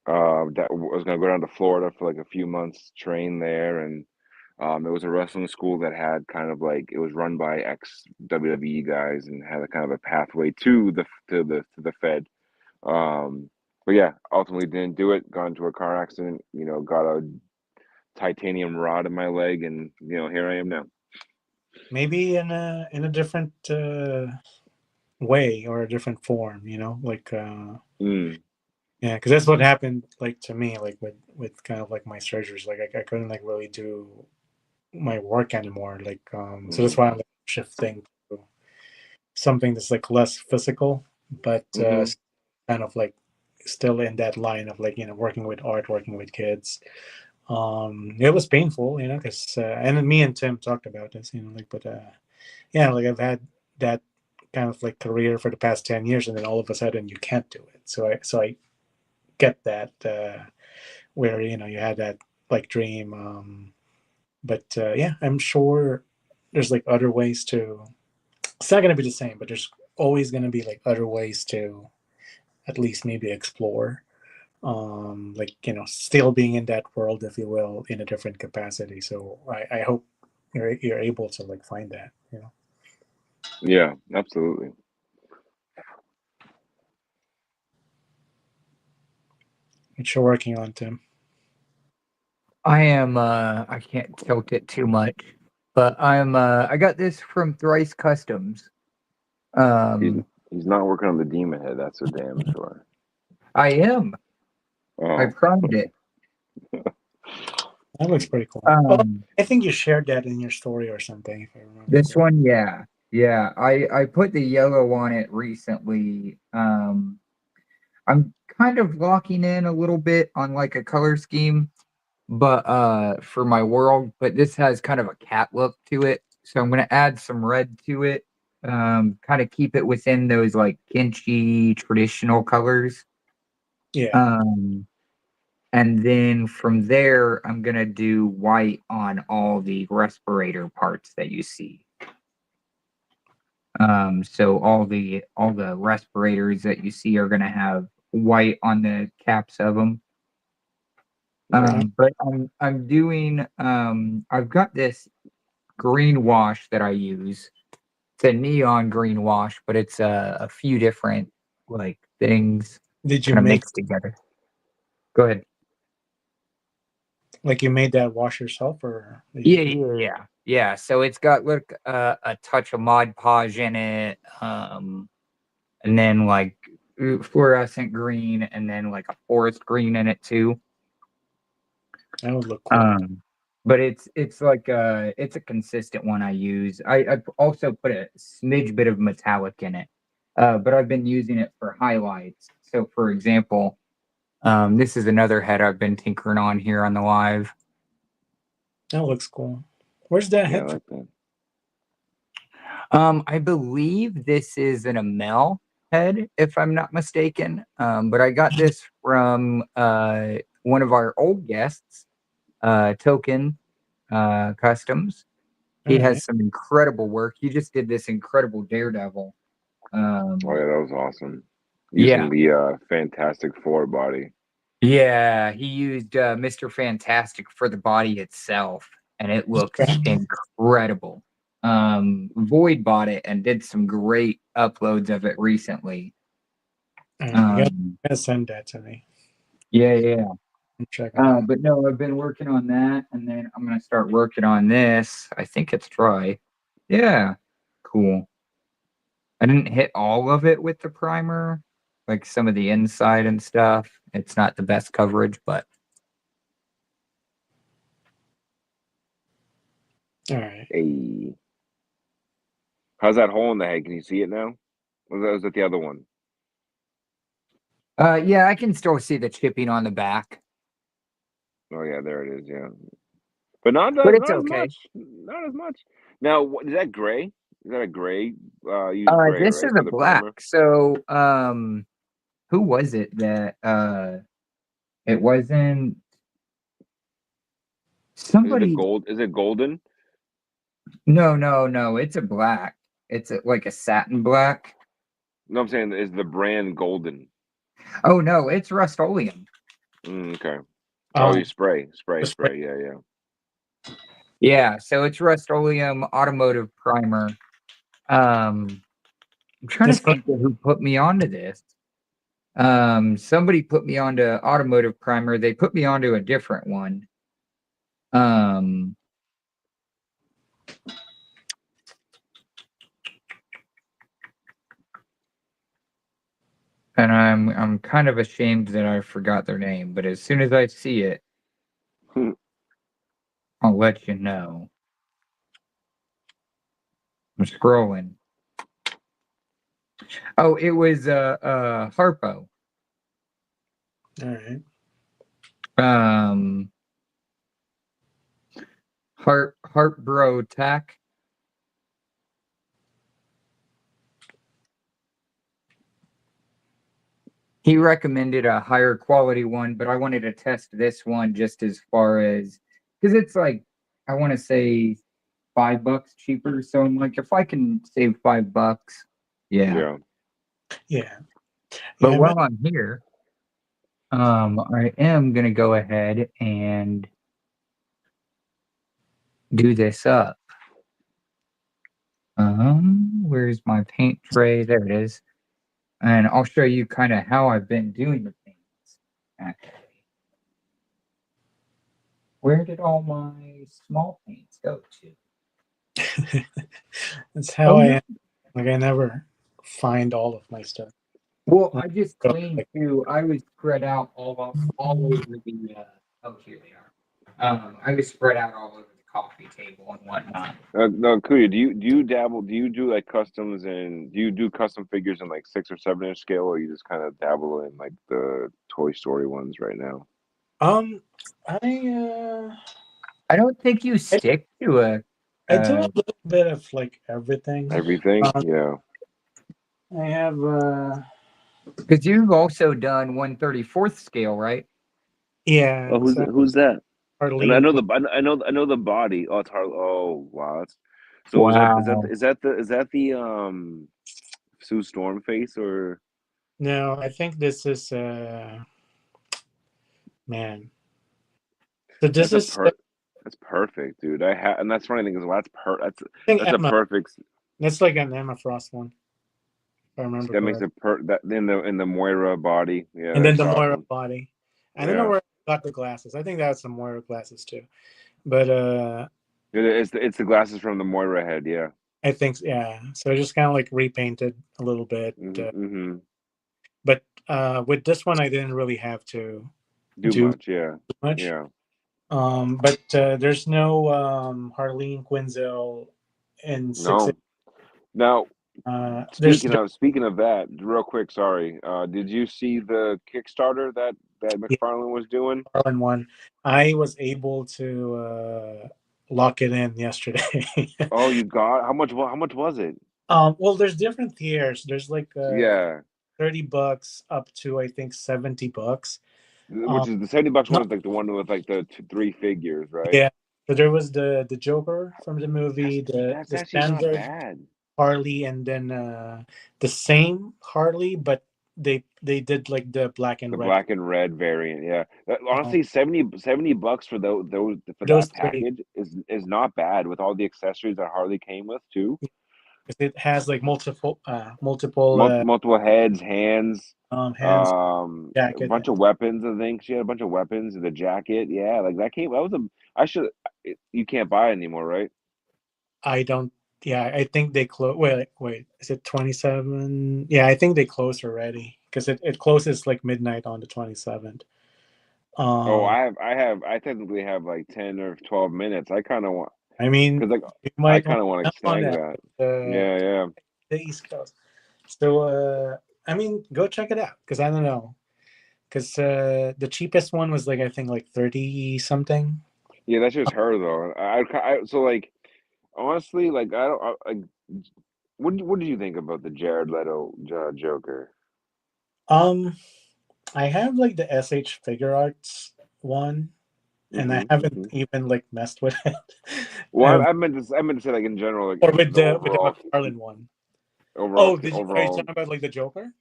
That was going to go down to Florida for like a few months, train there, and it was a wrestling school that had kind of like, it was run by ex WWE guys and had a kind of a pathway to the Fed. But yeah, ultimately didn't do it. Got into a car accident. Got a titanium rod in my leg, and here I am now. Maybe in a different way or a different form, like yeah, because that's what happened like to me, like with kind of like my surgeries. Like I couldn't like really do my work anymore. Like so that's why I'm like shifting to something that's like less physical, but kind of like still in that line of like working with art, working with kids. It was painful, because and then me and Tim talked about this, like, but yeah, like I've had that kind of like career for the past 10 years, and then all of a sudden you can't do it. So I get that, where you had that like dream, but yeah, I'm sure there's like other ways to. It's not going to be the same, but there's always going to be like other ways to at least maybe explore, like still being in that world, if you will, in a different capacity. So I hope you're able to like find that. Yeah, absolutely. What you're working on, Tim? I am I can't tilt it too much, but I got this from Thrice Customs. He's not working on the demon head, that's for damn sure. I am. I Oh. primed it. That looks pretty cool. I think you shared that in your story or something, if I remember. This one, yeah. I put the yellow on it recently. I'm kind of locking in a little bit on like a color scheme, but for my world, but this has kind of a cat look to it. So I'm gonna add some red to it. Kind of keep it within those like kinchy traditional colors. Yeah. And then from there, I'm gonna do white on all the respirator parts that you see. So all the respirators that you see are gonna have white on the caps of them. But I'm doing I've got this green wash that I use. It's a neon green wash, but it's a few different like things Did you kind of make mixed together. Go ahead. like you made that wash yourself, or Yeah. So it's got like a touch of Mod Podge in it, and then like fluorescent green, and then like a forest green in it too. that would look cool. But it's like it's a consistent one I use. I also put a smidge bit of metallic in it, but I've been using it for highlights. So for example, this is another head I've been tinkering on here on the live. That looks cool. Where's that head I from? like that. I believe this is an Allllll head, if I'm not mistaken. But I got this from one of our old guests, Token Customs. He has some incredible work. He just did this incredible Daredevil. Oh yeah, that was awesome. Yeah. Using the Fantastic Four body. Yeah, he used Mr. Fantastic for the body itself, and it looks incredible. Void bought it and did some great uploads of it recently. You gotta send that to me. Yeah. Check it out. But no, I've been working on that, and then I'm gonna start working on this. I think it's dry. Yeah, cool. I didn't hit all of it with the primer, like some of the inside and stuff. It's not the best coverage, but All right. Hey. How's that hole in the head? Can you see it now? Was that the other one? yeah, I can still see the chipping on the back. Oh yeah, there it is. Yeah, but But it's not as okay. much. Not as much. Now, is that gray? Is that a gray? Use gray, This right, is for a the black. primer? So, who was it that it wasn't somebody? Is it golden? No. It's a black. It's like a satin black. No, I'm saying is the brand golden? Oh no, it's Rust-Oleum. Okay. Oh, you spray. Yeah. Yeah, so it's Rust-Oleum automotive primer. I'm trying to think of who put me onto this. Somebody put me onto automotive primer. They put me onto a different one. And I'm kind of ashamed that I forgot their name, but as soon as I see it, I'll let you know. I'm scrolling. Oh, it was Harpo. All right. Heart Bro Tack. He recommended a higher quality one, but I wanted to test this one just as far as because it's like I want to say $5 cheaper. So I'm like, if I can save $5, yeah. Yeah. But Yeah, while I'm here, I am gonna go ahead and do this up. Where's my paint tray? There it is. And I'll show you kind of how I've been doing the paints, actually. Where did all my small paints go to? That's how I no. am. Like I never find all of my stuff. Well, I just So, cleaned too. I was spread out all over the. Oh, here they are. I was spread out all over the coffee table and whatnot. No, Kuya, do you dabble? Do you do like customs and do you do custom figures in like 6 or 7 inch scale, or you just kind of dabble in like the Toy Story ones right now? I don't think you stick to a. I do a little bit of like everything. Everything, yeah. I have because you've also done 1/34 scale, right? Yeah. Oh, who's that? And Allllll. I know the body. Oh, it's hard. Oh, wow. So Wow. is that the Sue Storm face or? No, I think this is man. So this is that's perfect, dude. And that's funny thing is, well, that's Emma. a perfect. That's like an Emma Frost one. If I remember That makes it that in the Moira body. Yeah, and then that's the Moira awesome. body. I don't know where I got the glasses. I think that's some Moira glasses too. But it's the glasses from the Moira head, yeah. I think so I just kind of like repainted a little bit. But with this one I didn't really have to do much, yeah. much. Yeah. But there's no Harleen Quinzel in 6. Now, speaking of that, real quick, sorry. Did you see the Kickstarter that McFarlane was doing? One. I was able to lock it in yesterday. Oh, you got how much was it? Well, there's different tiers. There's like $30 up to I think $70. Which is the $70 one is like the one with like the 3 figures, right? Yeah. So there was the Joker from the movie, that's the actually not standard bad. Harley, and then the same Harley, but they did like the black and red. Black and red variant, yeah. Honestly, $70 for that package is not bad with all the accessories that Harley came with too. It has like multiple heads, hands, jacket, a bunch of weapons. I think she had a bunch of weapons. The jacket, yeah, like that came. You can't buy it anymore, right? I don't. Yeah, I think they close. Wait, is it 27? Yeah, I think they closed already because it closes like midnight on the 27th. I technically have like 10 or 12 minutes. I kind of want. I mean, because like I kind of want to snag that. Yeah. The East Coast. So I mean, go check it out because I don't know, because the cheapest one was like I think like 30 something. Yeah, that's just her though. So like honestly, like I don't like. What did you think about the Jared Leto Joker? I have like the SH Figure Arts one, and I haven't even like messed with it. Well, I meant to say like in general, like or with the McFarlane one. Overall, are you talking about like the Joker?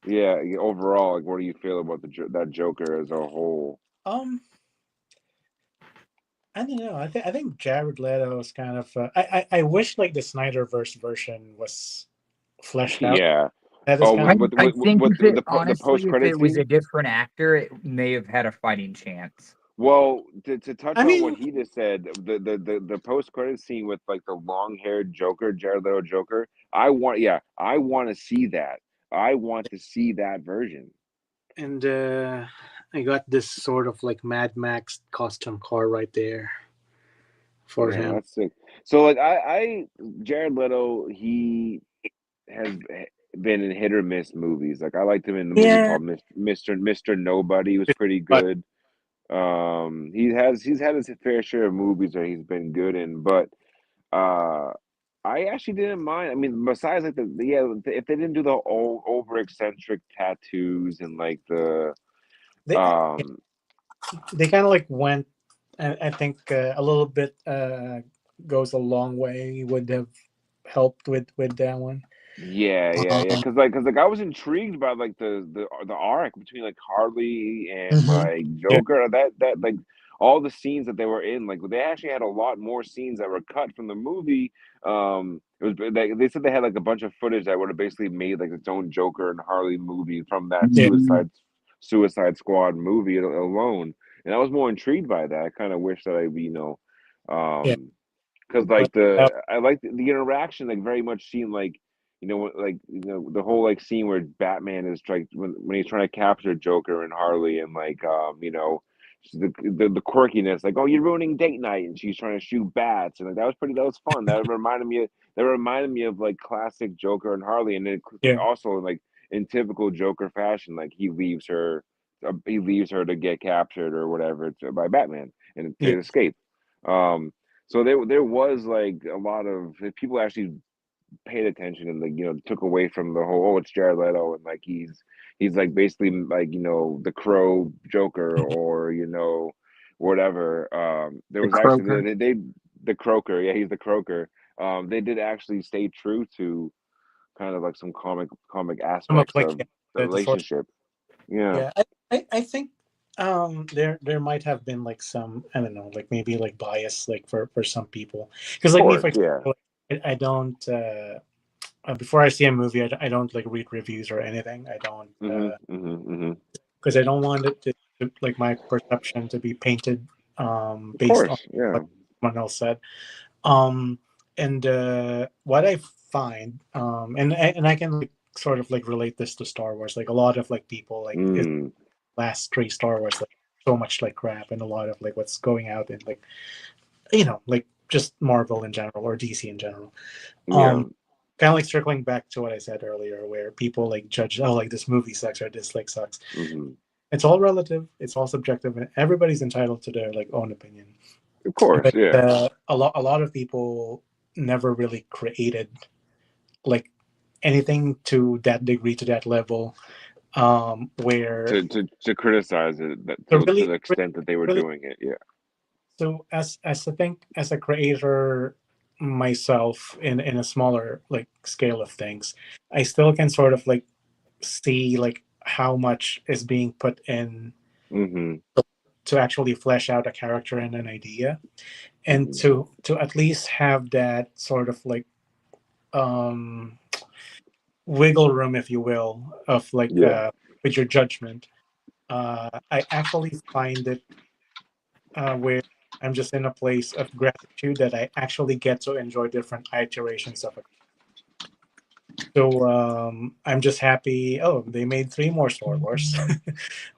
Yeah, overall, like what do you feel about that Joker as a whole? I don't know. I think Jared Leto is kind of. I wish like the Snyderverse version was fleshed out. Yeah. That is I think honestly, if it was a different actor, it may have had a fighting chance. Well, to touch on what he just said, the post credit scene with like the long haired Joker, Jared Leto Joker, I want to see that. I want to see that version. And I got this sort of like Mad Max custom car right there for him. That's sick. So like Jared Leto, he has been in hit or miss movies. Like I liked him in the movie called Mr. Nobody. He was pretty good. He's had his fair share of movies that he's been good in, but I actually didn't mind. I mean, besides like if they didn't do the over eccentric tattoos and like the They they kind of like went. I think a little bit goes a long way. Would have helped with that one. yeah. Because I was intrigued by like the arc between like Harley and Mm-hmm. like Yeah. Joker. That like all the scenes that they were in, like they actually had a lot more scenes that were cut from the movie. It was they said they had like a bunch of footage that would have basically made like its own Joker and Harley movie from that Yeah. Suicide Squad movie alone. And I was more intrigued by that. I kind of wish that Yeah. um, because But I like the interaction like very much seemed like the whole like scene where Batman is like when he's trying to capture Joker and Harley and like the quirkiness like, oh, you're ruining date night, and she's trying to shoot bats, and like that was fun. That reminded me of like classic Joker and Harley. And then yeah. also like in typical Joker fashion, like he leaves her to get captured or whatever by Batman and Yeah. to escape. So there was like a lot of, if people actually paid attention and like took away from the whole, oh, it's Jared Leto and like he's like basically like the Crow Joker, or whatever. There The was actually Croaker. they the Croaker, yeah, he's the Croaker. They did actually stay true to kind of like some comic Some of aspects like of the the source. relationship. Yeah, Yeah. I think there might have been like some, I don't know, like maybe like bias like for some people, because of like me, course, for yeah. example, I don't before I see a movie, I don't like read reviews or anything. I don't because I don't want it to like my perception to be painted Of based on course, yeah. what someone else said. Um, and what I find, and I can like sort of like relate this to Star Wars. Like a lot of like people like it's Mm, last three Star Wars like so much like crap, and a lot of like what's going out in like like just Marvel in general or DC in general. yeah. Kind of like circling back to what I said earlier, where people like judge, oh, like this movie sucks or this like sucks. hmm It's all relative. It's all subjective, and everybody's entitled to their like own opinion. Of course, But yeah. a lot of people never really created like anything to that degree, to that level, where To criticize it to really, the extent that they were really. doing it, yeah. So as I think as a creator myself in a smaller like scale of things, I still can sort of like see like how much is being put in hmm to actually flesh out a character and an idea, and hmm to at least have that sort of like um wiggle room, if you will, of like Yeah. with your judgment. I actually find it where I'm just in a place of gratitude that I actually get to enjoy different iterations of it. So I'm just happy. Oh, they made three more Star Wars.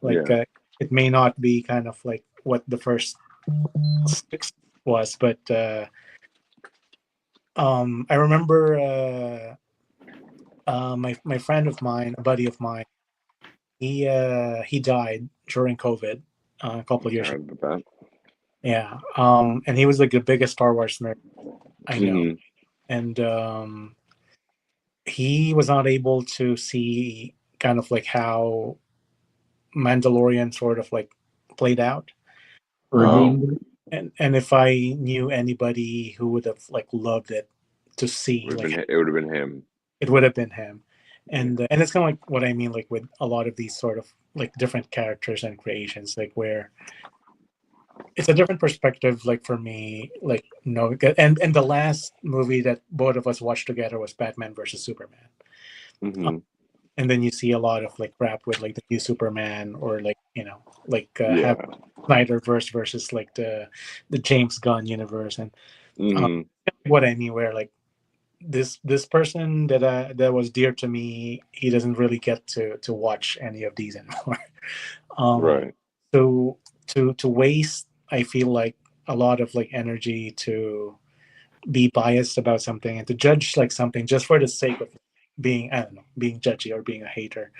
Like Yeah. it may not be kind of like what the first six was, but I remember my friend of mine, a buddy of mine, he died during COVID a couple I'm of years ago. sorry about that. Yeah, and he was like the biggest Star Wars nerd I know, hmm and he was not able to see kind of like how Mandalorian sort of like played out. Um, Oh, Redeemed. and if I knew anybody who would have like loved it to see, like it would have been him. it would have been him. Yeah. And it's kind of like what I mean, like with a lot of these sort of like different characters and creations, like where it's a different perspective. Like for me, like and the last movie that both of us watched together was Batman versus Superman. hmm And then you see a lot of like crap with like the new Superman, or like like have Yeah. Snyderverse versus like the James Gunn universe. And uh, hmm what I mean, where like this person that was dear to me, he doesn't really get to watch any of these anymore. um Right. so to waste, I feel like a lot of like energy to be biased about something and to judge like something just for the sake of being, I don't know, being judgy or being a hater.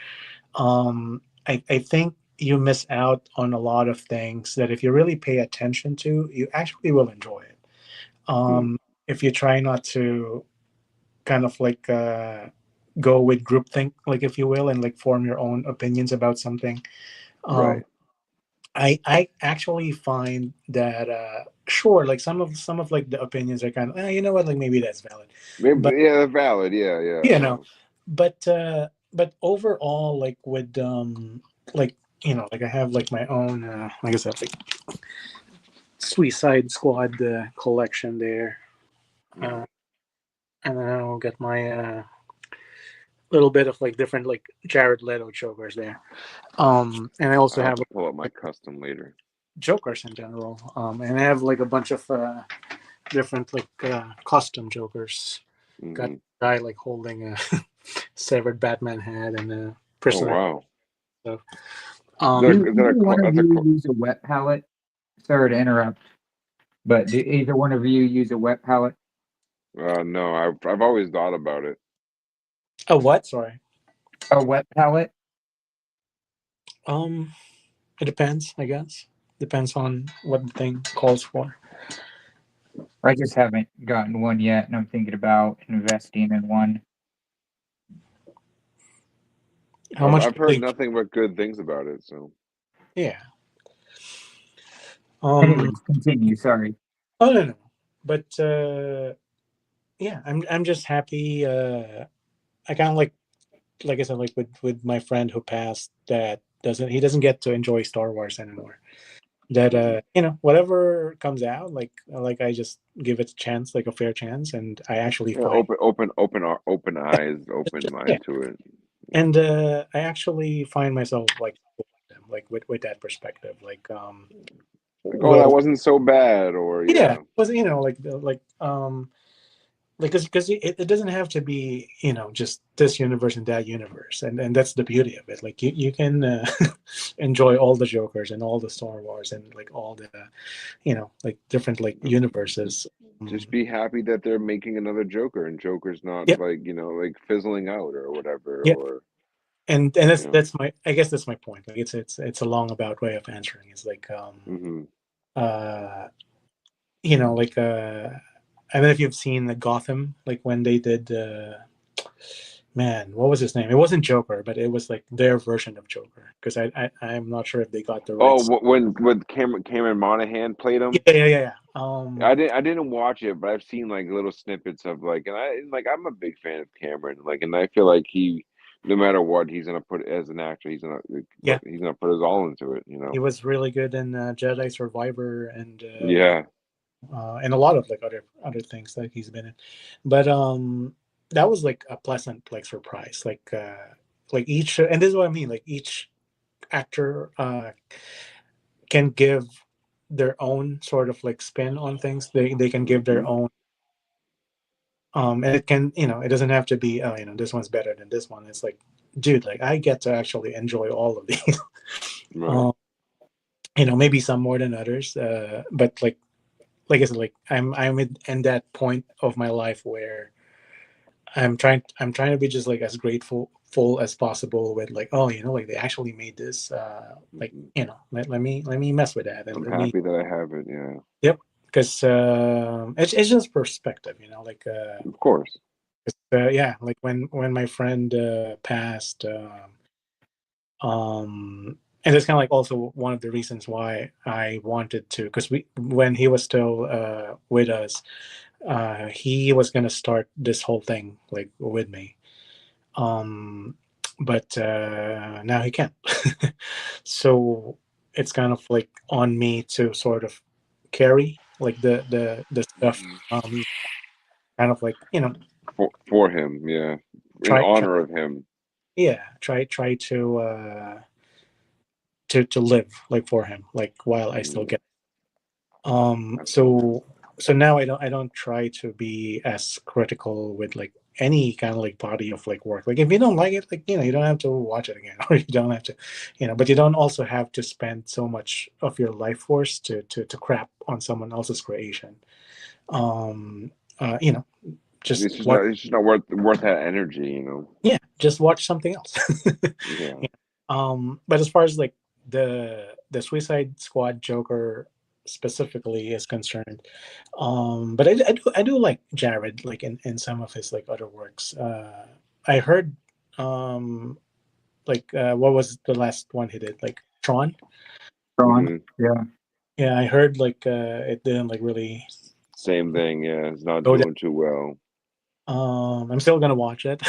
I think you miss out on a lot of things that if you really pay attention to, you actually will enjoy it. Hmm. If you try not to kind of like go with groupthink, like if you will, and like form your own opinions about something. Right. I actually find that sure, like some of like the opinions are kind of you know what, like maybe that's valid, but Maybe, yeah, valid. Yeah, yeah. you know, but overall, like with like like I have like my own like I said, like Suicide Squad collection there, uh, and then I'll get my little bit of like different like Jared Leto Jokers there. And I also I'll have have to pull up my like custom later. Jokers in general. And I have like a bunch of different like custom Jokers. Got a guy like holding a severed Batman head and a Oh prisoner wow. stuff. Do either one of you use a wet palette? Sorry to interrupt, but do either one of you use a wet palette? No, I've always thought about it. A what? Sorry. A wet palette? It depends, I guess. Depends on what the thing calls for. I just haven't gotten one yet, and I'm thinking about investing in one. How much? I've heard nothing but good things about it. So yeah. Anyways, continue. Sorry. Oh no. But yeah, I'm just happy. I kind of like I said, like with my friend who passed, that doesn't get to enjoy Star Wars anymore. That whatever comes out, like I just give it a chance, like a fair chance, and I actually yeah, find open eyes, open yeah, mind to it. and I actually find myself like with that perspective, like Like, oh, that will wasn't so bad, or yeah, yeah. was like because it doesn't have to be just this universe and that universe, and that's the beauty of it. Like you can enjoy all the Jokers and all the Star Wars and like all the like different like universes. Just be happy that they're making another Joker, and Joker's not Yep. like like fizzling out or whatever, Yeah, or and that's my, I guess that's my point. Like it's a long about way of answering. It's like uh like I don't know if you've seen the Gotham, like when they did man, what was his name? It wasn't Joker, but it was like their version of Joker, because I'm not sure if they got the rights. when Cameron Monaghan played him. Yeah. I didn't watch it, but I've seen like little snippets of like, and I'm a big fan of Cameron, like, and I feel like he, no matter what, he's gonna put as an actor, Yeah, he's gonna put his all into it, he was really good in Jedi Survivor Yeah. and a lot of like other things that he's been in, but that was like a pleasant like surprise, like each, and this is what I mean, like each actor can give their own sort of like spin on things. They can give their own and it can it doesn't have to be this one's better than this one. It's like, dude, like I get to actually enjoy all of these. Right. Maybe some more than others, but like I said, like I'm in that point of my life where I'm trying to be just like as grateful full as possible with like, oh, like they actually made this, like let me mess with that, and I'm let me, happy that I have it. Yeah. yep, because it's just perspective, like Of course. yeah, like when my friend passed, and that's kind of like also one of the reasons why I wanted to, because when he was still with us, he was gonna start this whole thing like with me, but now he can't. So it's kind of like on me to sort of carry like the stuff, kind of like For him, yeah, in try honor of him. yeah, try to live like for him, like while I still get so now I don't try to be as critical with like any kind of like body of like work. Like if you don't like it, like you don't have to watch it again, or you don't have to, but you don't also have to spend so much of your life force to crap on someone else's creation. um just watch, It's just not worth that energy. yeah, just watch something else. Yeah. But as far as like the Suicide Squad Joker, specifically is concerned. But I do like Jared, like in some of his like other works. I heard what was the last one he did, like Tron. Ron. Yeah. Yeah, I heard like it didn't like really Same thing. Yeah, it's not go down. doing too well. I'm still gonna watch it.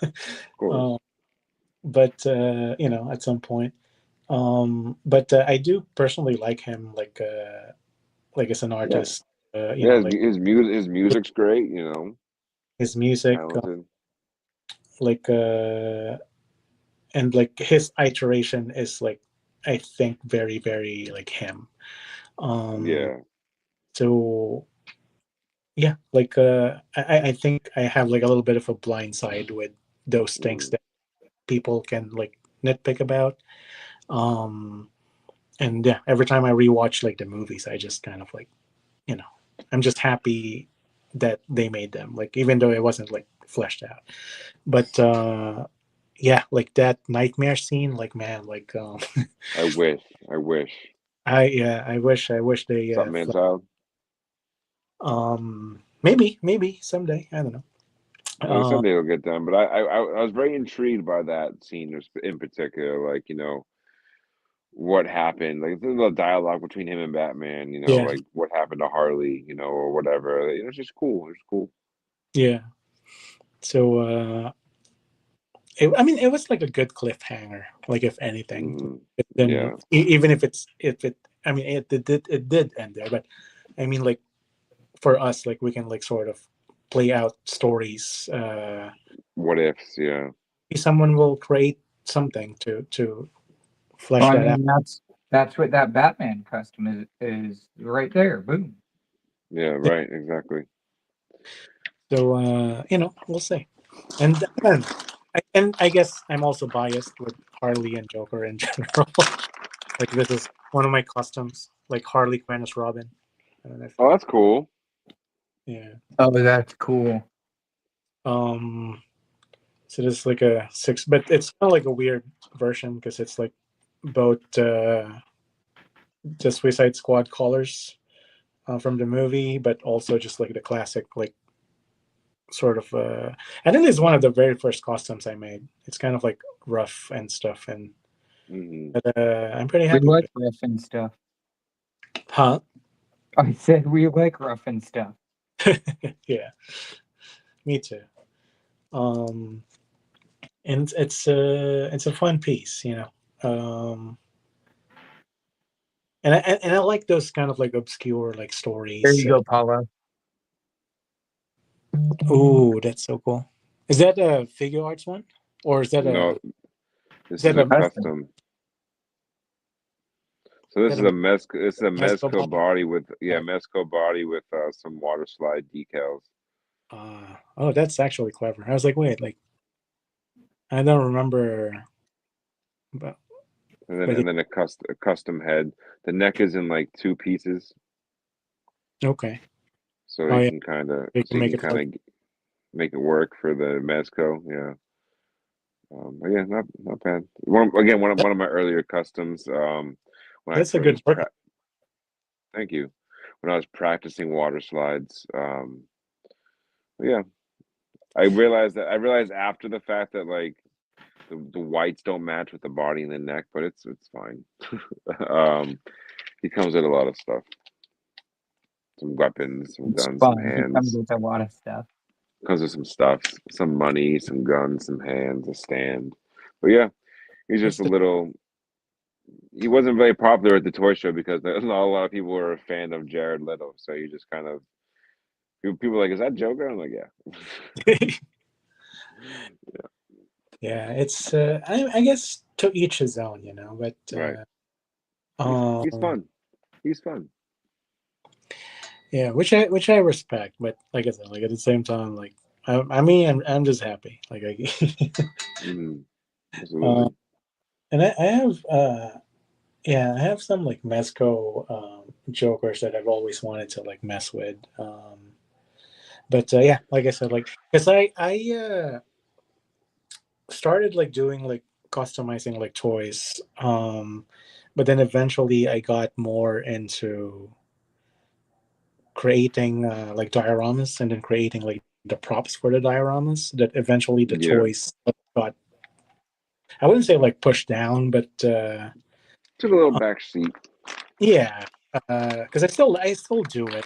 Of course. But at some point. But I do personally like him, like as an artist. Yeah, Like his music's great. You know, his music, talented. like and like his iteration is like, I think, very very like him. Yeah. So yeah, like I think I have like a little bit of a blind side with those things that people can like nitpick about. And yeah, every time I rewatch like the movies, I just kind of like, I'm just happy that they made them, like even though it wasn't like fleshed out. But yeah, like that nightmare scene, like man, like I wish. I wish they Something, man, child. maybe someday, I don't know. Someday it'll get done, but I was very intrigued by that scene in particular. Like, what happened? Like, there's a little dialogue between him and Batman. Yeah. Like what happened to Harley, or whatever. It's just cool. It's cool. Yeah. So I mean, it was like a good cliffhanger. Like if anything, then Yeah. even if I mean, it did end there, but I mean, like for us, like we can like sort of play out stories. What ifs? Yeah. Someone will create something to flesh Well, I that out. mean, that's what that Batman custom is right there. Boom. Yeah. Right. Exactly. So we'll see. And I guess I'm also biased with Harley and Joker in general. Like this is one of my customs, like Harley Quinn as Robin. I don't know if Oh, that's cool. yeah. Oh, that's cool. So this is like a 6, but it's kind of like a weird version because it's like both the Suicide Squad colors from the movie, but also just like the classic, like sort of. I think it's one of the very first costumes I made. It's kind of like rough and stuff, and but, I'm pretty We happy. like rough and stuff. Huh? I said we like rough and stuff. Yeah, me too. And it's a fun piece, and I like those kind of like obscure like stories. There you go, Paulo. Oh, that's so cool. Is that a figure arts one, or is that No, this is that is a a custom. So this is a Mezco Mezco body with Right. Mezco body with some water slide decals. Oh, that's actually clever. I was like, wait, like I don't remember, but And then a custom head. The neck is in like 2 pieces, okay. so Oh you yeah, can kind of you can make it work. make it work for the Mezco. Yeah. But yeah, not bad. One of my earlier customs. When I That's a good work. thank you. When I was practicing water slides. Yeah, I realized after the fact that like the whites don't match with the body and the neck, but it's fine. He comes with a lot of stuff. Some weapons, some It's guns, some fun. He comes hands. with a lot of stuff. Comes with some stuff, some money, some guns, some hands, a stand. But yeah, he's just a little. He wasn't very popular at the toy show because there's not a lot of people were a fan of Jared Leto. So you just kind of people were like, "Is that Joker?" I'm like, "Yeah." Yeah, it's I guess to each his own, but Right. He's fun. He's fun. yeah, which I respect, but like I said, like at the same time, like I mean, I'm just happy, like Absolutely. and I have yeah, I have some like Mezco Jokers that I've always wanted to like mess with, but yeah, like I said, like because I started like doing like customizing like toys, but then eventually I got more into creating like dioramas and then creating like the props for the dioramas that eventually the toys got, I wouldn't say like pushed down, but took a little backseat. Yeah, because I still do it,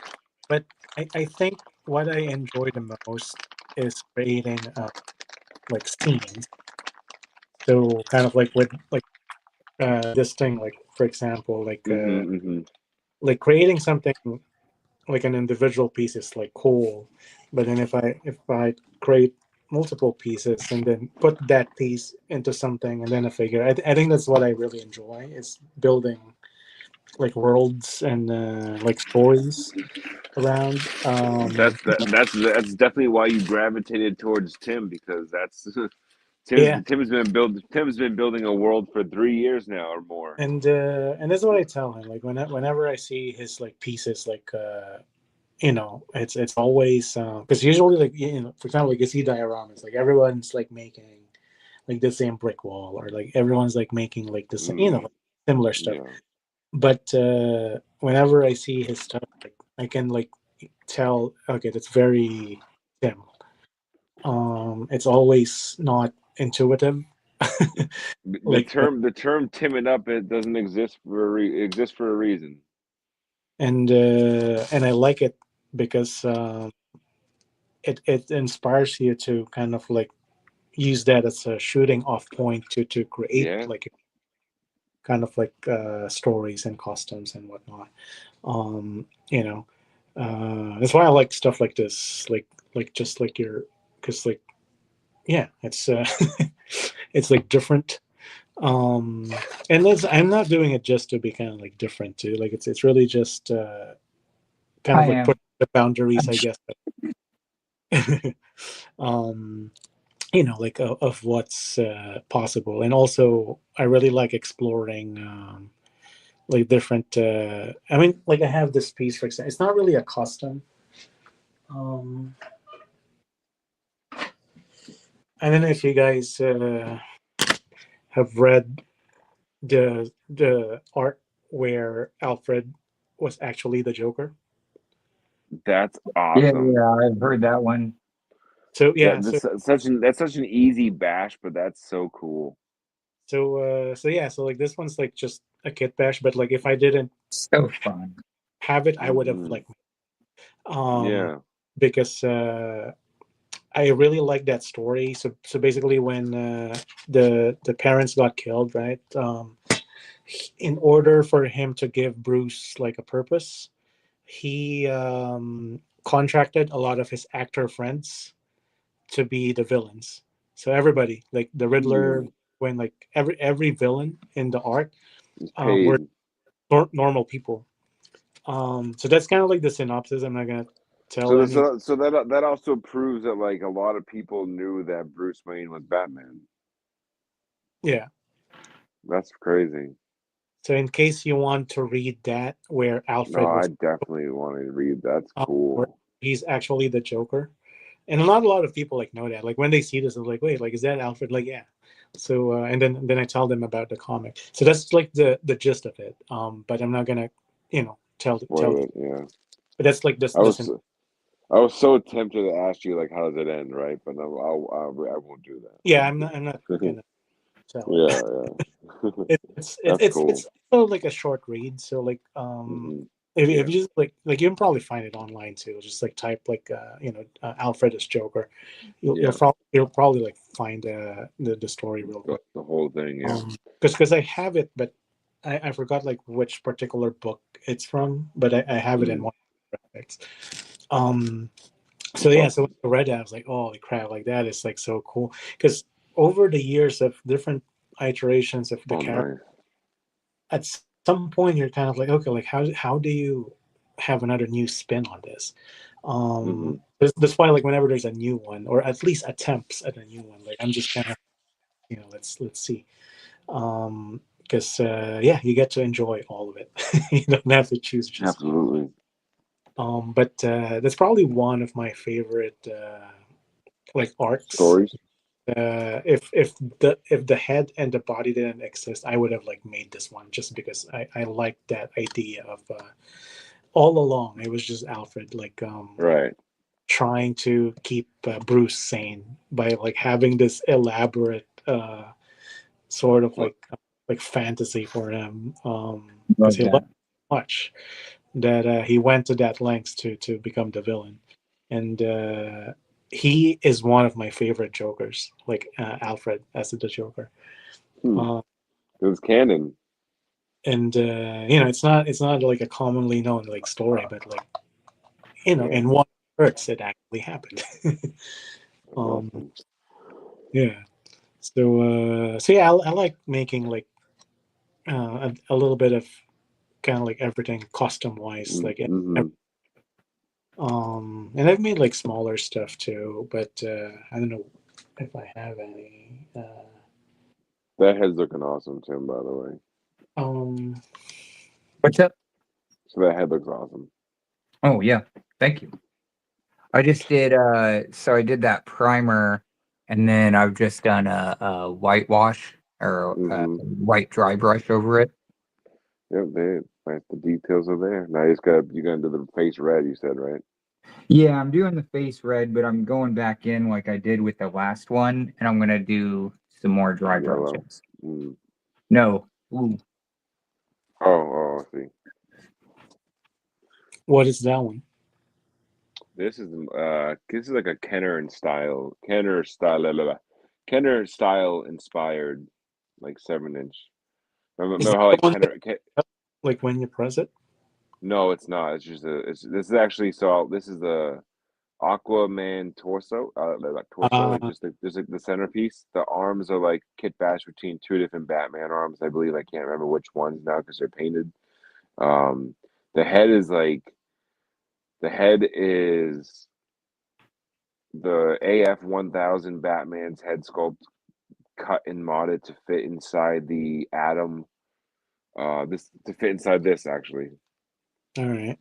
but I think what I enjoy the most is creating like scenes. So kind of like with like this thing, like for example, like creating something like an individual piece is like cool, but then if I create multiple pieces and then put that piece into something and then a figure, I think that's what I really enjoy is building like worlds and like stories around. That's definitely why you gravitated towards Tim, because that's Yeah, Tim's been building a world for 3 years now or more. and that's what I tell him. Like whenever I see his like pieces, like it's always because usually like for example, like you see dioramas, like everyone's like making like the same brick wall, or like everyone's like making like the same, like, similar stuff. Yeah. But whenever I see his stuff, like I can like tell, okay, that's very Tim. It's always not intuitive. The like term "timming up" it doesn't exist for a reason. and I like it because it inspires you to kind of like use that as a shooting off point to create like kind of like stories and costumes and whatnot. You know, that's why I like stuff like this, like just like your, because like yeah, it's it's like different. And I'm not doing it just to be kind of like different too. Like it's really just kind of I like am. put the boundaries, I guess. um, like of what's possible, and also I really like exploring like different. I mean, like I have this piece, for example. It's not really a custom. Um, I don't know if you guys have read the art where Alfred was actually the Joker. That's Yeah, awesome. I've heard that one. So yeah, That's such an easy bash, but that's so cool. so yeah, so like this one's like just a kit bash, but like if I didn't So fun. have it, I would have like Yeah. because I really like that story. So basically, when the parents got killed, right? In order for him to give Bruce like a purpose, he contracted a lot of his actor friends to be the villains. So everybody, like the Riddler, when like every villain in the art, were normal people. So that's kind of like the synopsis. I'm not gonna tell any. So that also proves that like a lot of people knew that Bruce Wayne was Batman. Yeah, that's crazy. So in case you want to read that, where Alfred I was, definitely want to read. That's where cool. he's actually the Joker, and not a lot of people like know that. Like when they see this, they're like, "Wait, like is that Alfred?" Like, yeah. So and then I tell them about the comic. So that's like the gist of it. But I'm not gonna, tell it. Yeah. But that's like this. I was so tempted to ask you like, how does it end, right? But no, I won't do that. Yeah, I'm not gonna tell it. it's cool. it's also like a short read. So like if you just like you can probably find it online too. Just like type like Alfred as Joker. You'll probably like find the story real quick. The whole thing, yeah. Because I have it, but I forgot like which particular book it's from. But I have it in one of the graphics. So yeah, so when I read that, I was like, "Holy crap! Like that is like so cool." Because over the years of different iterations of the character, at some point you're kind of like, okay, like how do you have another new spin on this? That's why like whenever there's a new one, or at least attempts at a new one, like I'm just kind of let's see, because yeah, you get to enjoy all of it. You don't have to choose just absolutely. But that's probably one of my favorite like arcs. Stories. If the head and the body didn't exist, I would have like made this one just because I like that idea all along it was just Alfred, like Right. trying to keep Bruce sane by like having this elaborate sort of like fantasy for him, because Love he that. loved it so much that he went to that lengths to become the villain, and he is one of my favorite Jokers, like Alfred as the Joker. It was canon. And you know, it's not like a commonly known like story, but like, you know, in one verse it actually happened. Awesome. Yeah. So yeah, I like making like a little bit of kind of like everything custom wise, like Mm-hmm. and I've made like smaller stuff too, but I don't know if I have any. That head's looking awesome, Tim, by the way. What's up? So that head looks awesome. Oh yeah, thank you. I just did so I did that primer, and then I've just done a whitewash or white dry brush over it. Yep, like the details are there. Now you're gonna do the face red, you said, right? Yeah, I'm doing the face red, but I'm going back in like I did with the last one, and I'm gonna do some more dry Yellow. brushes. No. Ooh. Oh, I see. What is that one? This is like a Kenner style inspired like 7-inch. Is Remember that how the like one Kenner? like when you press it? No, it's not. It's just this is actually this is the Aquaman torso, like torso, like just like the centerpiece. The arms are like kit bash between two different Batman arms, I believe. I can't remember which ones now because they're painted. The head is the AF-1000 Batman's head sculpt cut and modded to fit inside the Atom. This to fit inside this actually. All right.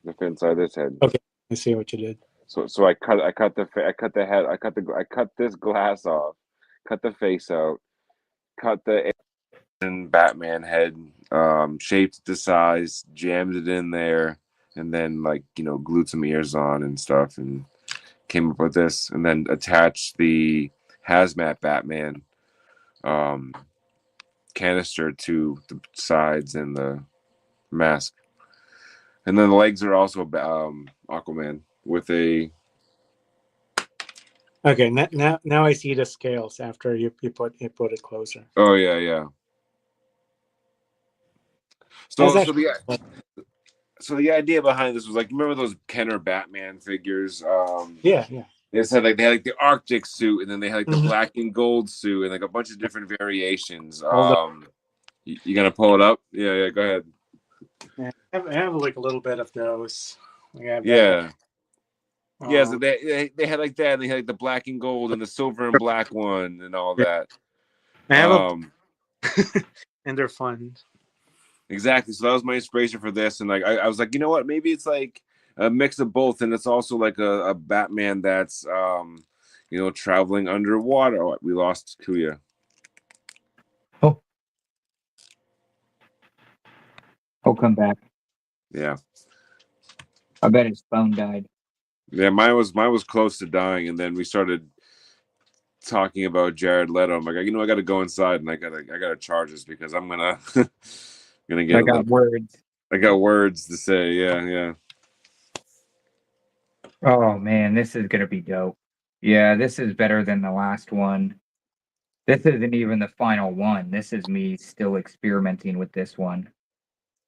To fit inside this head. Okay, I see what you did. So I cut the head, I cut this glass off, cut the face out, cut the Batman head, shaped the size, jammed it in there, and then like glued some ears on and stuff, and came up with this, and then attached the hazmat Batman canister to the sides and the mask, and then the legs are also Aquaman with a. Okay, now I see the scales after you put it closer. Oh yeah. So the idea behind this was like, remember those Kenner Batman figures? Yeah. They said like they had like the Arctic suit, and then they had like the black and gold suit, and like a bunch of different variations. You gonna pull it up? Yeah. Go ahead. Yeah, I have like a little bit of those. Yeah. Yeah, so they had like that, and they had like the black and gold and the silver and black one and all that. I have and they're fun. Exactly. So that was my inspiration for this, and like I was like, you know what? Maybe it's like a mix of both, and it's also like a Batman that's traveling underwater. Oh, we lost Kuya. Oh, he'll come back. Yeah. I bet his phone died. Yeah, mine was close to dying, and then we started talking about Jared Leto. I'm like, I got to go inside, and I gotta charge this because I'm gonna get. I got words. I got words to say. Yeah. Oh man, this is gonna be dope. Yeah, this is better than the last one. This isn't even the final one. This is me still experimenting with this one.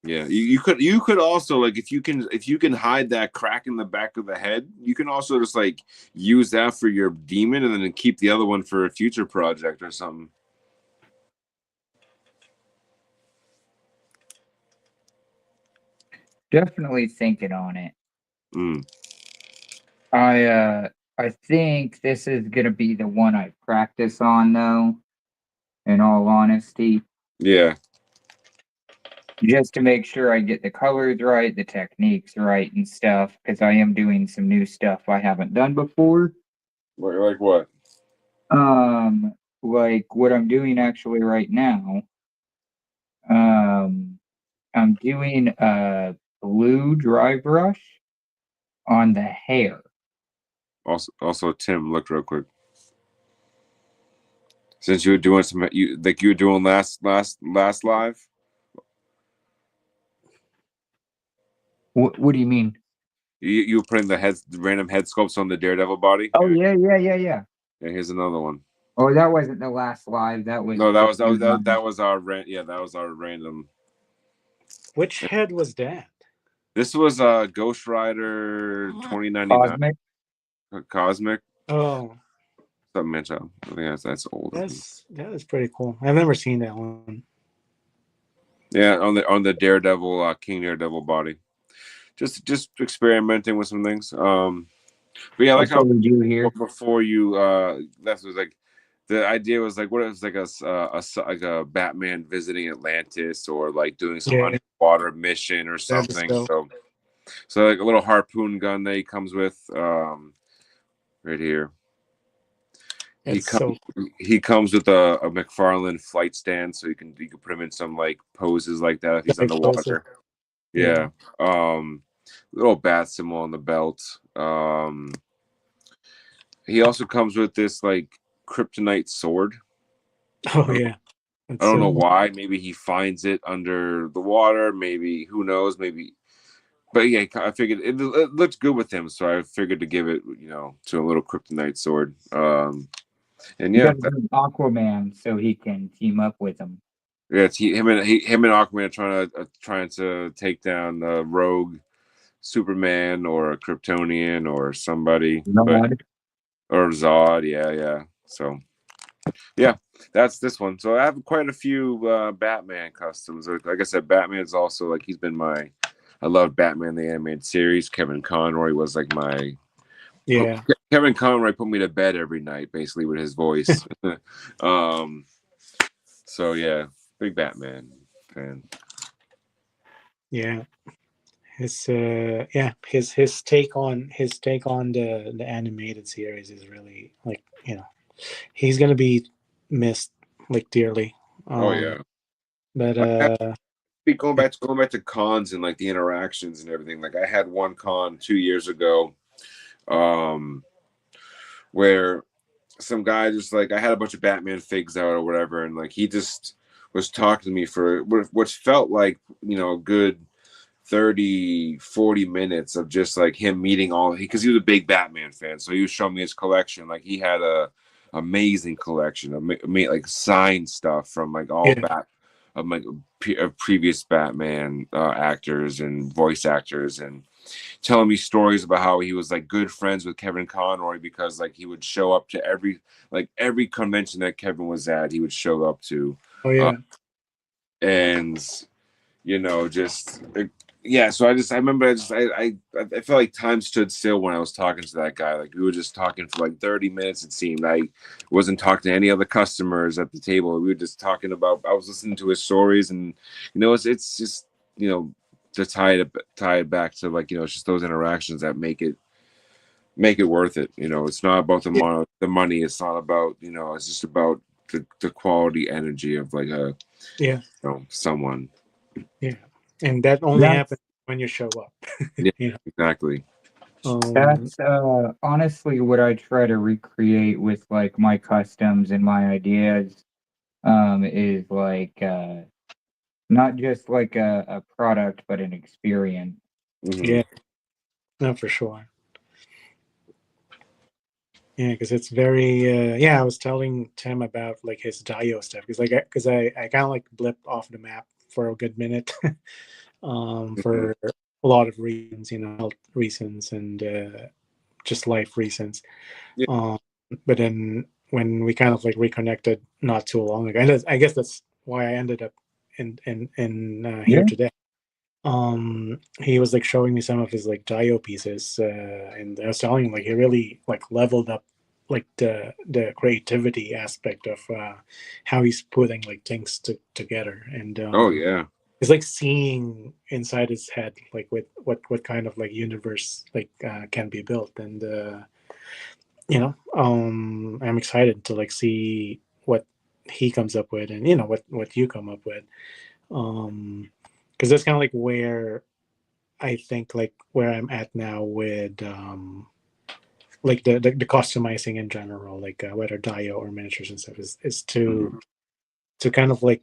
Yeah, you could also like if you can hide that crack in the back of the head, you can also just like use that for your demon and then keep the other one for a future project or something. Definitely thinking on it. I think this is gonna be the one I practice on though, in all honesty. Yeah. Just to make sure I get the colors right, the techniques right and stuff, because I am doing some new stuff I haven't done before. Like what? Like what I'm doing actually right now. I'm doing blue dry brush on the hair. Also, Tim, look real quick. Since you were doing you were doing last live. What do you mean? You were putting the random head sculpts on the Daredevil body. Oh yeah. Yeah, here's another one. Oh, that wasn't the last live. That was No, that was our that was our random. Which head was that? This was Ghost Rider 2099 Cosmic. Oh, Something mental. I think that's old. That is pretty cool. I've never seen that one. Yeah, on the Daredevil King Daredevil body. Just experimenting with some things. But yeah, like how we do here. Before you that was like the idea was like what if it's like a Batman visiting Atlantis or like doing some underwater mission or something. So like a little harpoon gun that he comes with right here. He comes with a McFarlane flight stand, so you can put him in some like poses like that if he's underwater. Yeah. Little bat symbol on the belt. He also comes with this like kryptonite sword. Oh yeah. I don't know why. Maybe he finds it under the water. Maybe, who knows? Maybe. But yeah, I figured it looked good with him, so I figured to give it, to a little kryptonite sword. And yeah, Aquaman, so he can team up with him. Yeah, it's him and Aquaman are trying to take down Rogue, Superman, or a Kryptonian, or somebody, or Zod. Yeah. So, yeah, that's this one. So I have quite a few Batman customs. Like I said, Batman's also like he's been I love Batman the animated series. Kevin Conroy was like my. Yeah. Kevin Conroy put me to bed every night, basically with his voice. So yeah, big Batman fan. Yeah. His his take on the animated series is really like, he's gonna be missed like dearly. Oh yeah. But going back to cons and like the interactions and everything. Like I had one con 2 years ago, where some guy just like I had a bunch of Batman figs out or whatever, and like he just was talking to me for what felt like a good 30-40 minutes of just like him meeting because he was a big Batman fan, so he was showing me his collection. Like he had a amazing collection of like signed stuff from like all of previous Batman actors and voice actors, and telling me stories about how he was like good friends with Kevin Conroy because like he would show up to every convention that Kevin was at, he would show up to. Oh yeah. And just yeah, so I remember I felt like time stood still when I was talking to that guy. Like we were just talking for like 30 minutes, it seemed. I wasn't talking to any other customers at the table. We were just talking about, I was listening to his stories, and it's just to tie it back to like it's just those interactions that make it worth it. It's not about the money. It's not about it's just about the quality energy of like someone. Yeah, and that only happens when you show up. Yeah, exactly. That's honestly what I try to recreate with like my customs and my ideas. Is like not just like a product, but an experience. Mm-hmm. Yeah, no, for sure. Yeah, because it's very I was telling Tim about like his Dio stuff because I kind of like blipped off the map for a good minute, for a lot of reasons, health reasons and just life reasons. Yeah. But then when we kind of like reconnected not too long ago, and I guess that's why I ended up in here today. He was like showing me some of his like Dio pieces, and I was telling him like he really like leveled up like the creativity aspect of how he's putting like things together. And oh yeah, it's like seeing inside his head like with what kind of like universe like can be built. And I'm excited to like see what he comes up with, and what you come up with, because that's kind of like where I think like where I'm at now with like the customizing in general, like whether dio or miniatures and stuff, is to kind of like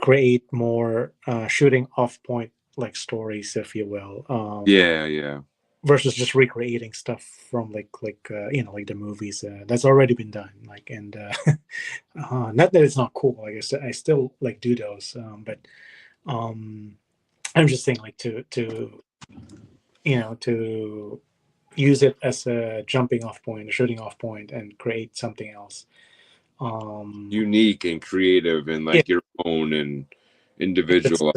create more shooting off point like stories, if you will. Yeah. Versus just recreating stuff from like the movies that's already been done. Like and not that it's not cool. Like I still like do those, but I'm just saying like to to use it as a jumping off point, a shooting off point, and create something else. Unique and creative and Yeah, like your own and that's individual.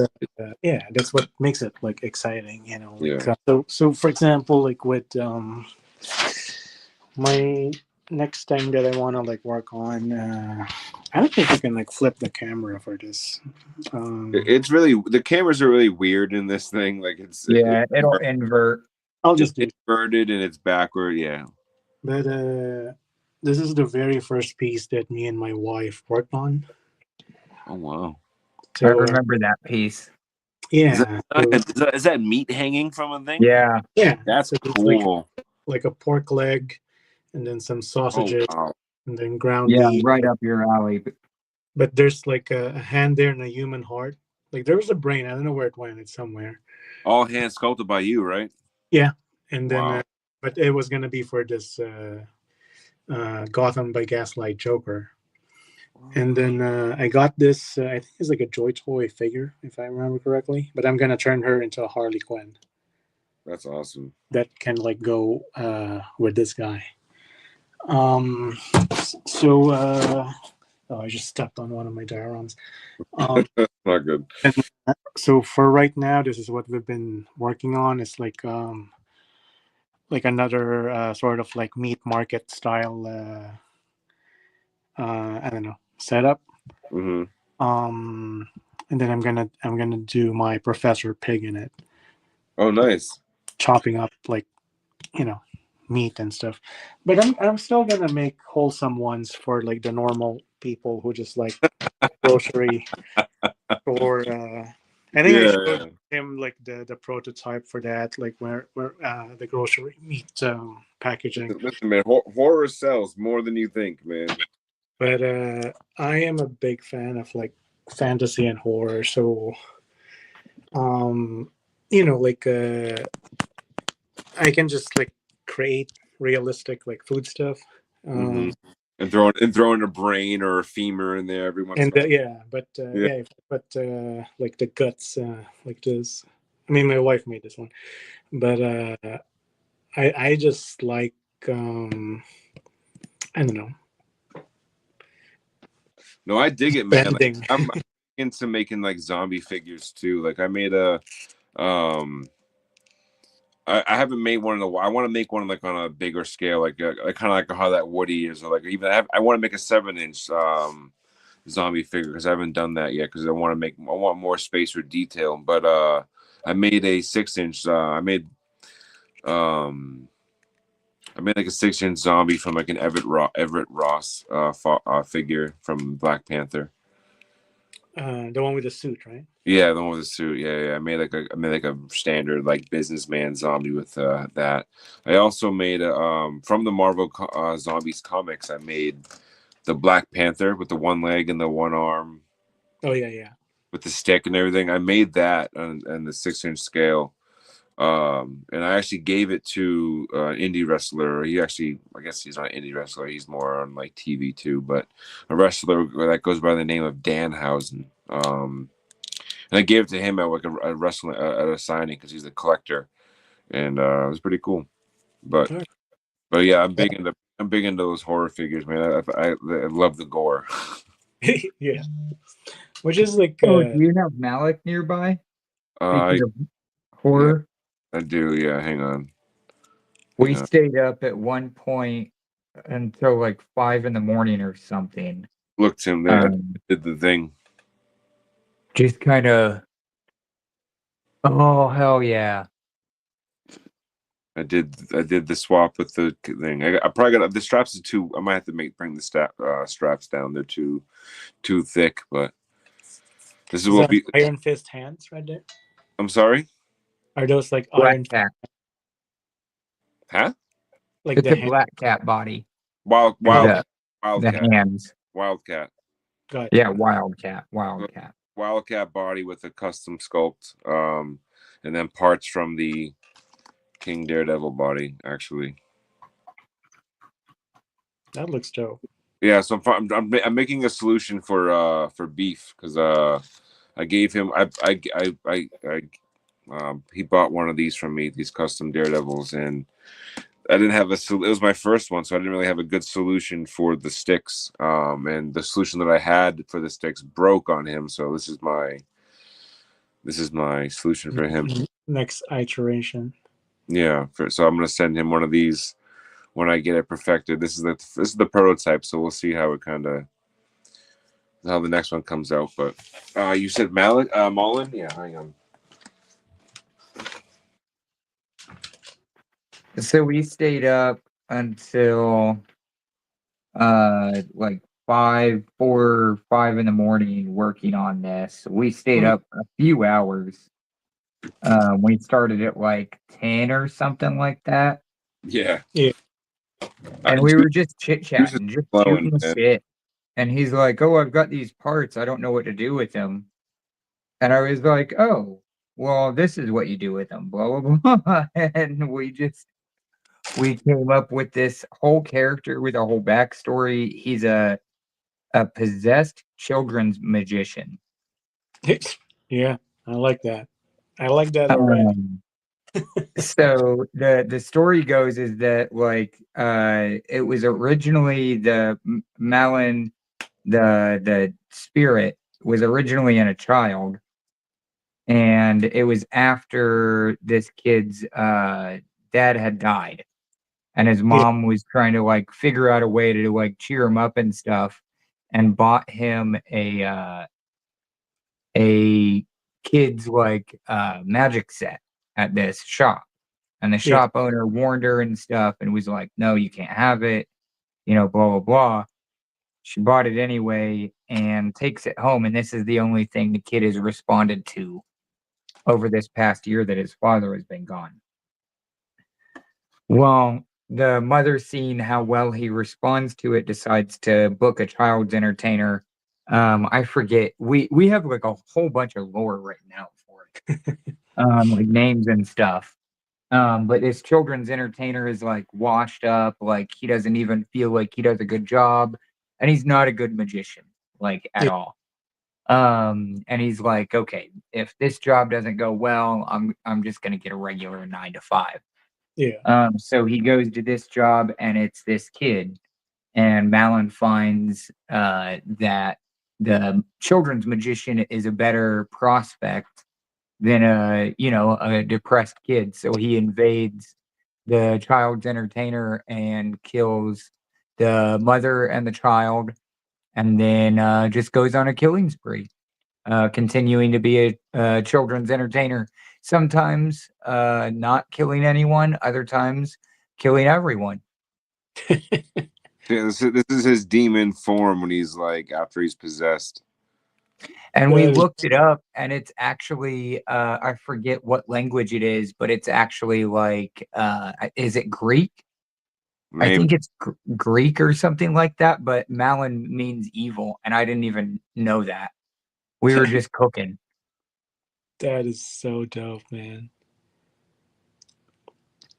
yeah, that's what makes it like exciting. Like Yeah. so for example, like with my next thing that I want to like work on, I don't think I can like flip the camera for this. It's really, the cameras are really weird in this thing. Like it'll invert. I'll it's just do it. inverted and it's backward. Yeah. But this is the very first piece that me and my wife worked on. Oh wow. I So remember that piece. yeah, Is that meat hanging from a thing? Yeah. yeah, That's so it's cool. like a pork leg, and then some Oh sausages, wow. and then ground Yeah, beef. right up your alley. But there's like a hand there and a human heart. Like there was a brain. I don't know where it went. It's somewhere. All hand sculpted by you, right? Yeah, and then Wow. but it was gonna be for this Gotham by Gaslight Joker. And then I got this. I think it's like a Joy Toy figure, if I remember correctly. But I'm gonna turn her into a Harley Quinn. That's awesome. That can like go with this guy. So oh, I just stepped on one of my dioramas. Not good. And so for right now, this is what we've been working on. It's like another sort of like meat market style. I don't know, setup. Mm-hmm. And then I'm gonna do my Professor Pig in it, Oh, nice. chopping up like meat and stuff. But I'm still gonna make wholesome ones for like the normal people who just like grocery store. I think I Yeah, showed yeah. him like the prototype for that, like where the grocery meat packaging. Listen, man, horror sells more than you think, man. But I am a big fan of like fantasy and horror, so like I can just like create realistic like food stuff. Mm-hmm. And throw in a brain or a femur in there every once in And a while. yeah, but like the guts, like this. I mean, my wife made this one, but I just like I don't know. No, I dig it, man. Like, Bending. I'm into making like zombie figures too. Like I made a I haven't made one in a while. I want to make one like on a bigger scale, like kind of like how that Woody is, or like even I want to make a 7-inch zombie figure because I haven't done that yet because I want more space for detail. But I made a 6-inch. I made like a 6-inch zombie from like an Everett Ross figure from Black Panther. The one with the suit, right? Yeah, the one with the suit. Yeah. I made like a standard like businessman zombie with that. I also made from the Marvel Zombies comics. I made the Black Panther with the one leg and the one arm. Oh yeah. With the stick and everything. I made that on the 6-inch scale. And I actually gave it to an indie wrestler. I guess he's not an indie wrestler. He's more on like TV too, but a wrestler that goes by the name of Danhausen. And I gave it to him at like a wrestling at a signing because he's a collector, and it was pretty cool. But yeah, I'm big into those horror figures, man. I love the gore. Yeah, which is like. Oh, do you have Malik nearby? Horror. I do. Yeah, hang on. We stayed up at one point until like 5 in the morning or something. Look, Tim, they did the thing. Just kind of. Oh hell yeah! I did the swap with the thing. I probably got the straps are too. I might have to bring the straps down. They're too thick. But this is what Iron Fist hands right there. I'm sorry. Are those like Black iron, cat. Huh? like It's the a hand? black cat body. Wild The Wildcat. hands. Wildcat. Gotcha. Yeah, wildcat. Wildcat. Wildcat body with a custom sculpt. And then parts from the King Daredevil body, actually. That looks dope. Yeah, so I'm making a solution for beef because I gave him he bought one of these from me, these custom Daredevils, and I didn't have it was my first one, so I didn't really have a good solution for the sticks. And the solution that I had for the sticks broke on him, so this is my solution for him. Next iteration. Yeah, so I'm gonna send him one of these when I get it perfected. This is the prototype, so we'll see how the next one comes out. But you said Mullen? Yeah, hang on. So we stayed up until like 4 or 5 in the morning working on this. We stayed up a few hours. We started at like 10 or something like that. Yeah. Yeah. And we were just chit-chatting, just flowing, shooting man. shit. And he's like, "Oh, I've got these parts. I don't know what to do with them." And I was like, "Oh, well, this is what you do with them." Blah blah blah. And we came up with this whole character with a whole backstory. He's a possessed children's magician. Yeah, I like that. I like that already. So the story goes is that like it was originally Malin, the spirit was originally in a child, and it was after this kid's dad had died, and his mom was trying to like figure out a way to like cheer him up and stuff, and bought him a kid's like magic set at this shop. And the shop owner warned her and stuff and was like, "No, you can't have it, blah blah blah." She bought it anyway and takes it home, and this is the only thing the kid has responded to over this past year that his father has been gone. Well, the mother, seeing how well he responds to it, decides to book a child's entertainer. I forget. We have like a whole bunch of lore written out for it, like names and stuff. But this children's entertainer is like washed up, like he doesn't even feel like he does a good job, and he's not a good magician, like at all. And he's like, "Okay, if this job doesn't go well, I'm just gonna get a regular 9 to 5." Yeah. So he goes to this job, and it's this kid, and Malin finds that the children's magician is a better prospect than a depressed kid. So he invades the child's entertainer and kills the mother and the child, and then just goes on a killing spree, continuing to be a children's entertainer. Sometimes not killing anyone, other times killing everyone. Yeah, this is his demon form when he's like after he's possessed. And we looked it up, and it's actually I forget what language it is, but it's actually like is it Greek? Maybe. I think it's Greek or something like that, but Malin means evil, and I didn't even know that. We were just cooking. That is so dope, man.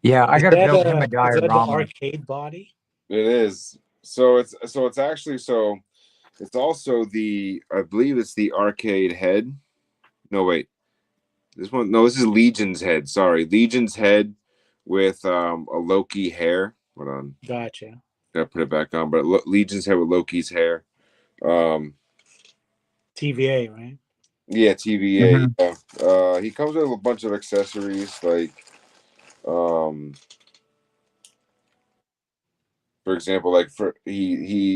Yeah, I gotta build him a Is that the diorama. arcade body? It is. So it's actually it's also I believe it's the arcade head. No, wait. This is Legion's head. Sorry. Legion's head with a Loki hair. Hold on. Gotcha. Gotta put it back on. But Legion's head with Loki's hair. TVA, right? Yeah, TVA. Mm-hmm. He comes with a bunch of accessories like for example, like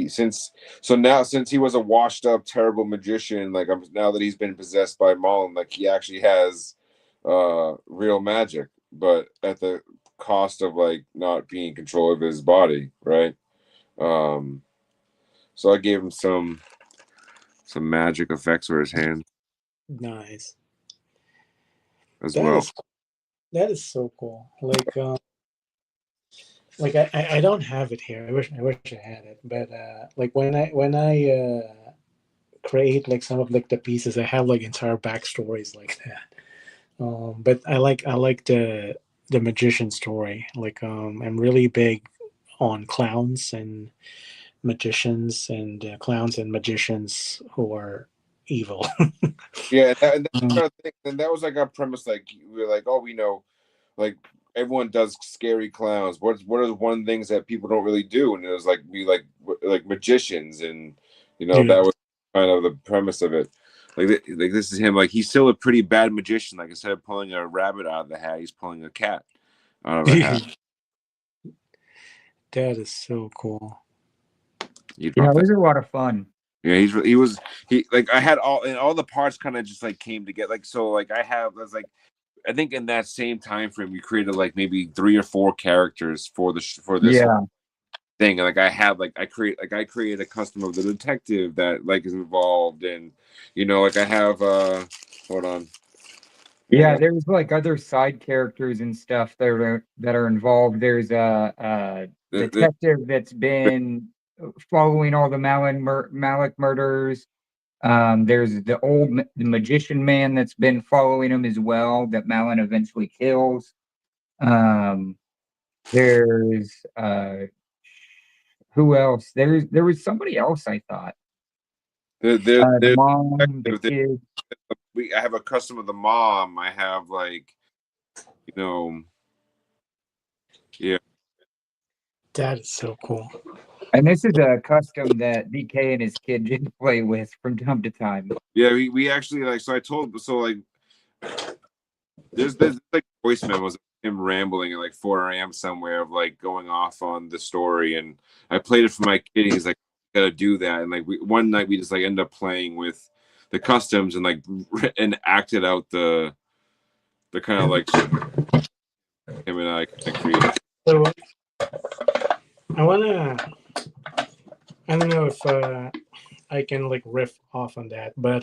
since he was a washed up terrible magician, like now that he's been possessed by Mullen, like he actually has real magic, but at the cost of like not being in control of his body, right? So I gave him some magic effects for his hand. Nice. As well. that is so cool. Like I don't have it here. I wish I had it. But like when I create like some of like the pieces, I have like entire backstories like that. But I like the magician story. Like I'm really big on clowns and magicians and clowns and magicians who are evil. Yeah, and that's kind of thing. And that was like our premise. Like we were like, oh, we know, like everyone does scary clowns. What are the one things that people don't really do? And it was like we like magicians, and Yeah. that was kind of the premise of it. Like this is him. Like he's still a pretty bad magician. Like instead of pulling a rabbit out of the hat, he's pulling a cat out of a hat. That is so cool. You Yeah, drop it that. was a lot of fun. Yeah, he like I had all the parts kind of just like came together. Like so, like I think in that same time frame we created like maybe 3 or 4 characters for this Yeah. whole thing. And like I created a custom of the detective that like is involved, and like I have hold on. Yeah, there's like other side characters and stuff that are involved. There's a detective that's been following all the Malik murders. There's the magician man that's been following him as well, that Malin eventually kills. There's who else? There was somebody else, I thought. The mom, the kid. I have a custom of the mom. I have like, yeah. That is so cool. And this is a custom that DK and his kid just play with from time to time. Yeah, we actually like. So I told like. There's like voice memos of him rambling at like 4 a.m. somewhere of like going off on the story, and I played it for my kid. He's like, "Gotta do that." And like one night we just like ended up playing with the customs and like and acted out the kind of like him and I created. So I don't know if I can like riff off on that, but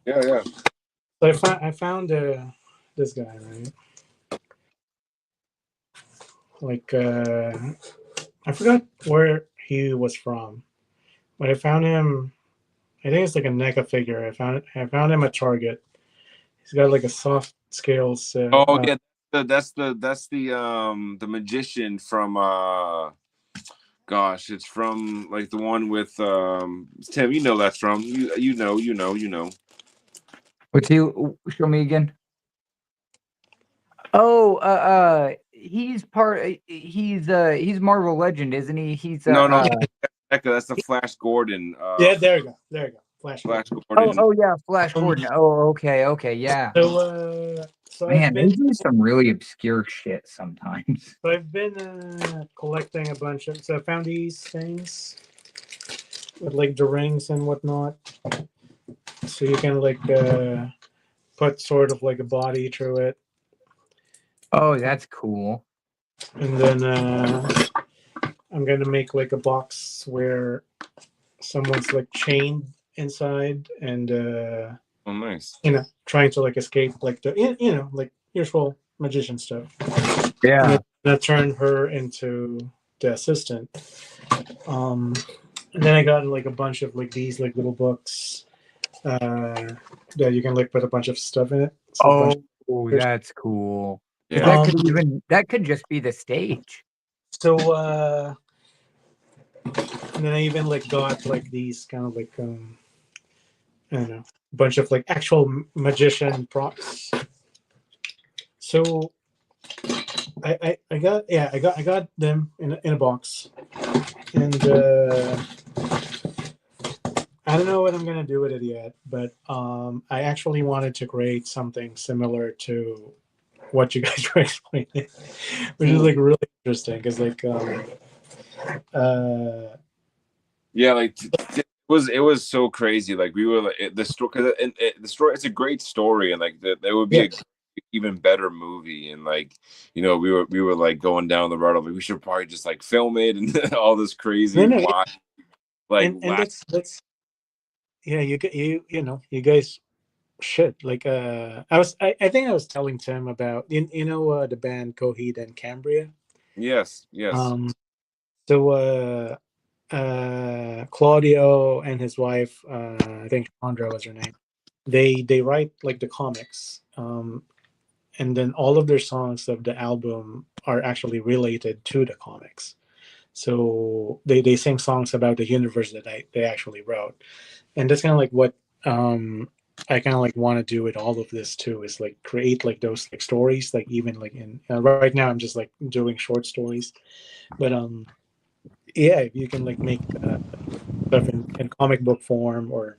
Yeah. So I found this guy, right? Like I forgot where he was from, but I found him. I think it's like a NECA figure. I found him at Target. He's got like a soft scales. Yeah, that's the magician from gosh, it's from like the one with Tim. That's from you know. What's he? Show me again. Oh, he's he's Marvel Legend, isn't he? He's No, that's the Flash Gordon. Yeah, there you go. Flash Gordon. Oh yeah, Flash Gordon. Oh, okay, yeah. So Man, they do some really obscure shit sometimes. So I've been collecting a bunch of. So I found these things with like the rings and whatnot. So you can like put sort of like a body through it. Oh, that's cool. And then I'm gonna make like a box where someone's like chained inside and oh nice. Trying to like escape like the like usual magician stuff. Yeah. And I turn her into the assistant. And then I got like a bunch of like these like little books that you can like put a bunch of stuff in it. So that's cool. Yeah. That could just be the stage. So and then I even like got like these kind of like I don't know, a bunch of like actual magician props. So I got them in a box, and I don't know what I'm gonna do with it yet, but I actually wanted to create something similar to what you guys were explaining, which is like really interesting because like yeah, like it was so crazy. Like we were like the story, because the story, it's a great story, and like there would be a even better movie, and like we were like going down the road of like we should probably just like film it and all this crazy like and that's yeah, you guys shit, like I think I was telling Tim about the band Coheed and Cambria. Yes. So Claudio and his wife, I think Chandra was her name. They write like the comics, and then all of their songs of the album are actually related to the comics. So they sing songs about the universe that they actually wrote, and that's kind of like what I kind of like want to do with all of this too, is like create like those like stories, like even like in right now I'm just like doing short stories, but yeah, if you can like make stuff in comic book form, or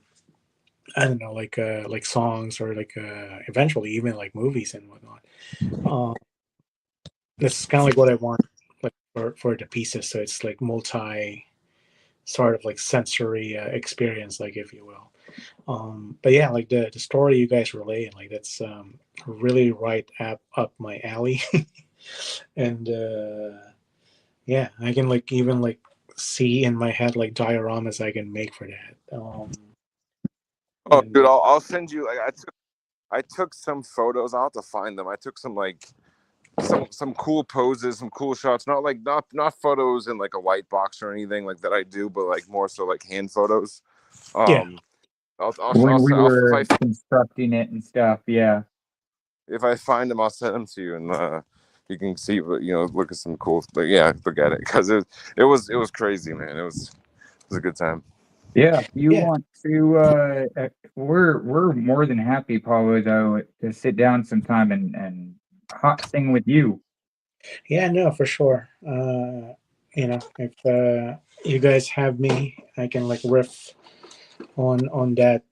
I don't know, like songs, or like eventually even like movies and whatnot. That's kind of like what I want, like for the pieces. So it's like multi sort of like sensory experience, like if you will. But yeah, like the story you guys relay, like that's really right up my alley. And yeah, I can like even like see in my head like dioramas I can make for that. Oh, And dude, I'll send you. Like, I took some photos. I'll have to find them. I took some like some cool poses, some cool shots. Not like not photos in like a white box or anything like that I do, but like more so like hand photos. yeah, When we If were constructing it and stuff, yeah. if I find them, I'll send them to you, and you can see. But look at some cool. But yeah, look at it, because it was crazy, man. It was a good time. Yeah, if you yeah, want to, we're more than happy, Paulo, though, to sit down sometime and hot sing with you. yeah, no, for sure. If you guys have me, I can like riff on that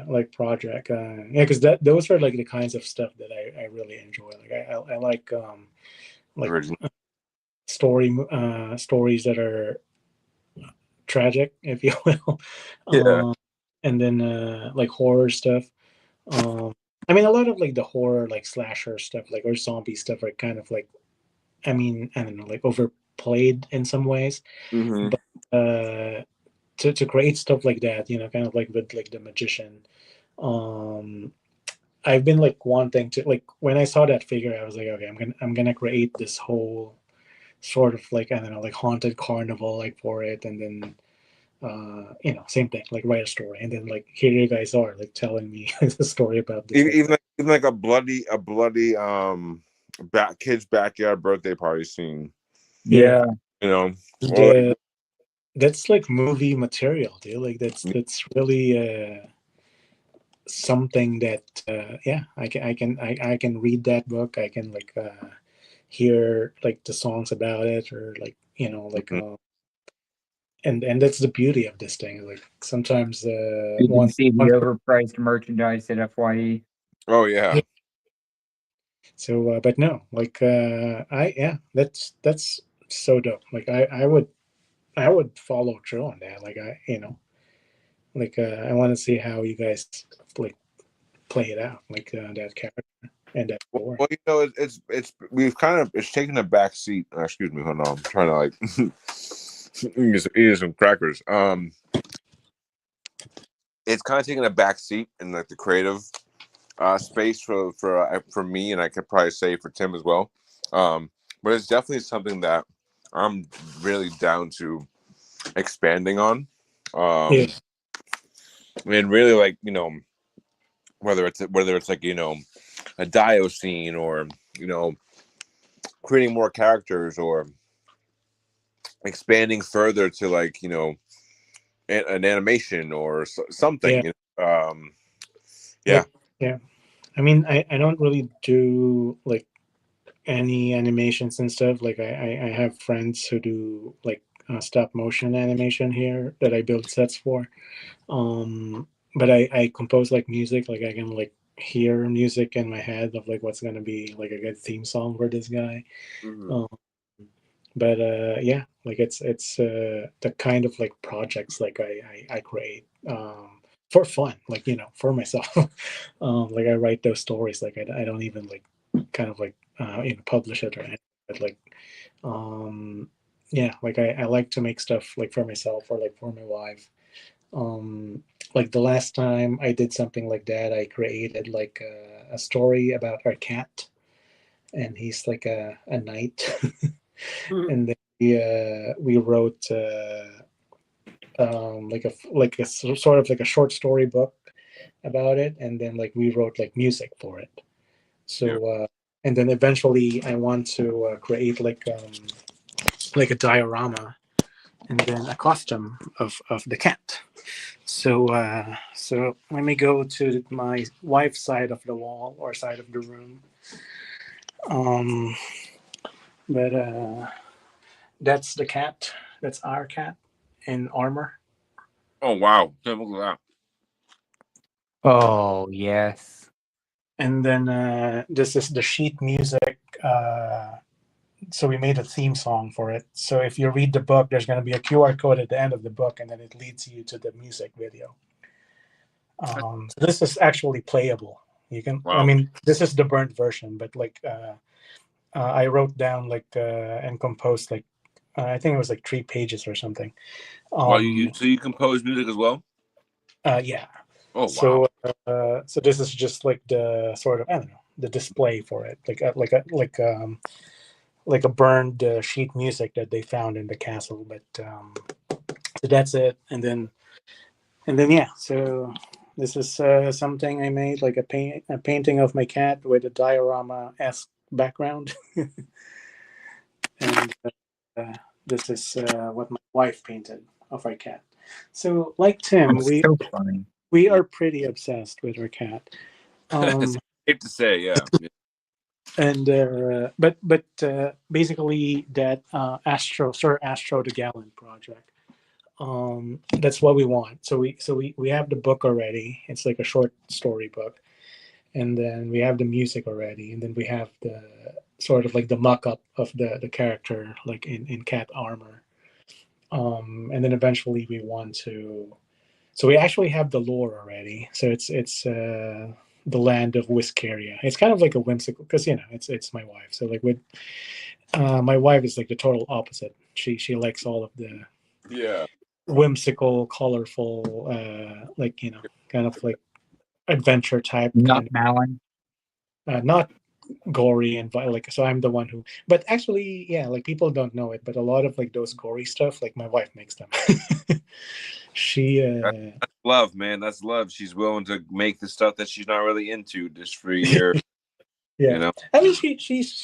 like project. Yeah, because those are like the kinds of stuff that I really enjoy. Like I like Original. stories that are tragic, if you will. Yeah. And then like horror stuff. I mean, a lot of like the horror, like slasher stuff, like or zombie stuff, are kind of like, I mean, I don't know, like overplayed in some ways. Mm-hmm. But to create stuff like that, kind of like with like the magician, um, I've been like wanting to, like when I saw that figure, I was like, okay, I'm gonna create this whole sort of like, I don't know, like haunted carnival like for it, and then same thing, like write a story, and then like here you guys are like telling me the story about this. Even like a bloody kid's backyard birthday party scene. Yeah, Yeah, Or like, that's like movie material, dude. Like that's really something that yeah, I can read that book. I can like hear like the songs about it, or like like mhm. and that's the beauty of this thing. Like sometimes you can one see the one overpriced merchandise at FYE. Oh yeah. so but no, like I yeah, that's so dope. Like I would follow through on that. Like like I want to see how you guys like play it out, like that character and that story. Well, it's taken a back seat. Excuse me, hold on. I'm trying to like eat some crackers. It's kind of taken a back seat in like the creative space for me, and I could probably say for Tim as well. But it's definitely something that I'm really down to expanding on. Yeah, And really, like, whether it's like, a dio scene, or you know creating more characters, or expanding further to like an animation or yeah, something. Yeah. like yeah. I mean, I don't really do like any animations and stuff. Like I have friends who do like stop motion animation here that I build sets for. But I compose like music. Like I can like hear music in my head of like what's gonna be like a good theme song for this guy. Mhm. Um, but yeah, like it's the kind of like projects like I create for fun, like for myself. Like I write those stories, like I don't even like kind of like publish it or anything, but like um yeah, like I like to make stuff like for myself or like for my wife. Like the last time I did something like that, I created like a story about our cat, and he's like a knight. And then we wrote like a sort of like a short story book about it, and then like we wrote like music for it. So and then eventually I want to create like a diorama and then a costume of the cat. So so let me go to my wife's side of the wall or side of the room. Um, but that's the cat. That's our cat in armor. Oh wow! Look at that. Oh yes. And then this is the sheet music. So we made a theme song for it. So if you read the book, there's going to be a QR code at the end of the book, and then it leads you to the music video. So this is actually playable. You can. Wow. I mean, this is the burnt version, but like I wrote down like and composed like I think it was like 3 pages or something. Well, so you compose music as well? Yeah. Oh wow. So so this is just like the sort of, I don't know, the display for it, like a burned sheet music that they found in the castle. But so that's it, and then yeah. So this is something I made, like a painting of my cat with a diorama-esque background, and this is what my wife painted of our cat. So like Tim, That's so funny. we are pretty obsessed with our cat. It's safe to say, yeah. And but basically that Sir Astro the Gallant project. That's what we want. So we have the book already. It's like a short story book, and then we have the music already, and then we have the sort of like the mock-up of the character like in cat armor. And then eventually we want to. So we actually have the lore already. So it's the land of Whiskeria. It's kind of like a whimsical, because it's my wife. So like with my wife is like the total opposite. She likes all of the whimsical, colorful, like kind of like adventure type Not kind Malin. of, not gory and like. So I'm the one who. But actually, yeah, like people don't know it, but a lot of like those gory stuff, like my wife makes them. She that's love, man. That's love. She's willing to make the stuff that she's not really into just for your yeah. I mean she's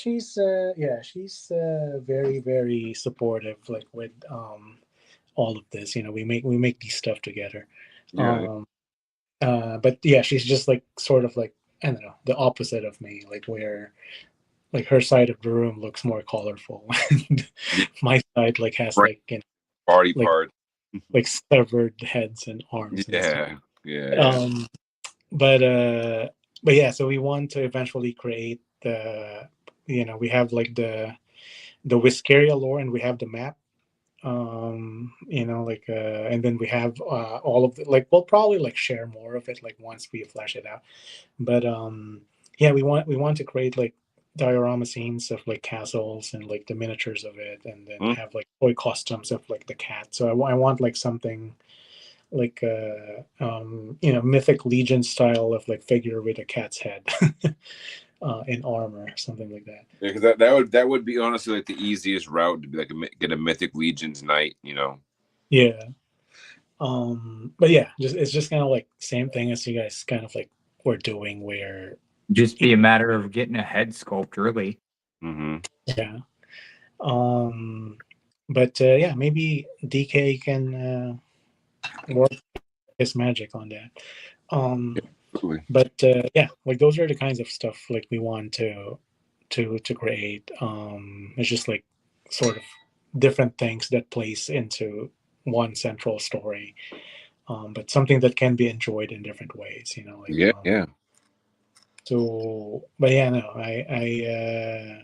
yeah, she's very, very supportive, like with all of this. We make these stuff together. But yeah, she's just like sort of like, I don't know, the opposite of me, like where like her side of the room looks more colorful and my side like has like party part, like severed heads and arms. Yeah. But yeah, so we want to eventually create the, we have like the Whiskeria lore, and we have the map. Like and then we have all of the, like, we'll probably like share more of it like once we flesh it out. But yeah, we want to create like diorama scenes of like castles and like the miniatures of it, and then have like toy costumes of like the cat. So I want like something like Mythic Legion style of like figure with a cat's head in armor, something like that. Yeah, because that would be honestly like the easiest route to be like get a Mythic Legion's knight, Yeah. But yeah, it's just kind of like same thing as you guys kind of like were doing, where just be a matter of getting a head sculpt, really. Yeah. But yeah, maybe DK can work his magic on that. But yeah, like those are the kinds of stuff like we want to create. It's just like sort of different things that plays into one central story, but something that can be enjoyed in different ways. Yeah. So, but yeah, no, I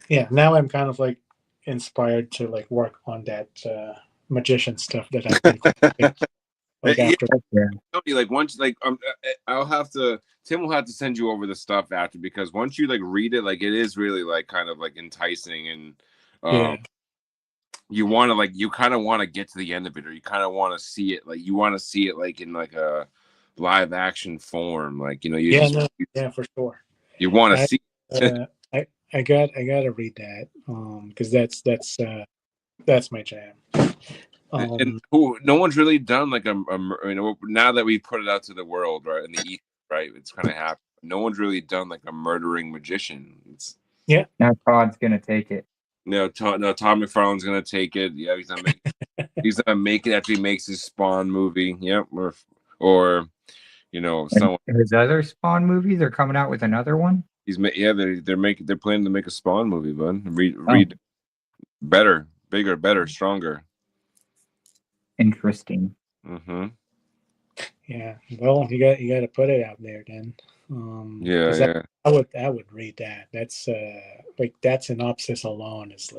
yeah, now I'm kind of like inspired to like work on that magician stuff that I've been like after. Like once, like Tim will have to send you over the stuff after, because once you like read it, like it is really like kind of like enticing, and you want to you kind of want to get to the end of it, or you kind of want to see it, you want to see it in a live action form, yeah, for sure. You want to I, see I gotta read that because that's my jam. And no one's really done now that we put it out to the world, right? In the East, right? It's kind of happened. No one's really done a murdering magician. Yeah. Now Todd's gonna take it. No, Todd McFarlane's gonna take it. Yeah, he's gonna make it after he makes his Spawn movie. Yep, or someone. His other Spawn movies are coming out with another one. They're planning to make a Spawn movie, bud. Read better, bigger, better, stronger. Interesting. Mm-hmm. Yeah. Well, you got to put it out there then. Yeah. I would read that. That's that synopsis alone is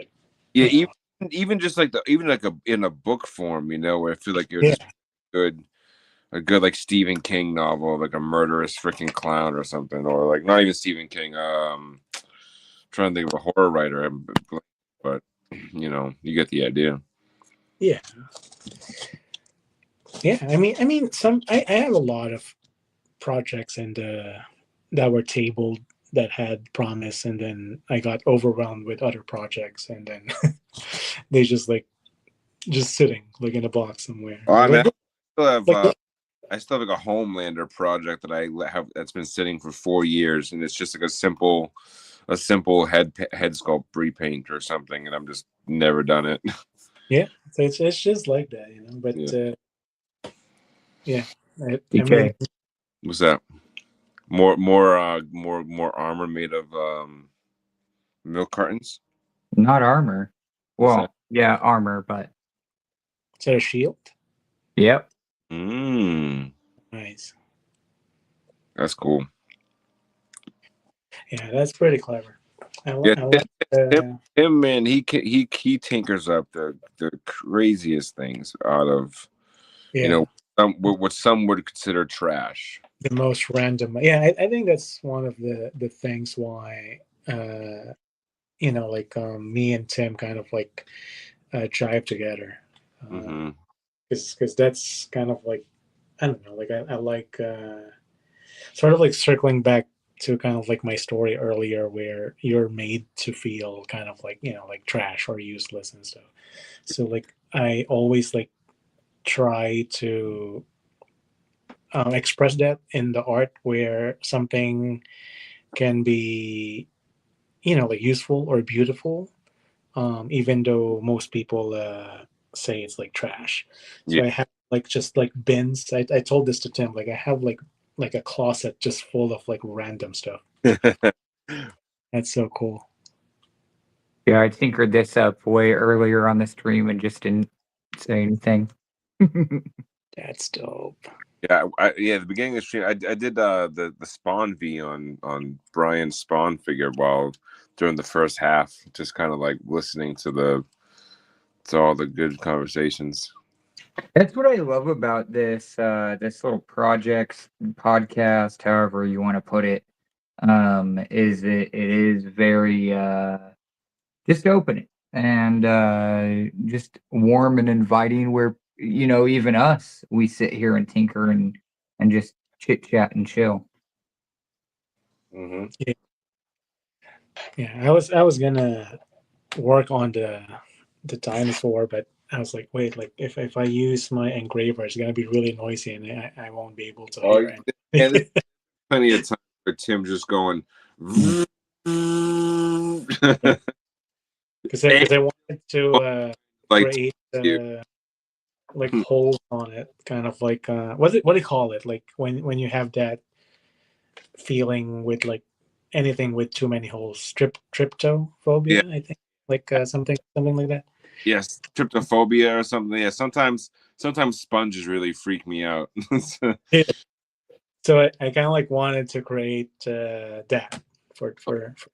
even just in a book form, where I feel like it would just be a good Stephen King novel, a murderous freaking clown or something, or not even Stephen King. Trying to think of a horror writer, but you get the idea. Yeah. Yeah, I mean, I have a lot of projects that were tabled that had promise, and then I got overwhelmed with other projects, and then they just sitting in a box somewhere. I still have a Homelander project that I have that's been sitting for 4 years, and it's just a simple head sculpt repaint or something, and I'm just never done it. Yeah, so it's just like that, But yeah, I mean, what's that? More armor made of milk cartons? Not armor. Well, yeah, armor, but is that a shield? Yep. Nice. That's cool. Yeah, that's pretty clever. Him, man, he tinkers up the craziest things out of what some would consider trash. The most random. Yeah, I think that's one of the things why me and Tim kind of jive together. Because that's kind of I don't know, I like sort of circling back to kind of my story earlier, where you're made to feel kind of trash or useless and stuff. So I always try to express that in the art, where something can be useful or beautiful, even though most people say it's trash. So I have just bins. I told this to Tim, I have a closet just full of random stuff. That's so cool. Yeah, I tinkered this up way earlier on the stream and just didn't say anything. That's dope. Yeah, the beginning of the stream, I did the Spawn V on Brian's Spawn figure during the first half, just kind of listening to all the good conversations. That's what I love about this little podcast, however you want to put it, is it is very just open and just warm and inviting, where even us, we sit here and tinker and just chit chat and chill. Mm-hmm. Yeah, I was gonna work on the dinosaur, but I was like, wait, if I use my engraver, it's gonna be really noisy, and I won't be able to hear it. And plenty of time for Tim just going. Because I wanted to create holes on it, kind of what do you call it? When you have that feeling with anything with too many holes, tryptophobia, I think, something like that. Yes, tryptophobia or something. Yeah, sometimes sponges really freak me out. So I kind of wanted to create that for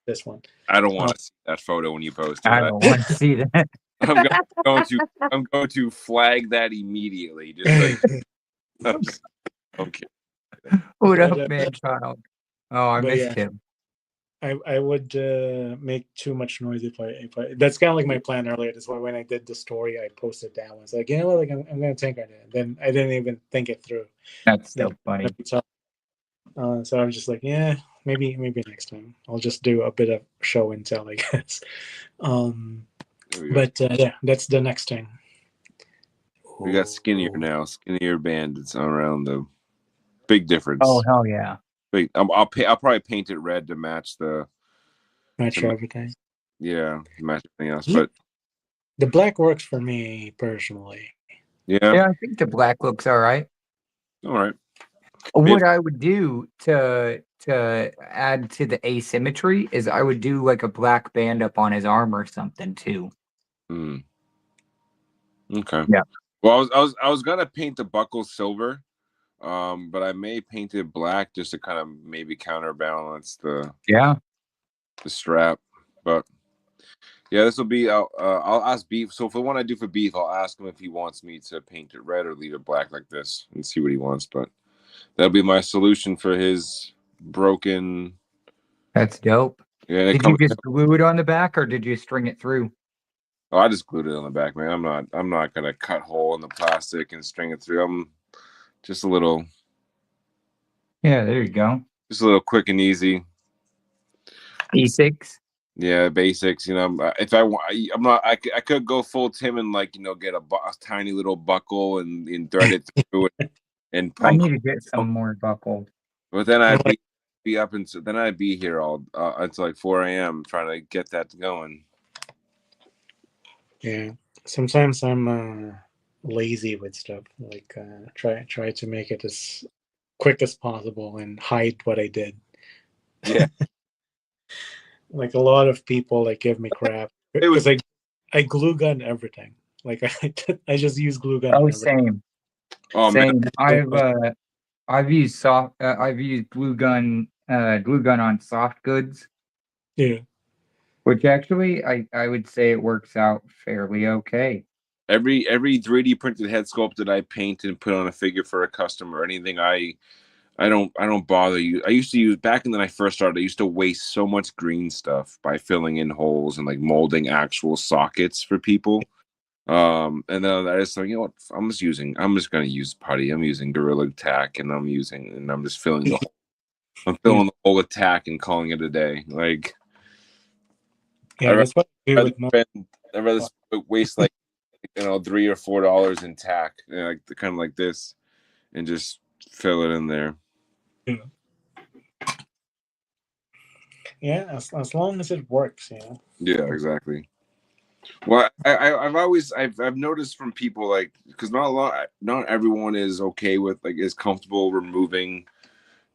this one. I don't want to see that photo when you post it. I don't want to see that. I'm going to flag that immediately. Just okay. What up, man, child? Oh, I missed him. I would make too much noise if I that's kind of like my plan earlier. That's why when I did the story, I posted that one. It's like, you know what, like I'm gonna think on it. Then I didn't even think it through. That's That so funny. so I was just like, yeah, maybe next time I'll just do a bit of show and tell, I guess. But yeah, that's the next thing. We got skinnier now, skinnier bandits around the big difference. Oh hell yeah! Wait, I'll probably paint it red to match everything. Yeah, match everything else. But the black works for me personally. Yeah, I think the black looks all right. All right. What I would do to add to the asymmetry is I would do like a black band up on his arm or something too. Okay. Yeah. Well, I was gonna paint the buckle silver, but I may paint it black just to kind of maybe counterbalance the strap. But yeah, this will be. I'll ask Beef. So for what I do for Beef, I'll ask him if he wants me to paint it red or leave it black like this, and see what he wants. But that'll be my solution for his broken. That's dope. Yeah. Did you just glue it on the back, or did you string it through? Oh, I just glued it on the back, man. I'm not gonna cut hole in the plastic and string it through. I'm just a little. Yeah, there you go. Just a little quick and easy. Basics. Yeah, basics. You know, if I want, I'm not. I could go full Tim and like get a tiny little buckle and thread it through it and punk. I need to get some more buckles. But then I'd be up and then I'd be here all until like 4 a.m. trying to get that going. Yeah, sometimes I'm lazy with stuff. Like try to make it as quick as possible and hide what I did. Yeah. Like a lot of people like give me crap because I glue gun everything. Like I just use glue gun. Oh, same. Oh, same. Man. I've used glue gun on soft goods. Yeah. Which actually I would say it works out fairly okay. Every 3D printed head sculpt that I paint and put on a figure for a customer or anything, I don't bother you. I used to use back when I first started. I used to waste so much green stuff by filling in holes and like molding actual sockets for people. And then I just thought, you know what? I'm just gonna use putty. I'm using Gorilla Tack, and I'm just filling the hole. I'm filling the whole attack and calling it a day. Like, yeah, that's what I do with I'd rather waste like $3 or $4 in tack, like kind of like this, and just fill it in there. Yeah, as long as it works, you know. Yeah, exactly. Well, I've noticed from people like because not everyone is okay with is comfortable removing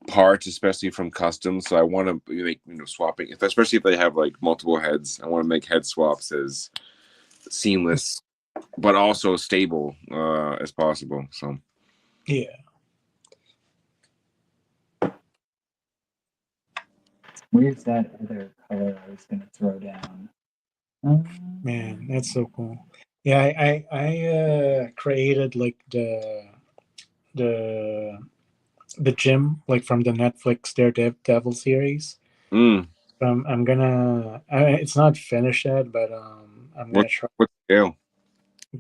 parts, especially from custom. So I want to make swapping, especially if they have like multiple heads. I want to make head swaps as seamless, but also stable as possible. So yeah. Where's that other color I was gonna throw down? Man, that's so cool. Yeah, I created like the gym like from the Netflix Daredevil series. I'm gonna. It's not finished yet, but I'm gonna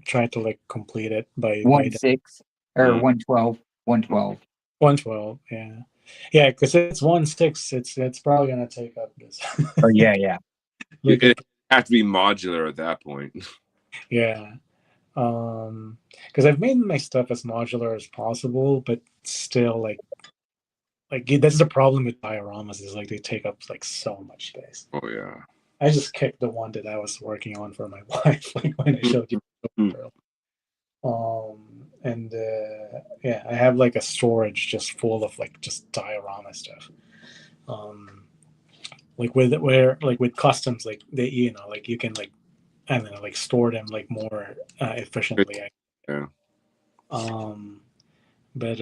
try to like complete it by 1/6 or 1/12. 1/12. 1/12. Yeah, because it's 1/6. It's probably gonna take up this. Oh yeah. Like it have to be modular at that point. Yeah. Because I've made my stuff as modular as possible, but still like that's the problem with dioramas is like they take up like so much space. Oh yeah. I just kicked the one that I was working on for my wife, like when I showed you. And yeah, I have like a storage just full of like just diorama stuff. Like with customs, like they like you can like I don't know like store them like more efficiently. Yeah. But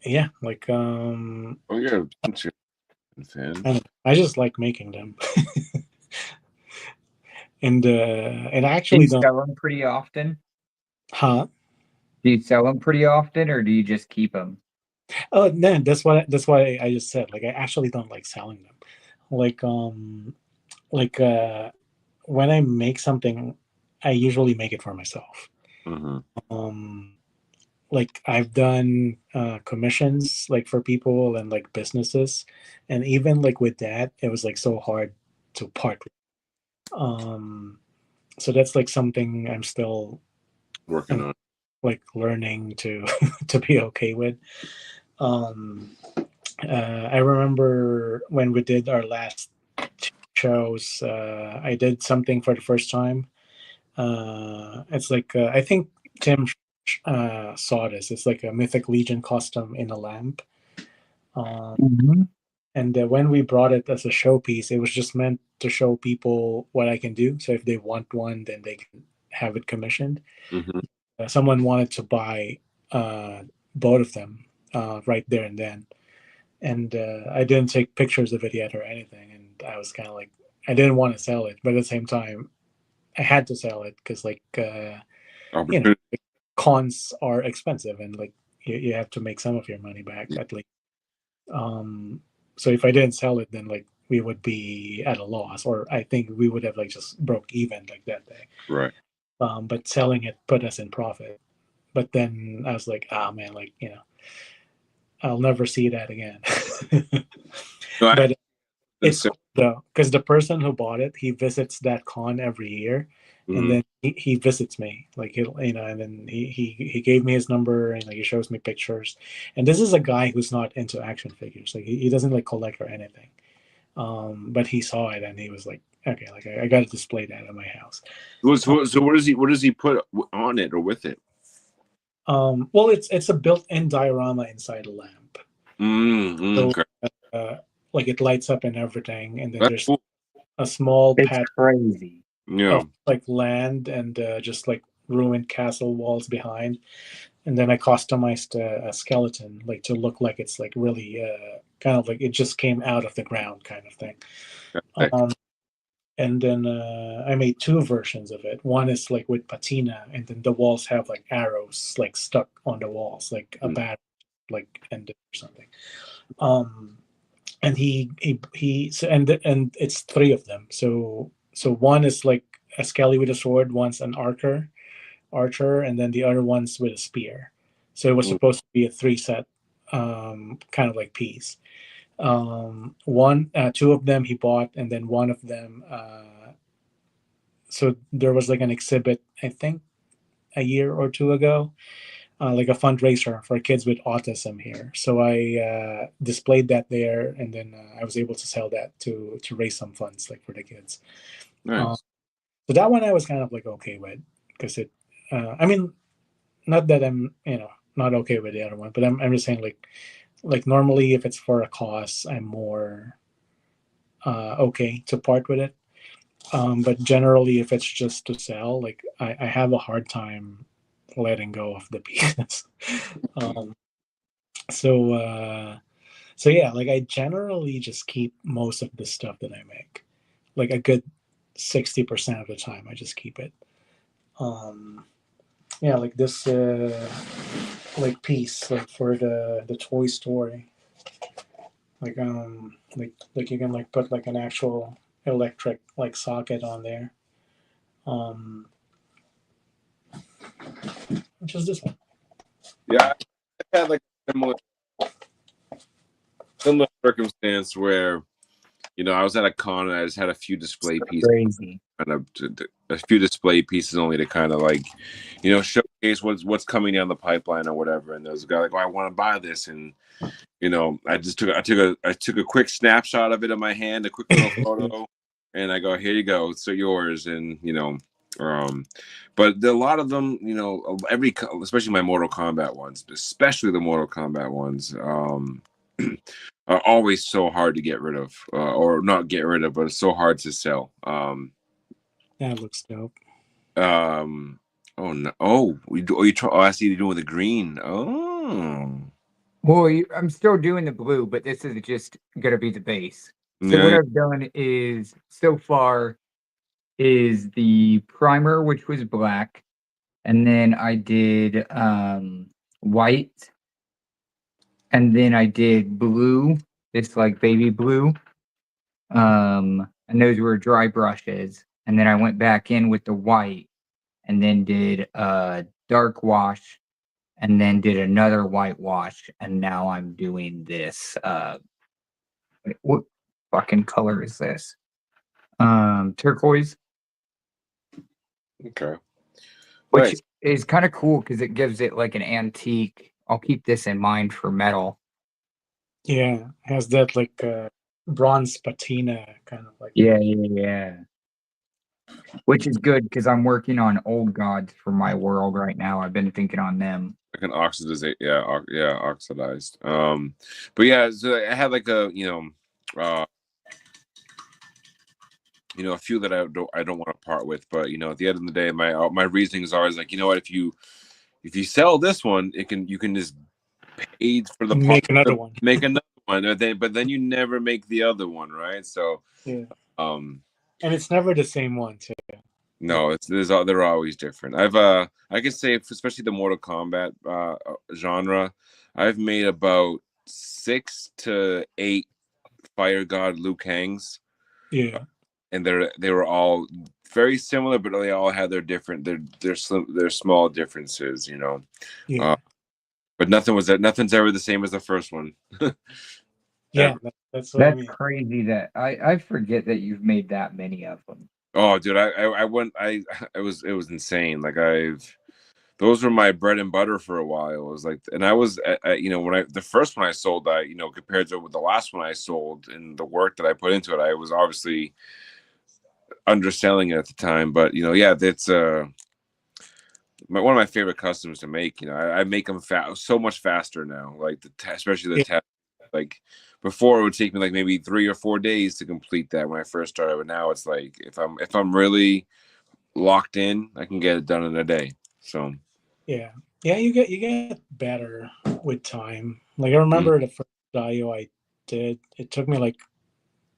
yeah, like oh yeah, I just like making them. And actually do you sell them pretty often? Huh? Do you sell them pretty often, or do you just keep them? Oh, no, that's why I just said, like, I actually don't like selling them. Like, like when I make something, I usually make it for myself. Um, like I've done commissions like for people and like businesses, and even like with that, it was like so hard to part with. So that's like something I'm still Working on. like learning to to be okay with. Um, I remember when we did our last two shows, I did something for the first time. It's like I think Tim saw this. It's like a Mythic Legion custom in a lamp. Mhm. And when we brought it as a showpiece, it was just meant to show people what I can do. So if they want one, then they can have it commissioned. Mm-hmm. Someone wanted to buy both of them right there and then. And I didn't take pictures of it yet or anything. And I was kind of like, I didn't want to sell it, but at the same time, I had to sell it because, like, you know, Opportunity. cons are expensive, and like you have to make some of your money back at least. So if I didn't sell it, then like we would be at a loss, or I think we would have like just broke even like that day. Right. But selling it put us in profit. But then I was like, ah, man, like, I'll never see that again. No, But it's so, cool though, because the person who bought it, he visits that con every year, and then he visits me, like he'll, and then he gave me his number, and like he shows me pictures. And this is a guy who's not into action figures, like he doesn't like collect or anything. But he saw it and he was like, okay, like I got to display that at my house. so what does he put on it or with it? Well, it's a built-in diorama inside a lamp, so Okay. like it lights up and everything, and then That's there's cool. a small It's patch crazy. Yeah. of like land and just like ruined castle walls behind, and then I customized a skeleton like to look like it's like really kind of like it just came out of the ground kind of thing. Sick. And then I made two versions of it. One is like with patina, and then the walls have like arrows like stuck on the walls, like a bat like ended or something. And and it's three of them. So one is like a skelly with a sword, one's an archer, and then the other one's with a spear. So it was supposed to be a three set kind of like piece. Two of them he bought, and then one of them. So there was like an exhibit, I think, a year or two ago, like a fundraiser for kids with autism here. So I displayed that there, and then I was able to sell that to raise some funds, like for the kids. Nice. So that one I was kind of like okay with, because it. I mean, not that I'm not okay with the other one, but I'm just saying like normally if it's for a cause, I'm more okay to part with it. But generally, if it's just to sell, like I have a hard time letting go of the pieces. um, so so yeah, like I generally just keep most of the stuff that I make, like a good 60% of the time. I just keep it. Yeah, like this like piece, like for the Toy Story, like you can like put like an actual electric like socket on there. Um, which is this one. Yeah, I had like a similar circumstance where I was at a con and I just had a few display pieces, Crazy. kind of a few display pieces only to kind of like showcase what's coming down the pipeline or whatever. And there was a guy like, "Oh, I want to buy this," and I took a quick snapshot of it in my hand, a quick little photo, and I go, "Here you go, it's yours." And but a lot of them, especially my Mortal Kombat ones, especially the Mortal Kombat ones, are always so hard to get rid of, or not get rid of, but it's so hard to sell. That looks dope. Oh no! Oh, you try. Oh, I see you're doing the green. Oh. Well, I'm still doing the blue, but this is just gonna be the base. So what Yeah. I've done is so far is the primer, which was black, and then I did white, and then I did blue, this like baby blue. And those were dry brushes. And then I went back in with the white and then did a dark wash and then did another white wash. And now I'm doing this. What fucking color is this? Turquoise. Okay. Which Nice. is kind of cool because it gives it like an antique. I'll keep this in mind for metal. Yeah, it has that like bronze patina kind of like. Yeah. Which is good because I'm working on old gods for my world right now. I've been thinking on them. Like an oxidized, oxidized. But yeah, so I had like a a few that I don't want to part with, but at the end of the day, my reasoning is always like, what, if you sell this one, you can just pay for the part, Make another one. make another one, but then you never make the other one, right? So yeah, and it's never the same one too. No, they're always different. I could say, especially the Mortal Kombat genre, I've made about 6 to 8 Fire God Liu Kangs. Yeah, and they were all very similar, but they all had their small differences, Yeah, but nothing's ever the same as the first one. yeah, that's what I mean. Crazy that I forget that you've made that many of them. Oh, dude, I went, it was insane. Like those were my bread and butter for a while. It was like, and I was, when the first one I sold, compared to the last one I sold and the work that I put into it, I was obviously underselling it at the time. But yeah, that's one of my favorite customs to make. I make them so much faster now. Like especially the test. Like before, it would take me like maybe 3 or 4 days to complete that when I first started. But now it's like if I'm really locked in, I can get it done in a day. So yeah, you get better with time. Like I remember the first Dio I did, it took me like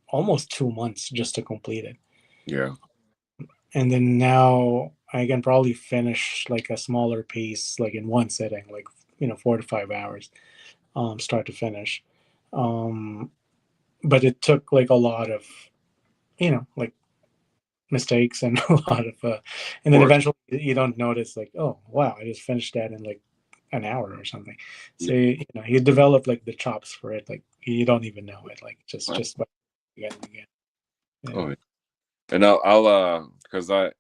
almost 2 months just to complete it. Yeah. And then now I can probably finish like a smaller piece like in one sitting, like 4 to 5 hours, start to finish. But it took like a lot of like mistakes and a lot of and then eventually you don't notice like, oh wow, I just finished that in like an hour or something. So you develop like the chops for it, like you don't even know it, like just by again and again. Yeah. Oh, and I'll because I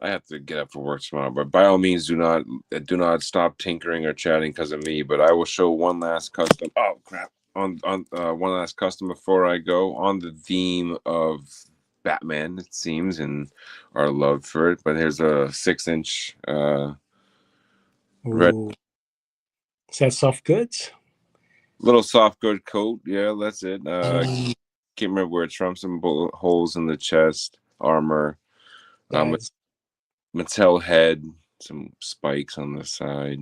have to get up for work tomorrow, but by all means, do not stop tinkering or chatting because of me. But I will show one last custom. Oh crap! On one last custom before I go, on the theme of Batman, it seems, and our love for it. But here's a 6-inch red. Is that soft goods? Little soft good coat. Yeah, that's it. Can't remember where it's from. Some bullet holes in the chest, armor. Mattel head, some spikes on the side.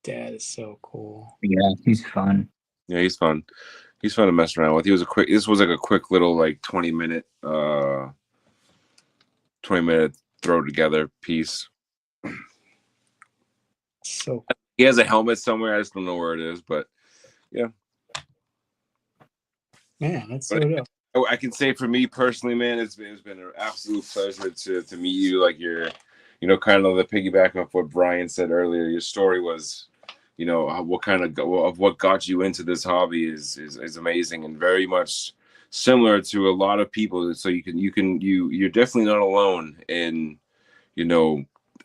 That is so cool. Yeah, he's fun. Yeah, he's fun. He's fun to mess around with. This was like a quick little like 20-minute throw together piece. So he has a helmet somewhere. I just don't know where it is, but yeah. Man, that's so dope. I can say for me personally, man, it's been an absolute pleasure to meet you. Like you're, kind of the piggyback of what Brian said earlier. Your story was, what kind of what got you into this hobby is amazing and very much similar to a lot of people. So you're definitely not alone in,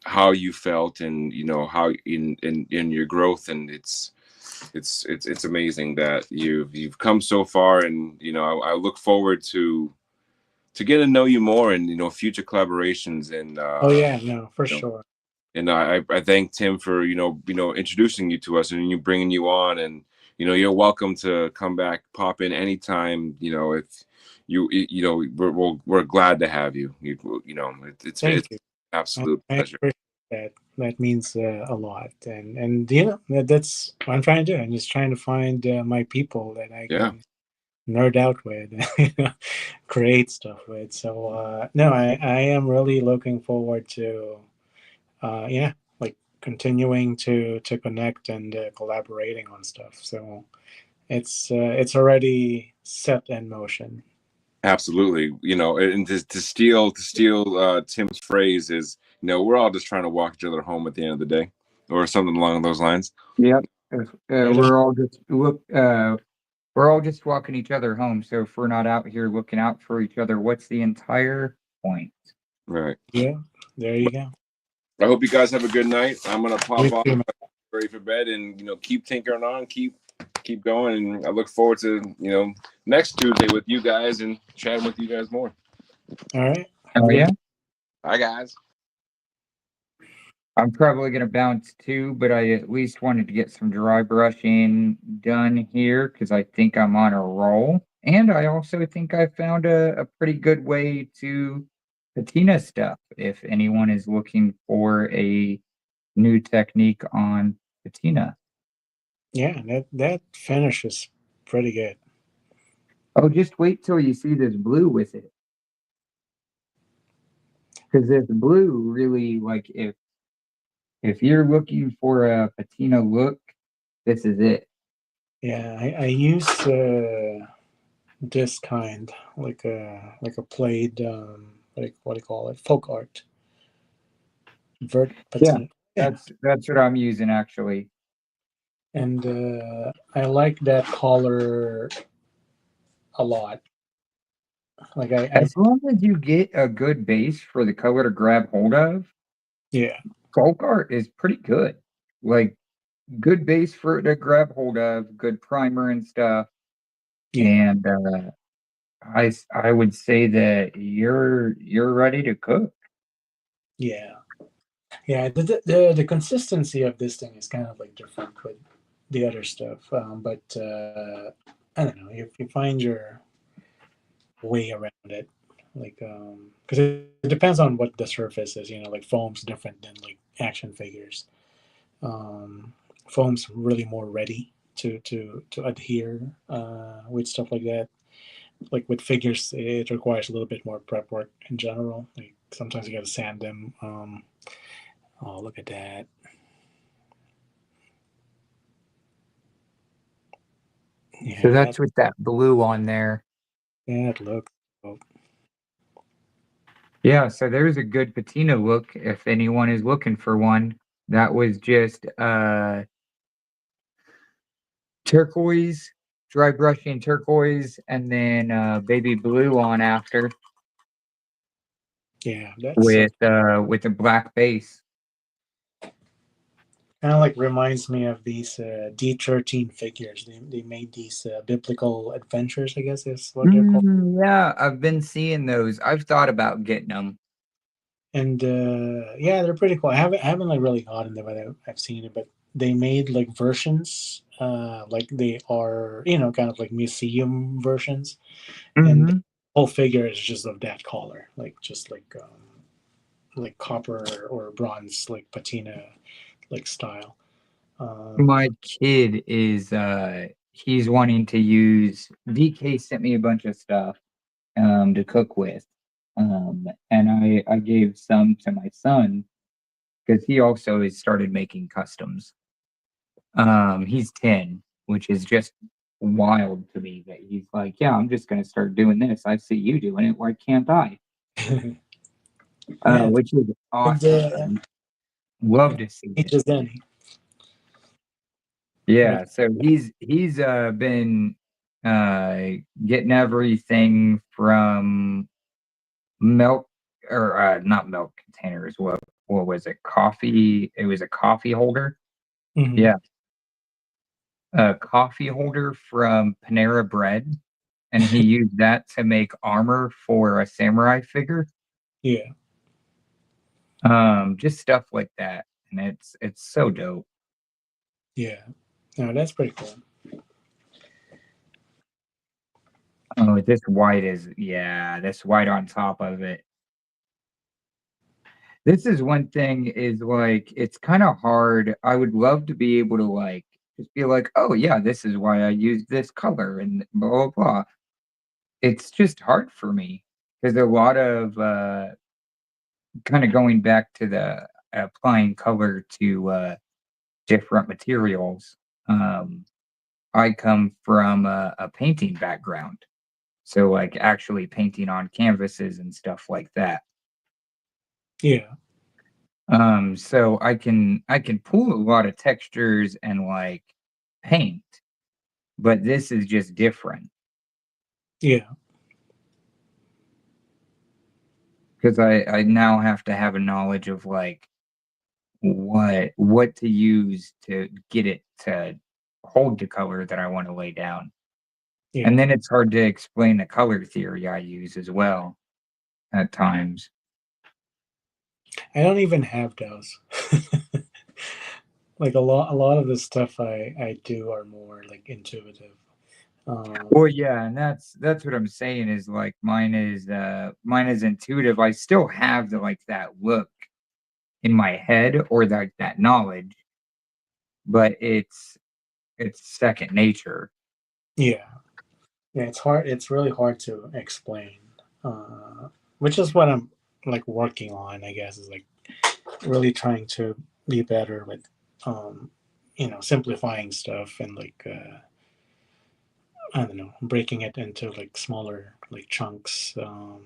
how you felt and how in your growth, and it's amazing that you've come so far, and I look forward to get to know you more and future collaborations, and oh yeah, no, for sure. And I thank Tim for introducing you to us and you bringing you on, and you're welcome to come back, pop in anytime. If we're glad to have you. It's Thank you. Absolute pleasure. That means a lot, and that's what I'm trying to do. I'm just trying to find my people that I can nerd out with, create stuff with. So no, I am really looking forward to like continuing to connect and collaborating on stuff. So it's already set in motion. Absolutely, and to steal Tim's phrase is, we're all just trying to walk each other home at the end of the day, or something along those lines. Yep. We're all just walking each other home. So if we're not out here looking out for each other, what's the entire point? Right. Yeah. There you go. I hope you guys have a good night. I'm gonna pop You off, too, man. ready for bed, and keep tinkering on, keep going, and I look forward to next Tuesday with you guys and chatting with you guys more. All right. Oh yeah. Bye, guys. I'm probably gonna bounce too, but I at least wanted to get some dry brushing done here because I think I'm on a roll, and I also think I found a pretty good way to patina stuff. If anyone is looking for a new technique on patina. Yeah, that finish is pretty good. Oh, just wait till you see this blue with it. Because this blue really, like, if you're looking for a patina look, this is it. Yeah, I use this kind, like a played what do you call it? Folk art. Vert patina. Yeah. That's what I'm using actually. And I like that color a lot. Like As long as you get a good base for the color to grab hold of, yeah, folk art is pretty good. Like good base for it to grab hold of, good primer and stuff. yeah, And I would say that you're ready to cook. yeah. The consistency of this thing is kind of like different with the other stuff, but I don't know if you find your way around it, like because it depends on what the surface is. Like foam's different than like action figures. Um, Foam's really more ready to adhere with stuff like that. Like with figures, it requires a little bit more prep work in general. Like sometimes you got to sand them. Oh, look at that! Yeah, So that's with that blue on there. that looks. Oh. Yeah, so there's a good patina look if anyone is looking for one. That was just turquoise, dry brushing turquoise, and then baby blue on after Yeah, that's with a black base. kind of like reminds me of these D13 figures. They made these biblical adventures, I guess is what they're called. Yeah, I've been seeing those. I've thought about getting them. And yeah, they're pretty cool. I haven't like really gotten them, but I've seen it. But they made like versions, like they are kind of like museum versions, and the whole figure is just of that color, like just like copper or bronze, like patina, like style. My kid is he's wanting to use DK sent me a bunch of stuff to cook with. And I gave some to my son because he also has started making customs. He's 10, which is just wild to me that he's like, yeah, I'm just gonna start doing this. I see you doing it, why can't I? Yeah, Which is awesome. Love to see it. just then. Yeah, so he's been getting everything from milk or not milk containers. What was it? Coffee. It was a coffee holder. Mm-hmm. Yeah, a coffee holder from Panera Bread, and he used that to make armor for a samurai figure. Yeah. Just stuff like that, and it's so dope. Yeah. No, that's pretty cool. Oh, this white is this white on top of it. This is one thing is like it's kind of hard. I would love to be able to like just be like, oh yeah, this is why I use this color and blah blah blah. It's just hard for me. There's a lot of kind of going back to the applying color to different materials. I come from a painting background, so like actually painting on canvases and stuff like that. Yeah. So I can pull a lot of textures and like paint, but this is just different Yeah. because I now have to have a knowledge of like what to use to get it to hold the color that I want to lay down. Yeah. And then it's hard to explain the color theory I use as well at times. I don't even have those. Like a lot of the stuff I do are more like intuitive. Well, yeah, and that's what I'm saying is like mine is intuitive. I still have the like that look in my head or that knowledge, but it's second nature. Yeah. Yeah, it's hard. It's really hard to explain, which is what I'm like working on. I guess is like really trying to be better with, um, simplifying stuff and like I don't know, breaking it into like smaller like chunks. But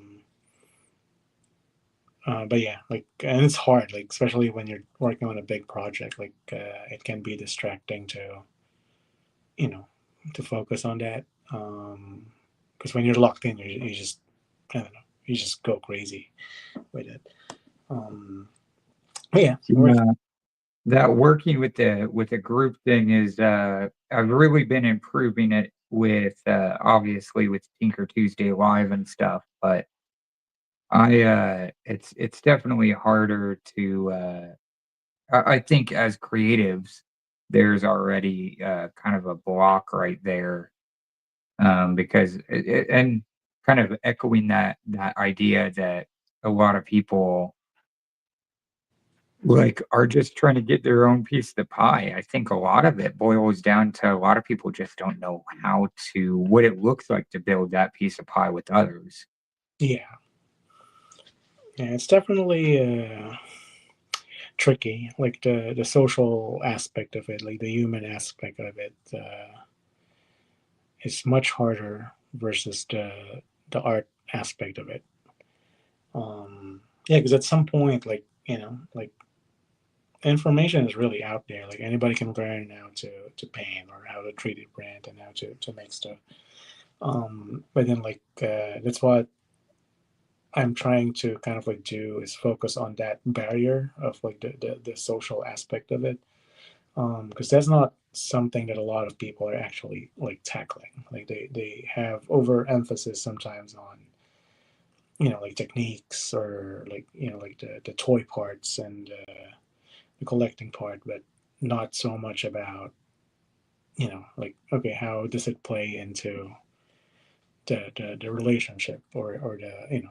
yeah, like, and it's hard, like especially when you're working on a big project. Like, it can be distracting to you know to focus on that. Because when you're locked in, you just I don't know, you just go crazy with it. But yeah, Yeah, that working with the group thing is I've really been improving it with obviously with Tinker Tuesday Live and stuff, but it's definitely harder to I think as creatives there's already kind of a block right there because and kind of echoing that idea that a lot of people like are just trying to get their own piece of the pie. I think a lot of it boils down to a lot of people just don't know what it looks like to build that piece of pie with others. yeah, yeah, it's definitely tricky. Like the social aspect of it, like the human aspect of it, is much harder versus the art aspect of it. Yeah, because at some point, like like information is really out there. Like anybody can learn how to paint or how to 3D print and how to make stuff. But then like that's what I'm trying to kind of like do is focus on that barrier of like the social aspect of it. Because that's not something that a lot of people are actually like tackling. Like they have overemphasis sometimes on like techniques or like like the toy parts and the collecting part, but not so much about like okay, how does it play into the relationship or the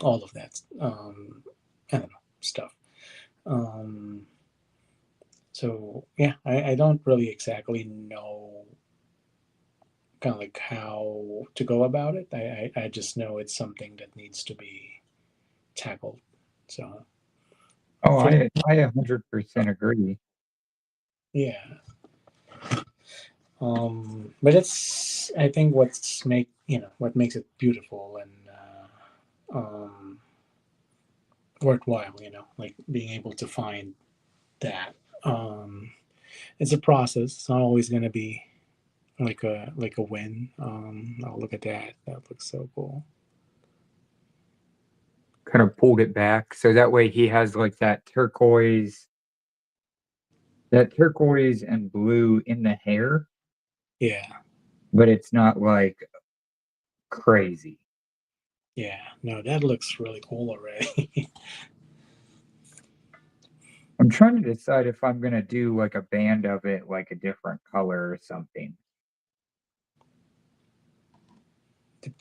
all of that I don't know stuff. Um, so yeah, I don't really exactly know kind of like how to go about it. I just know it's something that needs to be tackled. So Oh, for I 100% agree. yeah, but it's I think what makes it beautiful and worthwhile. Like being able to find that. It's a process. It's not always going to be like a win. Oh, look at that. That looks so cool. Kind of pulled it back so that way he has like that turquoise and blue in the hair, Yeah, but it's not like crazy. yeah. No, that looks really cool already. I'm trying to decide if I'm gonna do like a band of it, like a different color or something.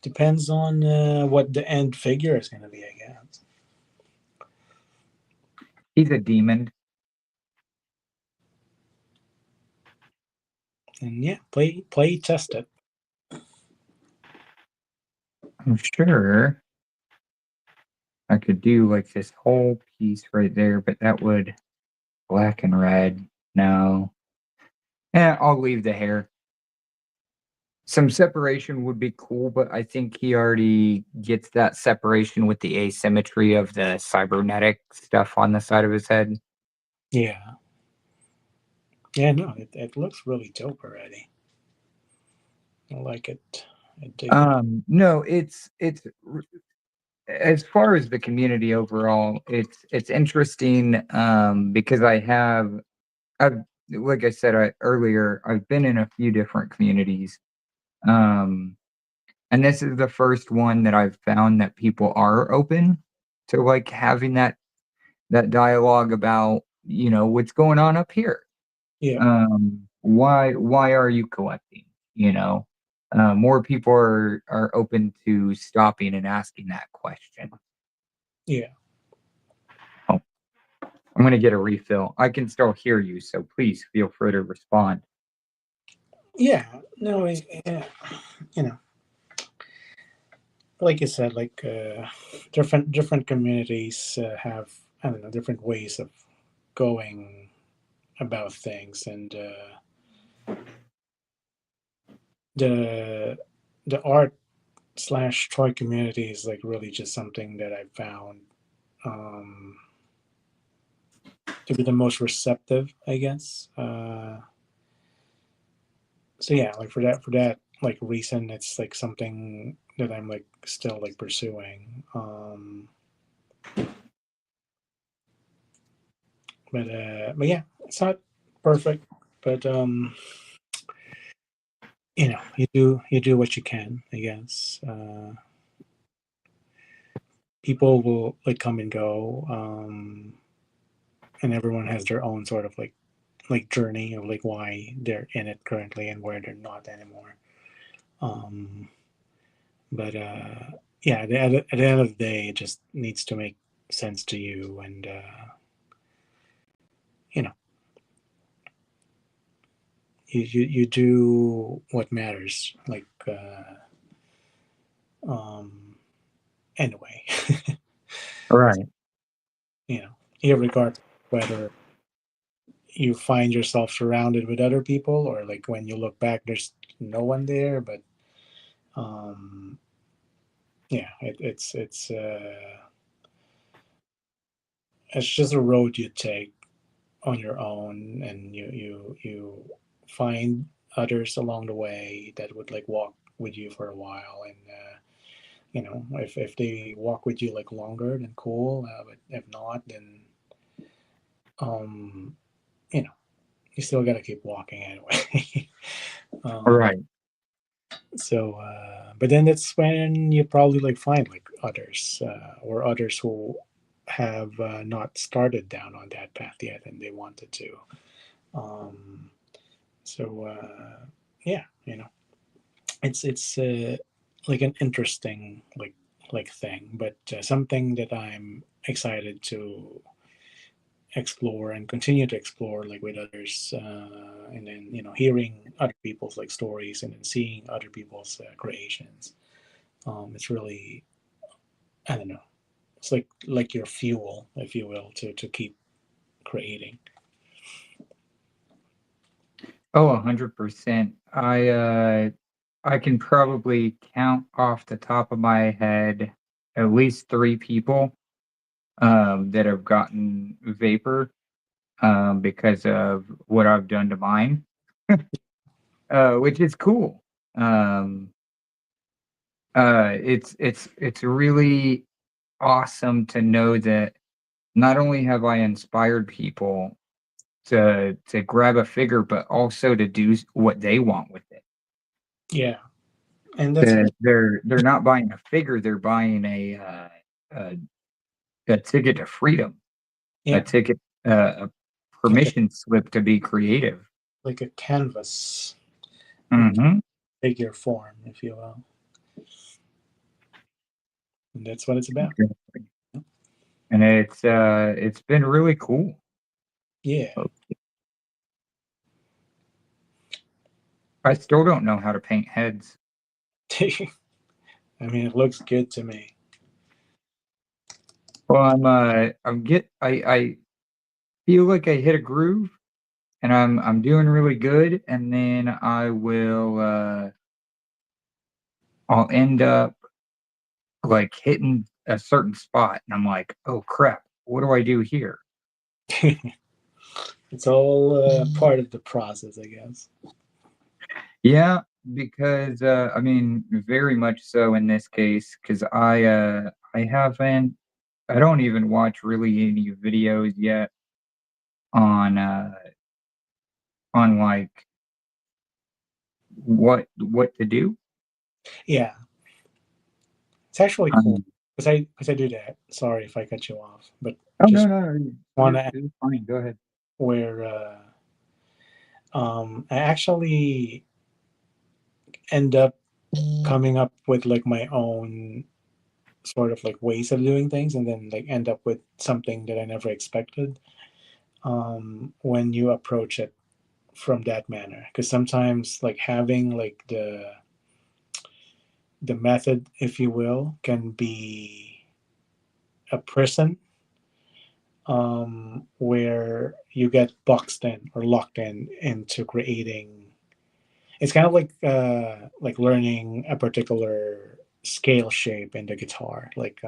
Depends on what the end figure is going to be, I guess. He's a demon. And yeah, play test it. I'm sure I could do like this whole piece right there, but that would black and red. No. I'll leave the hair. Some separation would be cool, but I think he already gets that separation with the asymmetry of the cybernetic stuff on the side of his head. Yeah. Yeah, no, it looks really dope already. I like it. I dig it. No, it's as far as the community overall, it's interesting because I've like I said earlier, I've been in a few different communities. And this is the first one that I've found that people are open to like having that dialogue about, what's going on up here. Yeah. Why are you collecting? More people are open to stopping and asking that question. Yeah. Oh, I'm gonna get a refill. I can still hear you, so please feel free to respond. Yeah. No, yeah. You know, like you said, like different communities have, I don't know, different ways of going about things, and the art slash toy community is like really just something that I found um, to be the most receptive, I guess. So yeah, like for that like reason, it's like something that I'm like still like pursuing. But yeah, it's not perfect, but you do what you can, I guess. People will like come and go, and everyone has their own sort of like journey of like why they're in it currently and where they're not anymore. Um, but yeah, at the end of the day, it just needs to make sense to you, and you know, you do what matters. Like anyway, Right. Irregardless whether you find yourself surrounded with other people or like when you look back, there's no one there, but um yeah, it's just a road you take on your own, and you find others along the way that would like walk with you for a while, and if they walk with you like longer, then cool, but if not, then um you know you still got to keep walking anyway. um Right. so but then that's when you probably like find like others, or others who have not started down on that path yet and they wanted to. um so yeah, it's like an interesting like thing, but something that I'm excited to explore and continue to explore like with others, and then hearing other people's like stories and then seeing other people's creations. It's really, I don't know, it's like your fuel, if you will, to keep creating. Oh, 100%. I can probably count off the top of my head at least 3 people that have gotten vapor because of what I've done to mine, which is cool. Um, it's really awesome to know that not only have I inspired people to grab a figure, but also to do what they want with it. Yeah, and that's They're not buying a figure; they're buying a, a ticket to freedom, a yeah, ticket, a like a permission slip to be creative. like a canvas in Hmm. figure form, if you will, and that's what it's about. And it's been really cool. Yeah. I still don't know how to paint heads. I mean, it looks good to me. Well, I feel like I hit a groove, and I'm doing really good, and then I'll end up like hitting a certain spot, and I'm like, oh crap, what do I do here? It's all part of the process, I guess. Yeah, because I mean, very much so in this case, because I don't even watch really any videos yet on like what to do. Yeah, it's actually cool Um, because I do that. Sorry if I cut you off, but oh just no, want to you're fine. Go ahead. where I actually end up coming up with like my own sort of like ways of doing things, and then like end up with something that I never expected when you approach it from that manner. Because sometimes like having like the method, if you will, can be a prison where you get boxed in or locked in into creating. It's kind of like learning a particular scale shape in the guitar, like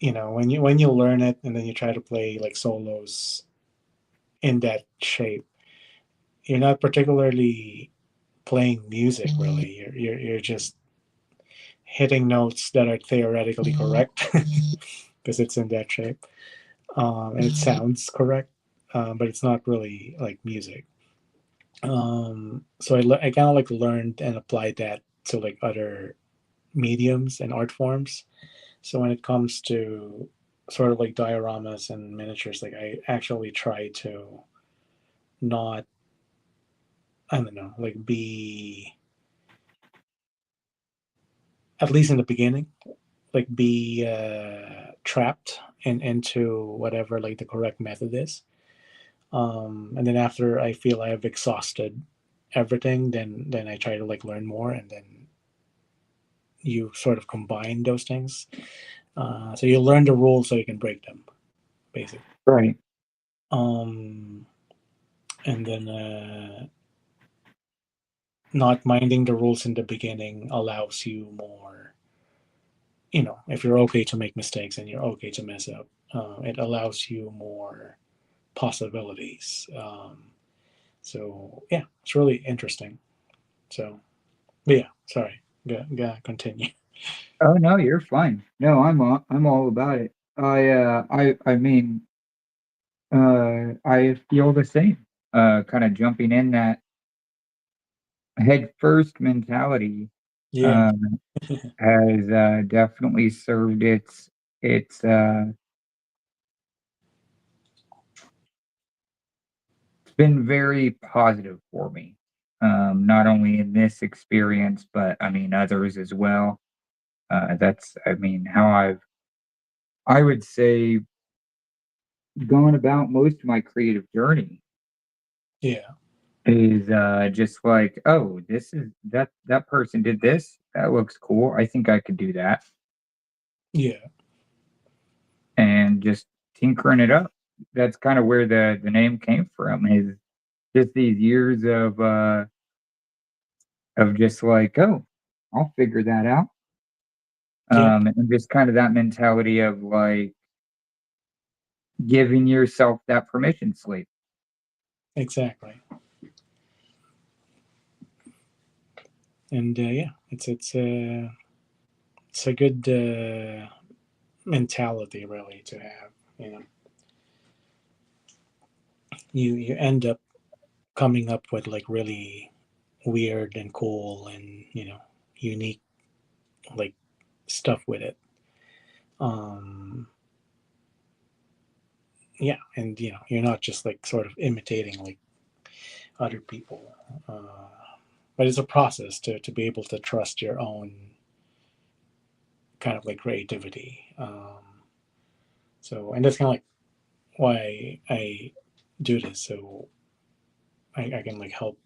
when you learn it and then you try to play like solos in that shape, you're not particularly playing music really. You're just hitting notes that are theoretically correct because it's in that shape, and it sounds correct, but it's not really like music. So I kind of like learned and applied that to like other mediums and art forms. So when it comes to sort of like dioramas and miniatures, like I actually try to not, I don't know, like be, at least in the beginning, like be trapped into whatever like the correct method is. And then after I feel I have exhausted everything, then I try to like learn more, and then you sort of combine those things. So you learn the rules so you can break them, basically. Right. Um, and then not minding the rules in the beginning allows you more. If you're okay to make mistakes and you're okay to mess up, it allows you more possibilities. So yeah, it's really interesting. So, but yeah, sorry, gotta continue. Oh no, you're fine. No, I'm all about it. I mean, I feel the same. Kind of jumping in that head first mentality Yeah, uh, has definitely served its it's been very positive for me. Not only in this experience, but I mean others as well. That's I mean how I would say gone about most of my creative journey yeah, is just like, oh, this is that person did this. That looks cool. I think I could do that. yeah, And just tinkering it up. That's kind of where the name came from, is just these years of just like, oh, I'll figure that out. yeah, And just kind of that mentality of like giving yourself that permission slip. exactly. And yeah, it's a good mentality really to have. You end up coming up with like really weird and cool and unique like stuff with it. Um, yeah, and you're not just like sort of imitating like other people, but it's a process to be able to trust your own kind of like creativity. So and that's kind of like why I do this, so I can like help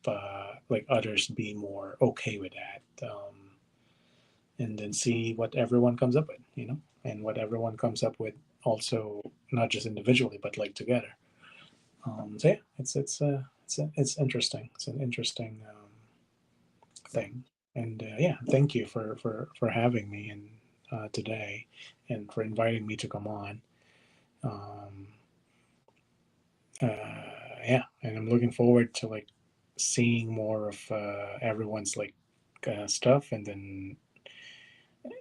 like others be more okay with that. and then see what everyone comes up with, and what everyone comes up with also, not just individually but like together. So yeah, it's interesting. It's an interesting thing, and yeah, thank you for having me and today, and for inviting me to come on. Um, yeah, and I'm looking forward to like seeing more of everyone's like stuff, and then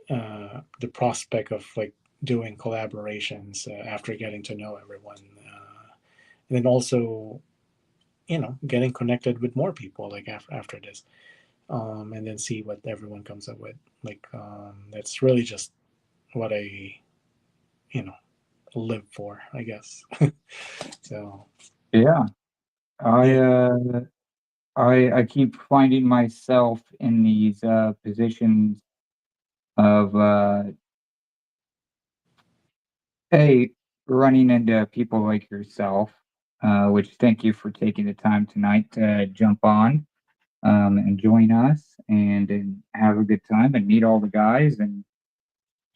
the prospect of like doing collaborations after getting to know everyone, and then also getting connected with more people like after this, and then see what everyone comes up with. Like that's really just what I you know live for, I guess. So Yeah. I yeah. I keep finding myself in these positions of hey, running into people like yourself, which thank you for taking the time tonight to jump on and join us and have a good time and meet all the guys and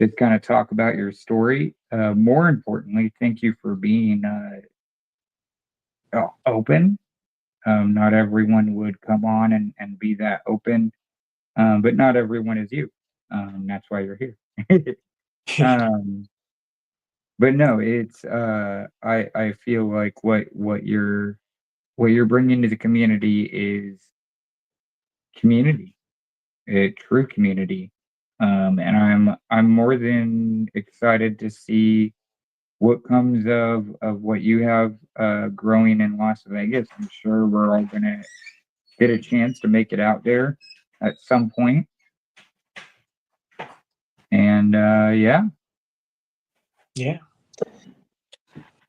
just kind of talk about your story. More importantly, thank you for being open. Not everyone would come on and be that open, but not everyone is you. That's why you're here. um, but no, it's I feel like what you're bringing to the community is community, true community. And I'm more than excited to see what comes of what you have growing in Las Vegas. I'm sure we're all gonna get a chance to make it out there at some point. And yeah, Yeah,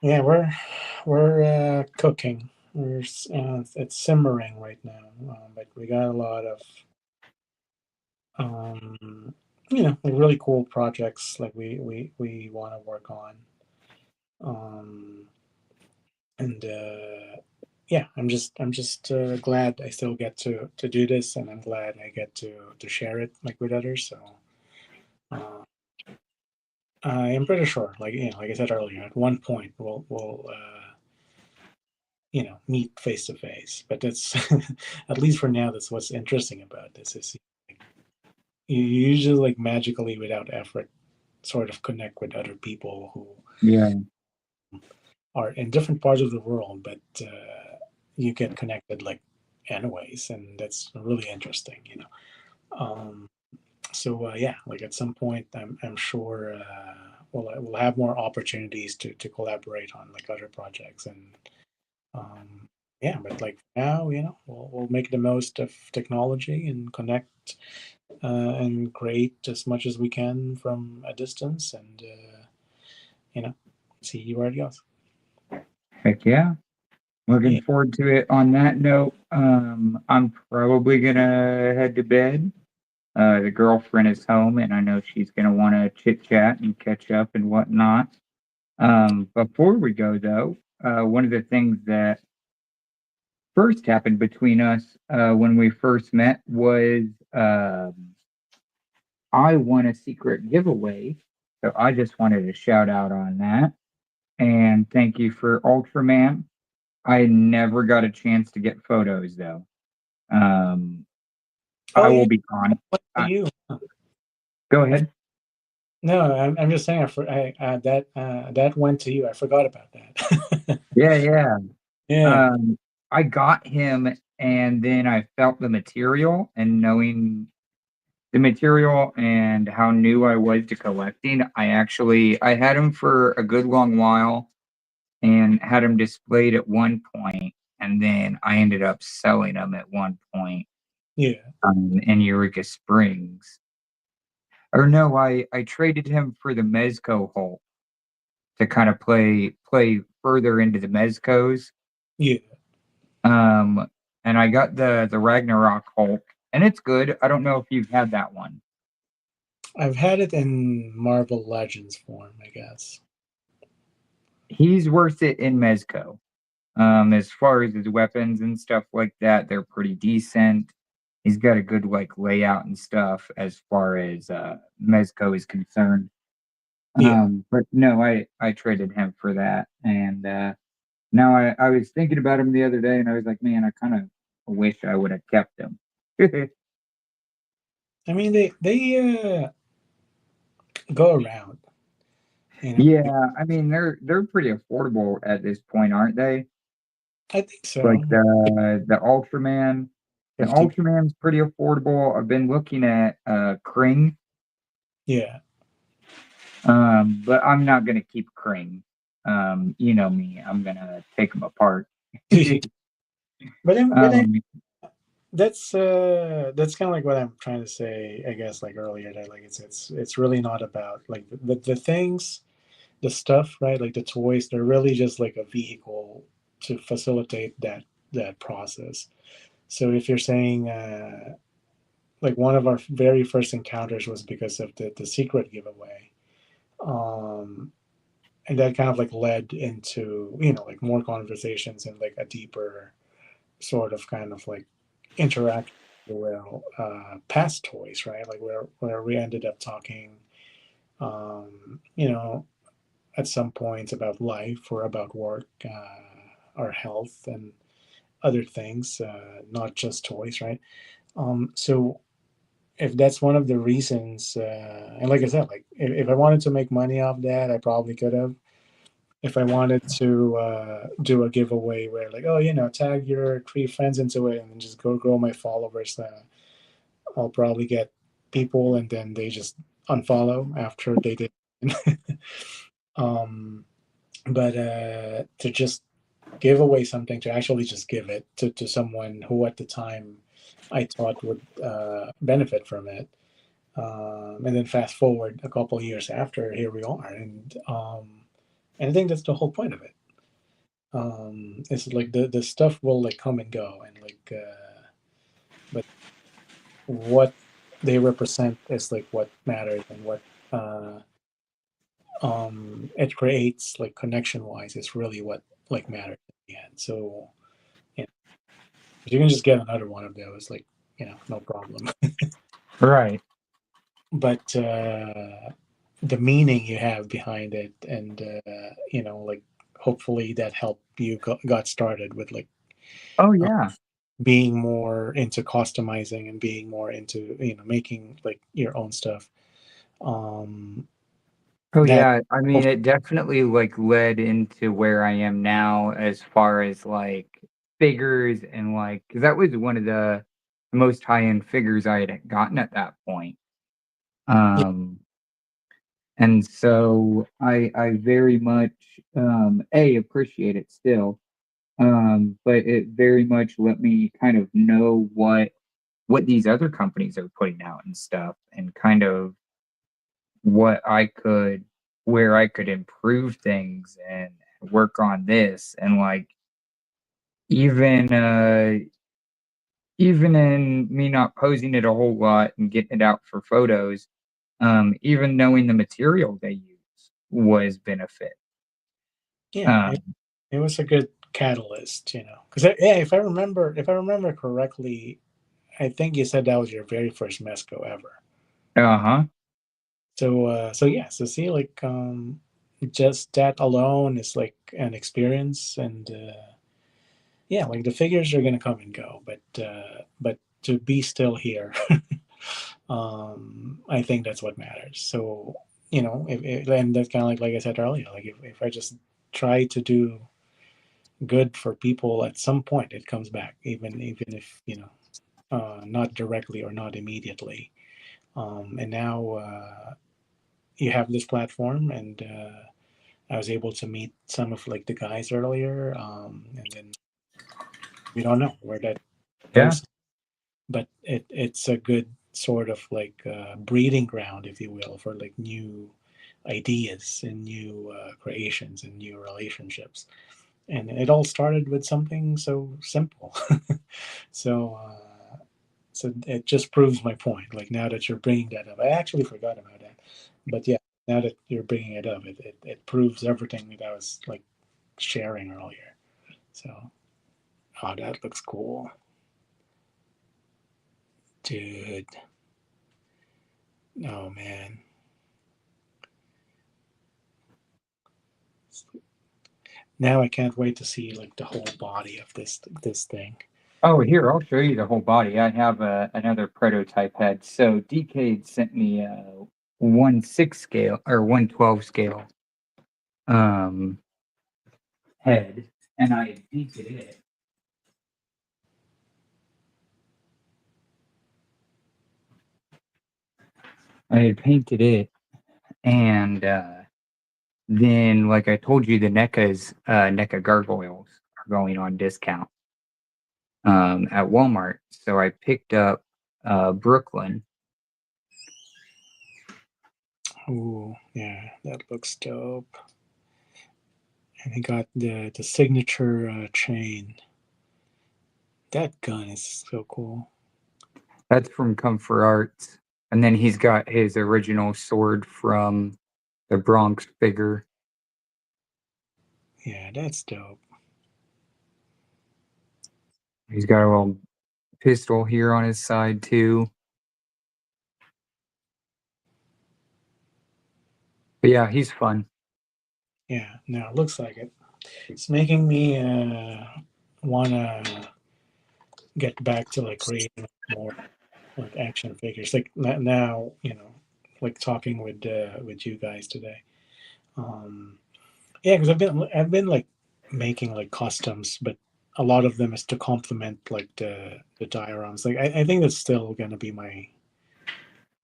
yeah, we're cooking. It's simmering right now, but we got a lot of um, like really cool projects like we want to work on. Um, and yeah, I'm just glad I still get to do this, and I'm glad I get to share it like with others. So uh, I am pretty sure, like like I said earlier, at one point we'll meet face to face. But that's at least for now. That's what's interesting about this is you usually like magically without effort sort of connect with other people who yeah, are in different parts of the world, but you get connected like anyways, and that's really interesting. Um, so yeah, like at some point, I'm sure we'll have more opportunities to collaborate on like other projects, and yeah, but like now, we'll make the most of technology and connect and create as much as we can from a distance, and you know, see where it goes. heck yeah. Looking Yeah. forward to it. On that note, I'm probably gonna head to bed. The girlfriend is home, and I know she's gonna want to chit chat and catch up and whatnot. Before we go, though, one of the things that first happened between us when we first met was I won a secret giveaway. So I just wanted to shout out on that. And thank you for Ultraman. I never got a chance to get photos though. Um, Oh I will yeah, be honest. what about you? Go ahead. No, I'm just saying. That went to you. I forgot about that. Yeah, yeah. Yeah, Um, I got him, and then I felt the material, and knowing the material and how new I was to collecting, I had him for a good long while, and had him displayed at one point, and then I ended up selling him at one point yeah. in Eureka Springs. Or no, I traded him for the Mezco Hulk to kind of play further into the Mezcos. Yeah, Um, and I got the Ragnarok Hulk, and it's good. I don't know if you've had that one. I've had it in Marvel Legends form, I guess. He's worth it in Mezco. As far as his weapons and stuff like that, they're pretty decent. he's got a good like layout and stuff as far as Mezco is concerned. Yeah. But no, I traded him for that, and now I was thinking about him the other day, and I was like, man, I kind of wish I would have kept him. I mean, they go around, you know. Yeah, I mean they're pretty affordable at this point, aren't they? I think so. Like the Ultraman, the 50. Ultraman's pretty affordable. I've been looking at Kring, Yeah. but I'm not gonna keep Kring. You know me, I'm gonna take them apart. But Um, that's kind of like what I'm trying to say, I guess, like earlier, that like it's really not about like the things, the stuff, right? Like the toys, they're really just like a vehicle to facilitate that process. So if you're saying like one of our very first encounters was because of the secret giveaway, um, and that kind of like led into, you know, like more conversations and like a deeper sort of kind of like interaction, well, past toys, right? Like where we ended up talking, you know, at some points about life or about work, our health and other things, not just toys, right? So if that's one of the reasons, and like I said, like if I wanted to make money off that, I probably could have. If I wanted to do a giveaway where like, oh, you know, tag your 3 friends into it and then just go grow my followers, I'll probably get people and then they just unfollow after they did. um, but to just give away something, to actually just give it to someone who at the time I thought would benefit from it. And then fast forward a couple of years after, here we are, and I think that's the whole point of it. It's like the stuff will like come and go, and like, but what they represent is like what matters, and what uh, it creates like connection wise is really what like matters in the end. So yeah, if you can just get another one of those, like, you know, no problem. right. But the meaning you have behind it, and you know, like hopefully that helped you got started with like Oh uh, yeah. being more into customizing and being more into, you know, making like your own stuff. Um, Oh that yeah, I mean it definitely like led into where I am now as far as like figures and like because that was one of the most high end figures I had gotten at that point. yeah, Um and so I very much A appreciate it still. But it very much let me kind of know what these other companies are putting out and stuff and kind of what I could where I could improve things and work on this and like even even in me not posing it a whole lot and getting it out for photos, even knowing the material they use was benefit. yeah, Um, it was a good catalyst, you know, because yeah, if I remember correctly, I think you said that was your very first Mesco ever. uh-huh. So yeah, so see, like, just that alone is like an experience, and yeah, like the figures are gonna come and go, but to be still here, I think that's what matters. So, you know, and that's kind of like I said earlier, like if I just try to do good for people, at some point it comes back, even if, you know, not directly or not immediately. And now you have this platform, and I was able to meet some of like the guys earlier, and then we don't know where that Yeah. goes, but it's a good sort of like breeding ground, if you will, for like new ideas and new creations and new relationships. And it all started with something so simple. so so it just proves my point. Like now that you're bringing that up, I actually forgot about that, but yeah, now that you're bringing it up, it proves everything that I was like sharing earlier. So, oh, that looks cool. Dude. Oh man. Now I can't wait to see like the whole body of this thing. Oh, here, I'll show you the whole body. I have another prototype head. So Decade sent me a 1/6 scale or 1/12 scale head, and I painted it. I had painted it, and then, like I told you, the NECA gargoyles are going on discount at Walmart. So I picked up Brooklyn. Oh yeah, that looks dope. And he got the signature chain. That gun is so cool. That's from Comfort Arts. And then he's got his original sword from the Bronx figure. Yeah, that's dope. He's got a little pistol here on his side too. But yeah, he's fun. Yeah, no, it looks like it. It's making me wanna get back to like creating more like action figures. Like now, like talking with you guys today. Yeah, because I've been like making like customs, but a lot of them is to complement like the dioramas. Like I think that's still gonna be my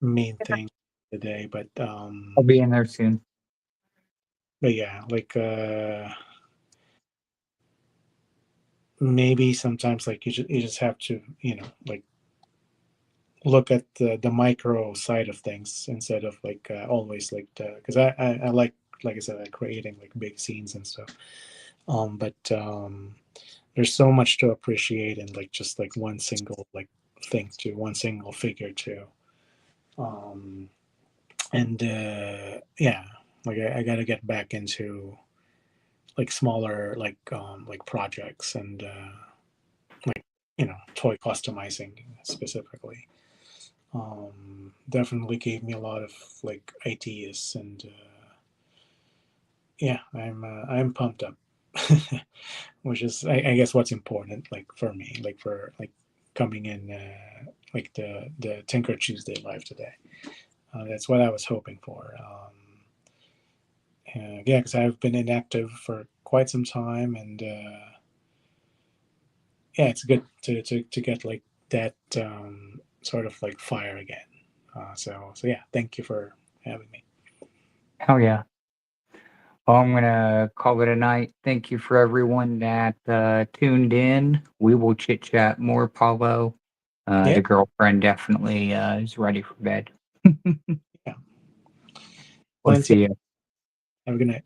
main thing today. I'll be in there soon. But yeah, like maybe sometimes like you just have to like look at the micro side of things instead of like always like the because I like I said, creating like big scenes and stuff. But there's so much to appreciate in like just like one single like thing to one single figure too. And yeah, like I got to get back into like smaller like projects and like toy customizing specifically. Definitely gave me a lot of like ideas and yeah, I'm pumped up. Which is I guess what's important like for me like for like coming in like the Tinker Tuesday live today. That's what I was hoping for. Yeah, because I've been inactive for quite some time, and yeah, it's good to get like that sort of like fire again. So yeah, thank you for having me. Hell yeah. Well, I'm going to call it a night. Thank you for everyone that tuned in. We will chit chat more, Paulo. Yeah. The girlfriend definitely is ready for bed. Yeah. We'll see you. Have a good night.